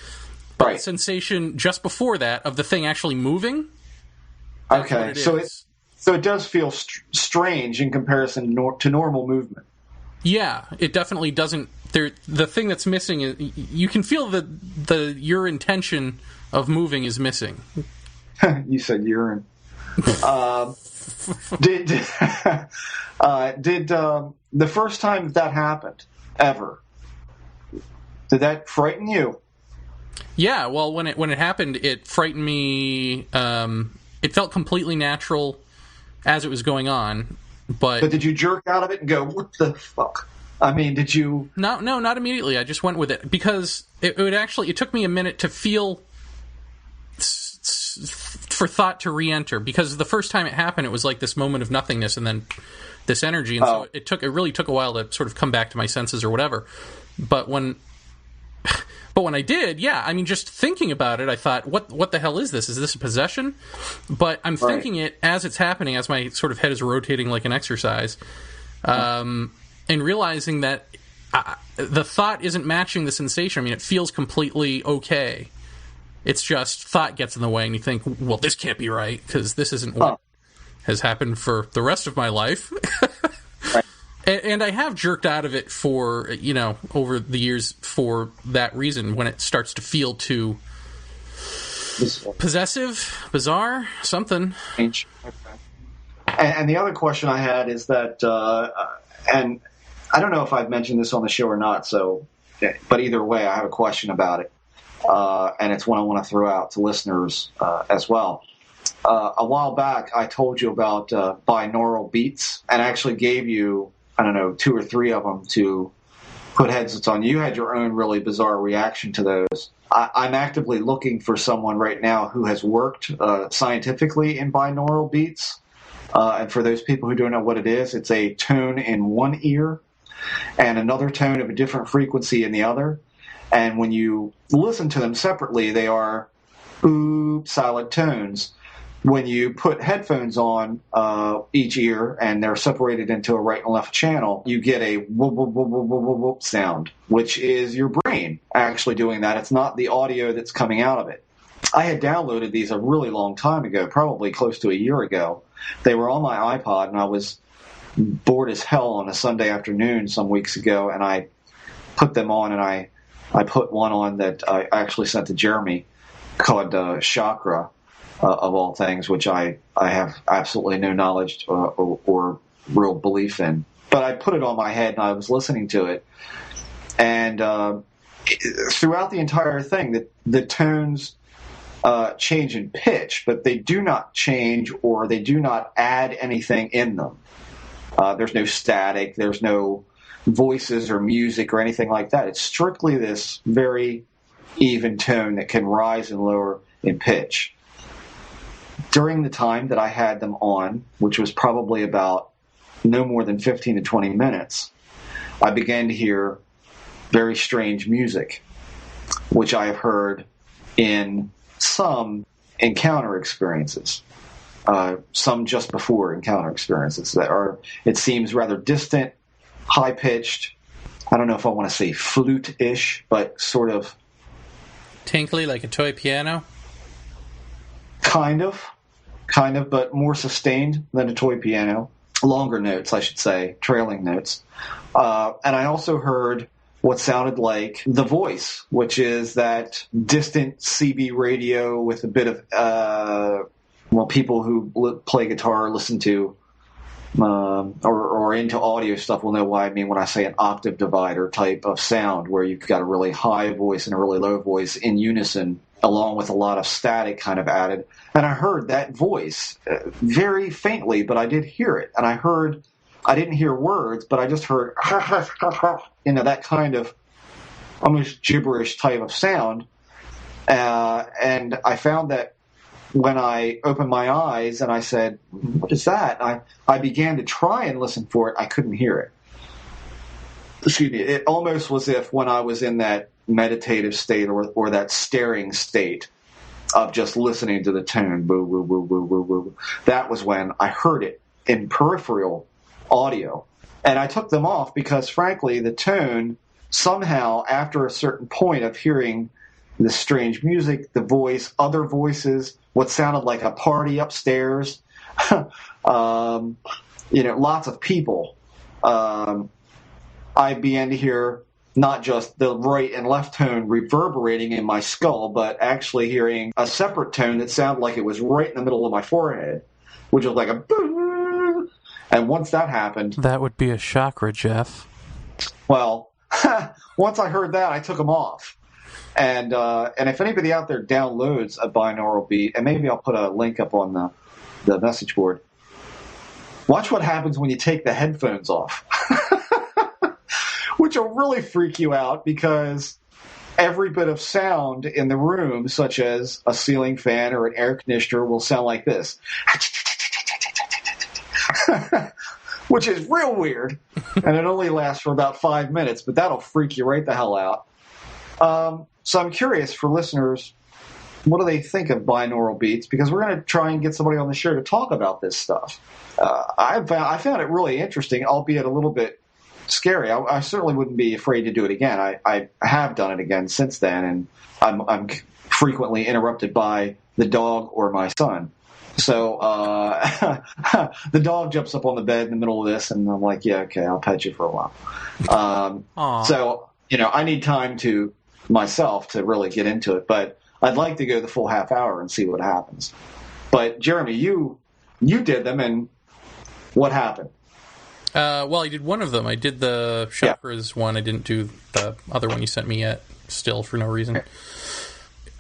but the sensation just before that of the thing actually moving. Okay, so it does feel strange in comparison to normal movement. Yeah, it definitely doesn't. The thing that's missing is you can feel that your intention of moving is missing. You said urine. Did the first time that happened ever? Did that frighten you? Yeah, well, when it happened, it frightened me. It felt completely natural as it was going on, but did you jerk out of it and go, "What the fuck"? I mean, did you? No, not immediately. I just went with it because it took me a minute to feel for thought to re-enter, because the first time it happened, it was like this moment of nothingness and then this energy, and so it really took a while to sort of come back to my senses or whatever. But when I did, yeah, I mean, just thinking about it, I thought, what the hell is this? Is this a possession? But I'm thinking it as it's happening, as my sort of head is rotating like an exercise, and realizing that the thought isn't matching the sensation. I mean, it feels completely okay. It's just thought gets in the way, and you think, well, this can't be right, because this isn't what has happened for the rest of my life. And I have jerked out of it for, over the years for that reason, when it starts to feel too possessive, bizarre, something. And the other question I had is that, and I don't know if I've mentioned this on the show or not, but either way, I have a question about it. And it's one I want to throw out to listeners as well. A while back, I told you about binaural beats, and I actually gave you, 2 or 3 of them to put headsets on. You had your own really bizarre reaction to those. I'm actively looking for someone right now who has worked scientifically in binaural beats. And for those people who don't know what it is, it's a tone in one ear and another tone of a different frequency in the other. And when you listen to them separately, they are solid tones. When you put headphones on each ear and they're separated into a right and left channel, you get a whoop, whoop, whoop, whoop, whoop, whoop sound, which is your brain actually doing that. It's not the audio that's coming out of it. I had downloaded these a really long time ago, probably close to a year ago. They were on my iPod, and I was bored as hell on a Sunday afternoon some weeks ago, and I put them on, and I put one on that I actually sent to Jeremy called Chakra, of all things, which I have absolutely no knowledge or real belief in. But I put it on my head, and I was listening to it. And throughout the entire thing, the tones change in pitch, but they do not change or they do not add anything in them. There's no static. There's no voices or music or anything like that. It's strictly this very even tone that can rise and lower in pitch. During the time that I had them on, which was probably about no more than 15 to 20 minutes, I began to hear very strange music, which I have heard in some encounter experiences, some just before encounter experiences that are, it seems, rather distant, high-pitched, I don't know if I want to say flute-ish, but sort of... Tinkly, like a toy piano? Kind of, but more sustained than a toy piano. Longer notes, I should say, trailing notes. And I also heard what sounded like the voice, which is that distant CB radio with a bit of, people who play guitar, listen to, or into audio stuff will know what I mean when I say an octave divider type of sound, where you've got a really high voice and a really low voice in unison, along with a lot of static kind of added. And I heard that voice very faintly, but I did hear it. And I didn't hear words, but I just heard, that kind of almost gibberish type of sound. And I found that when I opened my eyes and I said, what is that? I began to try and listen for it. I couldn't hear it. Excuse me. It almost was if when I was in that meditative state or that staring state of just listening to the tone, boo, boo, boo, boo, boo, boo. That was when I heard it in peripheral audio. And I took them off because, frankly, the tone somehow, after a certain point of hearing the strange music, the voice, other voices, what sounded like a party upstairs, lots of people, I began to hear not just the right and left tone reverberating in my skull, but actually hearing a separate tone that sounded like it was right in the middle of my forehead, which was like a boo. And once that happened... That would be a chakra, Jeff. Well, once I heard that, I took them off. And if anybody out there downloads a binaural beat, and maybe I'll put a link up on the message board, watch what happens when you take the headphones off. Which will really freak you out because every bit of sound in the room, such as a ceiling fan or an air conditioner, will sound like this. Which is real weird. And it only lasts for about 5 minutes, but that'll freak you right the hell out. So I'm curious for listeners, what do they think of binaural beats? Because we're going to try and get somebody on the show to talk about this stuff. I found it really interesting, albeit a little bit scary. I certainly wouldn't be afraid to do it again. I have done it again since then, and I'm frequently interrupted by the dog or my son. So the dog jumps up on the bed in the middle of this, and I'm like, yeah, okay, I'll pet you for a while. So, I need time to myself to really get into it, but I'd like to go the full half hour and see what happens. But Jeremy, you did them, and what happened? Well, I did one of them. I did the chakras one. I didn't do the other one you sent me yet, still, for no reason.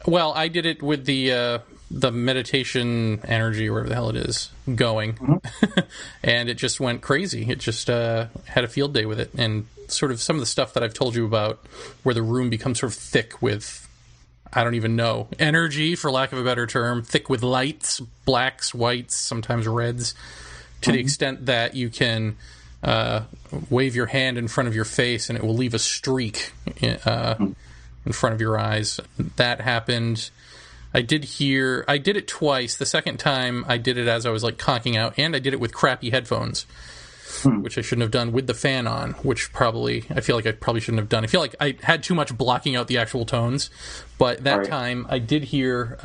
Well, I did it with the meditation energy, or whatever the hell it is, going. Mm-hmm. And it just went crazy. It just had a field day with it. And sort of some of the stuff that I've told you about, where the room becomes sort of thick with, I don't even know, energy, for lack of a better term, thick with lights, blacks, whites, sometimes reds, to the extent that you can... wave your hand in front of your face and it will leave a streak in front of your eyes. That happened. I did it twice. The second time I did it as I was like conking out, and I did it with crappy headphones, which I shouldn't have done, with the fan on, which I feel like I probably shouldn't have done. I feel like I had too much blocking out the actual tones, but that time I did hear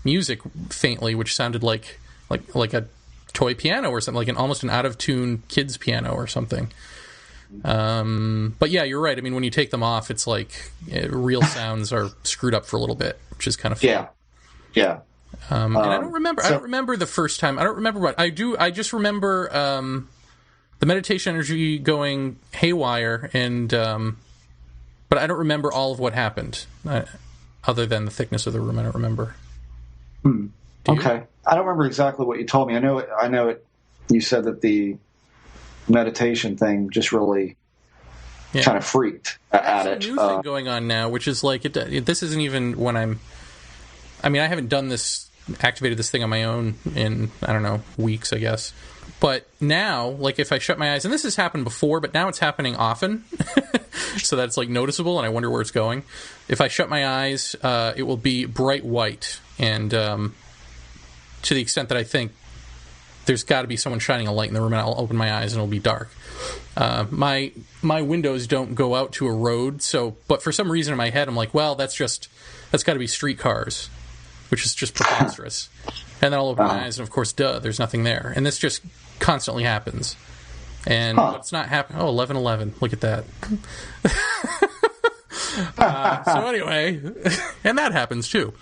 music faintly, which sounded like a toy piano or something, like almost an out-of-tune kid's piano or something. But yeah, you're right. I mean, when you take them off, it's like real sounds are screwed up for a little bit, which is kind of fun. Yeah. And I don't remember the first time. I don't remember what I do. I just remember the meditation energy going haywire, and but I don't remember all of what happened, other than the thickness of the room. I don't remember. Okay. I don't remember exactly what you told me. I know it. You said that the meditation thing just really kind of freaked at it. There's a new thing going on now, which is like this isn't even when I haven't activated this thing on my own in, I don't know, weeks, I guess. But now, like, if I shut my eyes, and this has happened before, but now it's happening often, so that's like noticeable, and I wonder where it's going. If I shut my eyes, it will be bright white, and to the extent that I think there's got to be someone shining a light in the room, and I'll open my eyes and it'll be dark. My windows don't go out to a road, but for some reason in my head I'm like, well, that's got to be streetcars, which is just preposterous. And then I'll open my eyes, and of course, there's nothing there. And this just constantly happens. And what's not happening? Oh, 11:11. Look at that. So anyway, and that happens too.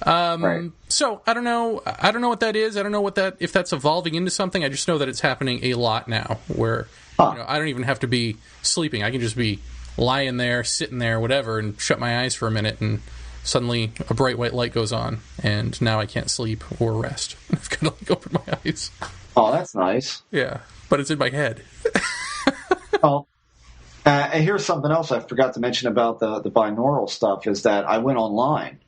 Right. So I don't know what that is. I don't know if that's evolving into something. I just know that it's happening a lot now, where I don't even have to be sleeping. I can just be lying there, sitting there, whatever, and shut my eyes for a minute, and suddenly a bright white light goes on, and now I can't sleep or rest. I've got to open my eyes. Oh, that's nice. Yeah, but it's in my head. And here's something else I forgot to mention about the binaural stuff, is that I went online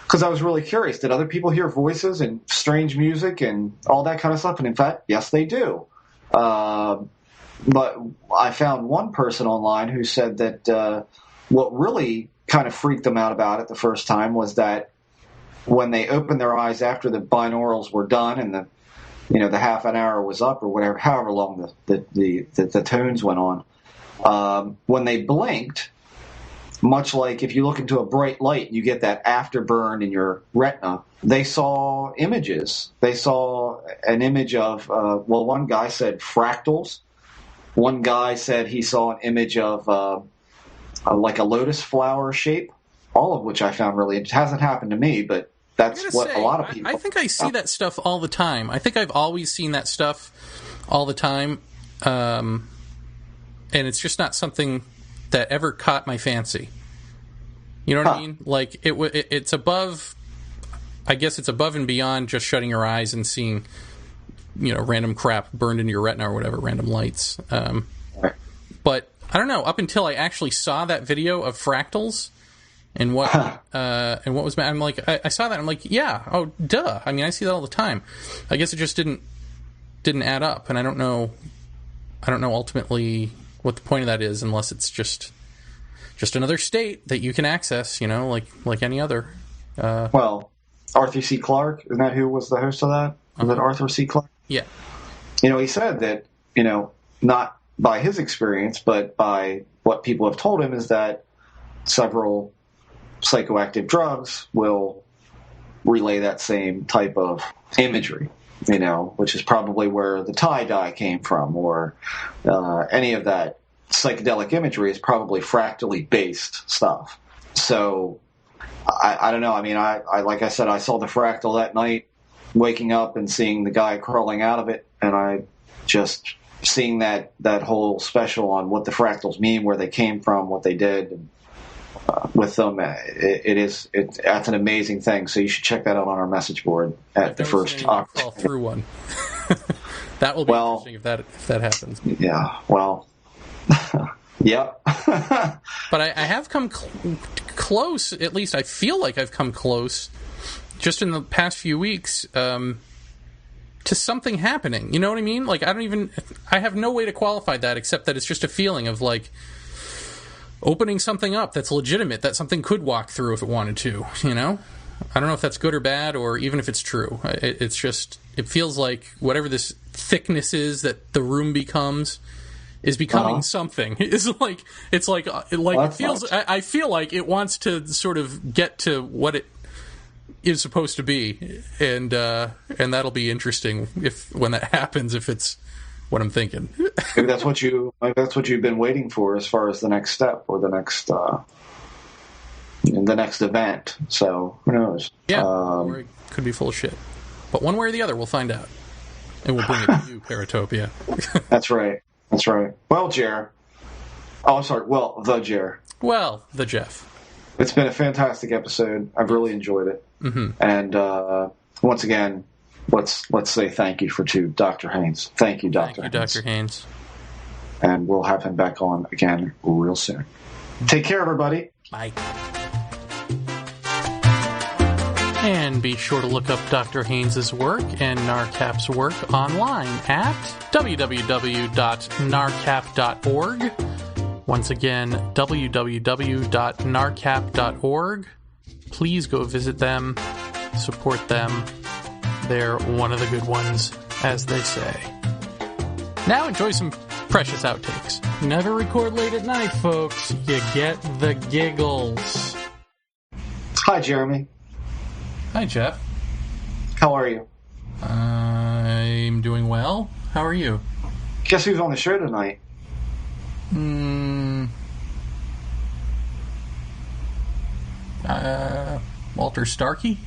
because I was really curious. Did other people hear voices and strange music and all that kind of stuff? And in fact, yes, they do. But I found one person online who said that what really kind of freaked them out about it the first time was that when they opened their eyes after the binaurals were done and the half an hour was up or whatever, however long the tones went on, when they blinked, much like if you look into a bright light, you get that afterburn in your retina. They saw images. They saw an image of, one guy said fractals. One guy said he saw an image of like a lotus flower shape, all of which I found really interesting. It hasn't happened to me, but that's what a lot of people... I think I see that stuff all the time. I think I've always seen that stuff all the time, and it's just not something that ever caught my fancy. You know what I mean? Like, it's above... I guess it's above and beyond just shutting your eyes and seeing, random crap burned into your retina or whatever, random lights. But, I don't know, up until I actually saw that video of fractals... And what was I'm like, I saw that, I'm like, yeah, oh, duh. I mean, I see that all the time. I guess it just didn't add up, and I don't know ultimately what the point of that is, unless it's just another state that you can access, like any other. Well, Arthur C. Clarke, isn't that who was the host of that? Was it Arthur C. Clarke? Yeah. He said that, not by his experience, but by what people have told him, is that several psychoactive drugs will relay that same type of imagery, which is probably where the tie-dye came from, or any of that psychedelic imagery is probably fractally based stuff. So I don't know. I mean, I like I said, I saw the fractal that night, waking up and seeing the guy crawling out of it, and I just seeing that whole special on what the fractals mean, where they came from, what they did, and with them, that's an amazing thing. So you should check that out on our message board at the first talk. Crawl through one. That will be interesting if that happens. Yeah. Well. Yep. But I have come close. At least I feel like I've come close, just in the past few weeks, to something happening. You know what I mean? Like I have no way to qualify that except that it's just a feeling of like opening something up that's legitimate, that something could walk through if it wanted to, I don't know if that's good or bad, or even if it's true. It feels like whatever this thickness is that the room becomes is becoming something. It feels, I feel like it wants to sort of get to what it is supposed to be, and that'll be interesting when that happens, if it's what I'm thinking. Maybe that's what you've been waiting for, as far as the next step or the next event. So who knows? Yeah, or it could be full of shit. But one way or the other, we'll find out, and we'll bring it to you, Paratopia. That's right. Well, Jer. Oh, I'm sorry. Well, the Jer. Well, the Jeff. It's been a fantastic episode. I've really enjoyed it. Mm-hmm. And once again, let's say thank you to Dr. Haines. Thank you, Dr. Haines. Thank you, Dr. Haines. And we'll have him back on again real soon. Take care, everybody. Bye. And be sure to look up Dr. Haines' work and NARCAP's work online at www.narcap.org. Once again, www.narcap.org. Please go visit them, support them. They're one of the good ones. as they say. Now enjoy some precious outtakes. Never record late at night, folks. You get the giggles. Hi, Jeremy. Hi, Jeff. How are you? I'm doing well. How are you? Guess who's on the show tonight? Walter Starkey?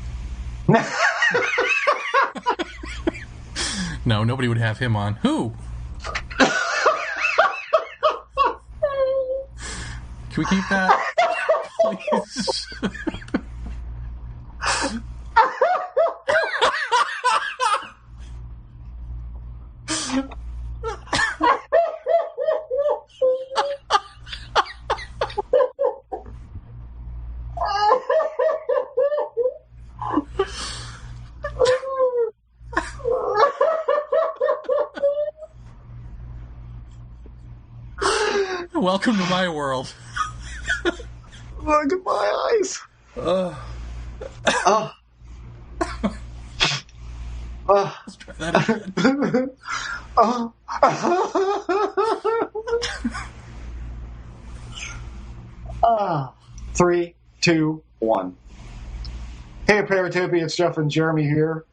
No, nobody would have him on. Who? Can we keep that, please? Welcome to my world. Look at my eyes. Let's try that again. 3, 2, 1. Hey, Paratopia, it's Jeff and Jeremy here.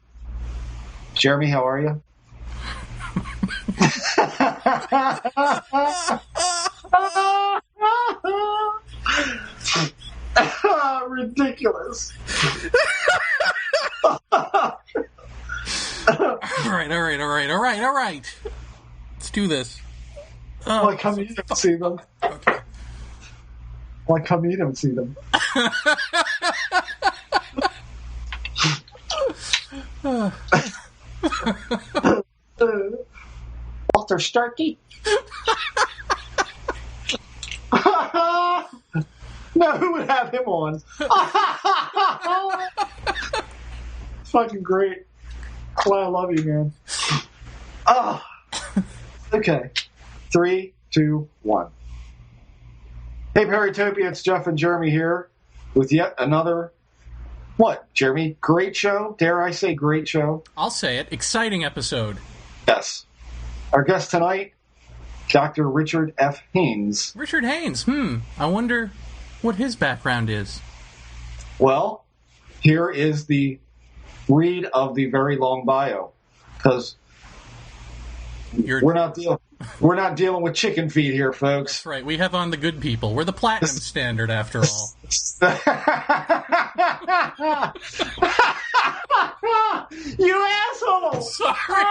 Jeremy, how are you? Ridiculous. All right. Let's do this. Well, come meet them and see them. Okay. Well, come meet them and see them. Walter Starkey? No, who would have him on? It's fucking great. That's why I love you, man. Okay. 3, 2, 1. Hey, Paratopia, it's Jeff and Jeremy here with yet another, what, Jeremy? Great show? Dare I say great show? I'll say it. Exciting episode. Yes. Our guest tonight, Dr. Richard F. Haines. Richard Haines. I wonder what his background is. Well, here is the read of the very long bio, because we're not dealing with chicken feed here, folks. That's right. We have on the good people. We're the platinum standard, after all. You asshole! Sorry.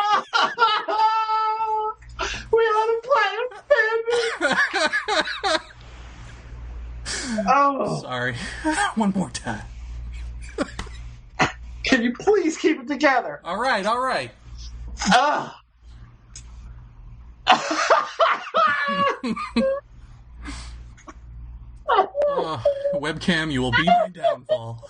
We are the platinum standard. Oh, sorry. One more time. Can you please keep it together? All right. Webcam, you will be my downfall.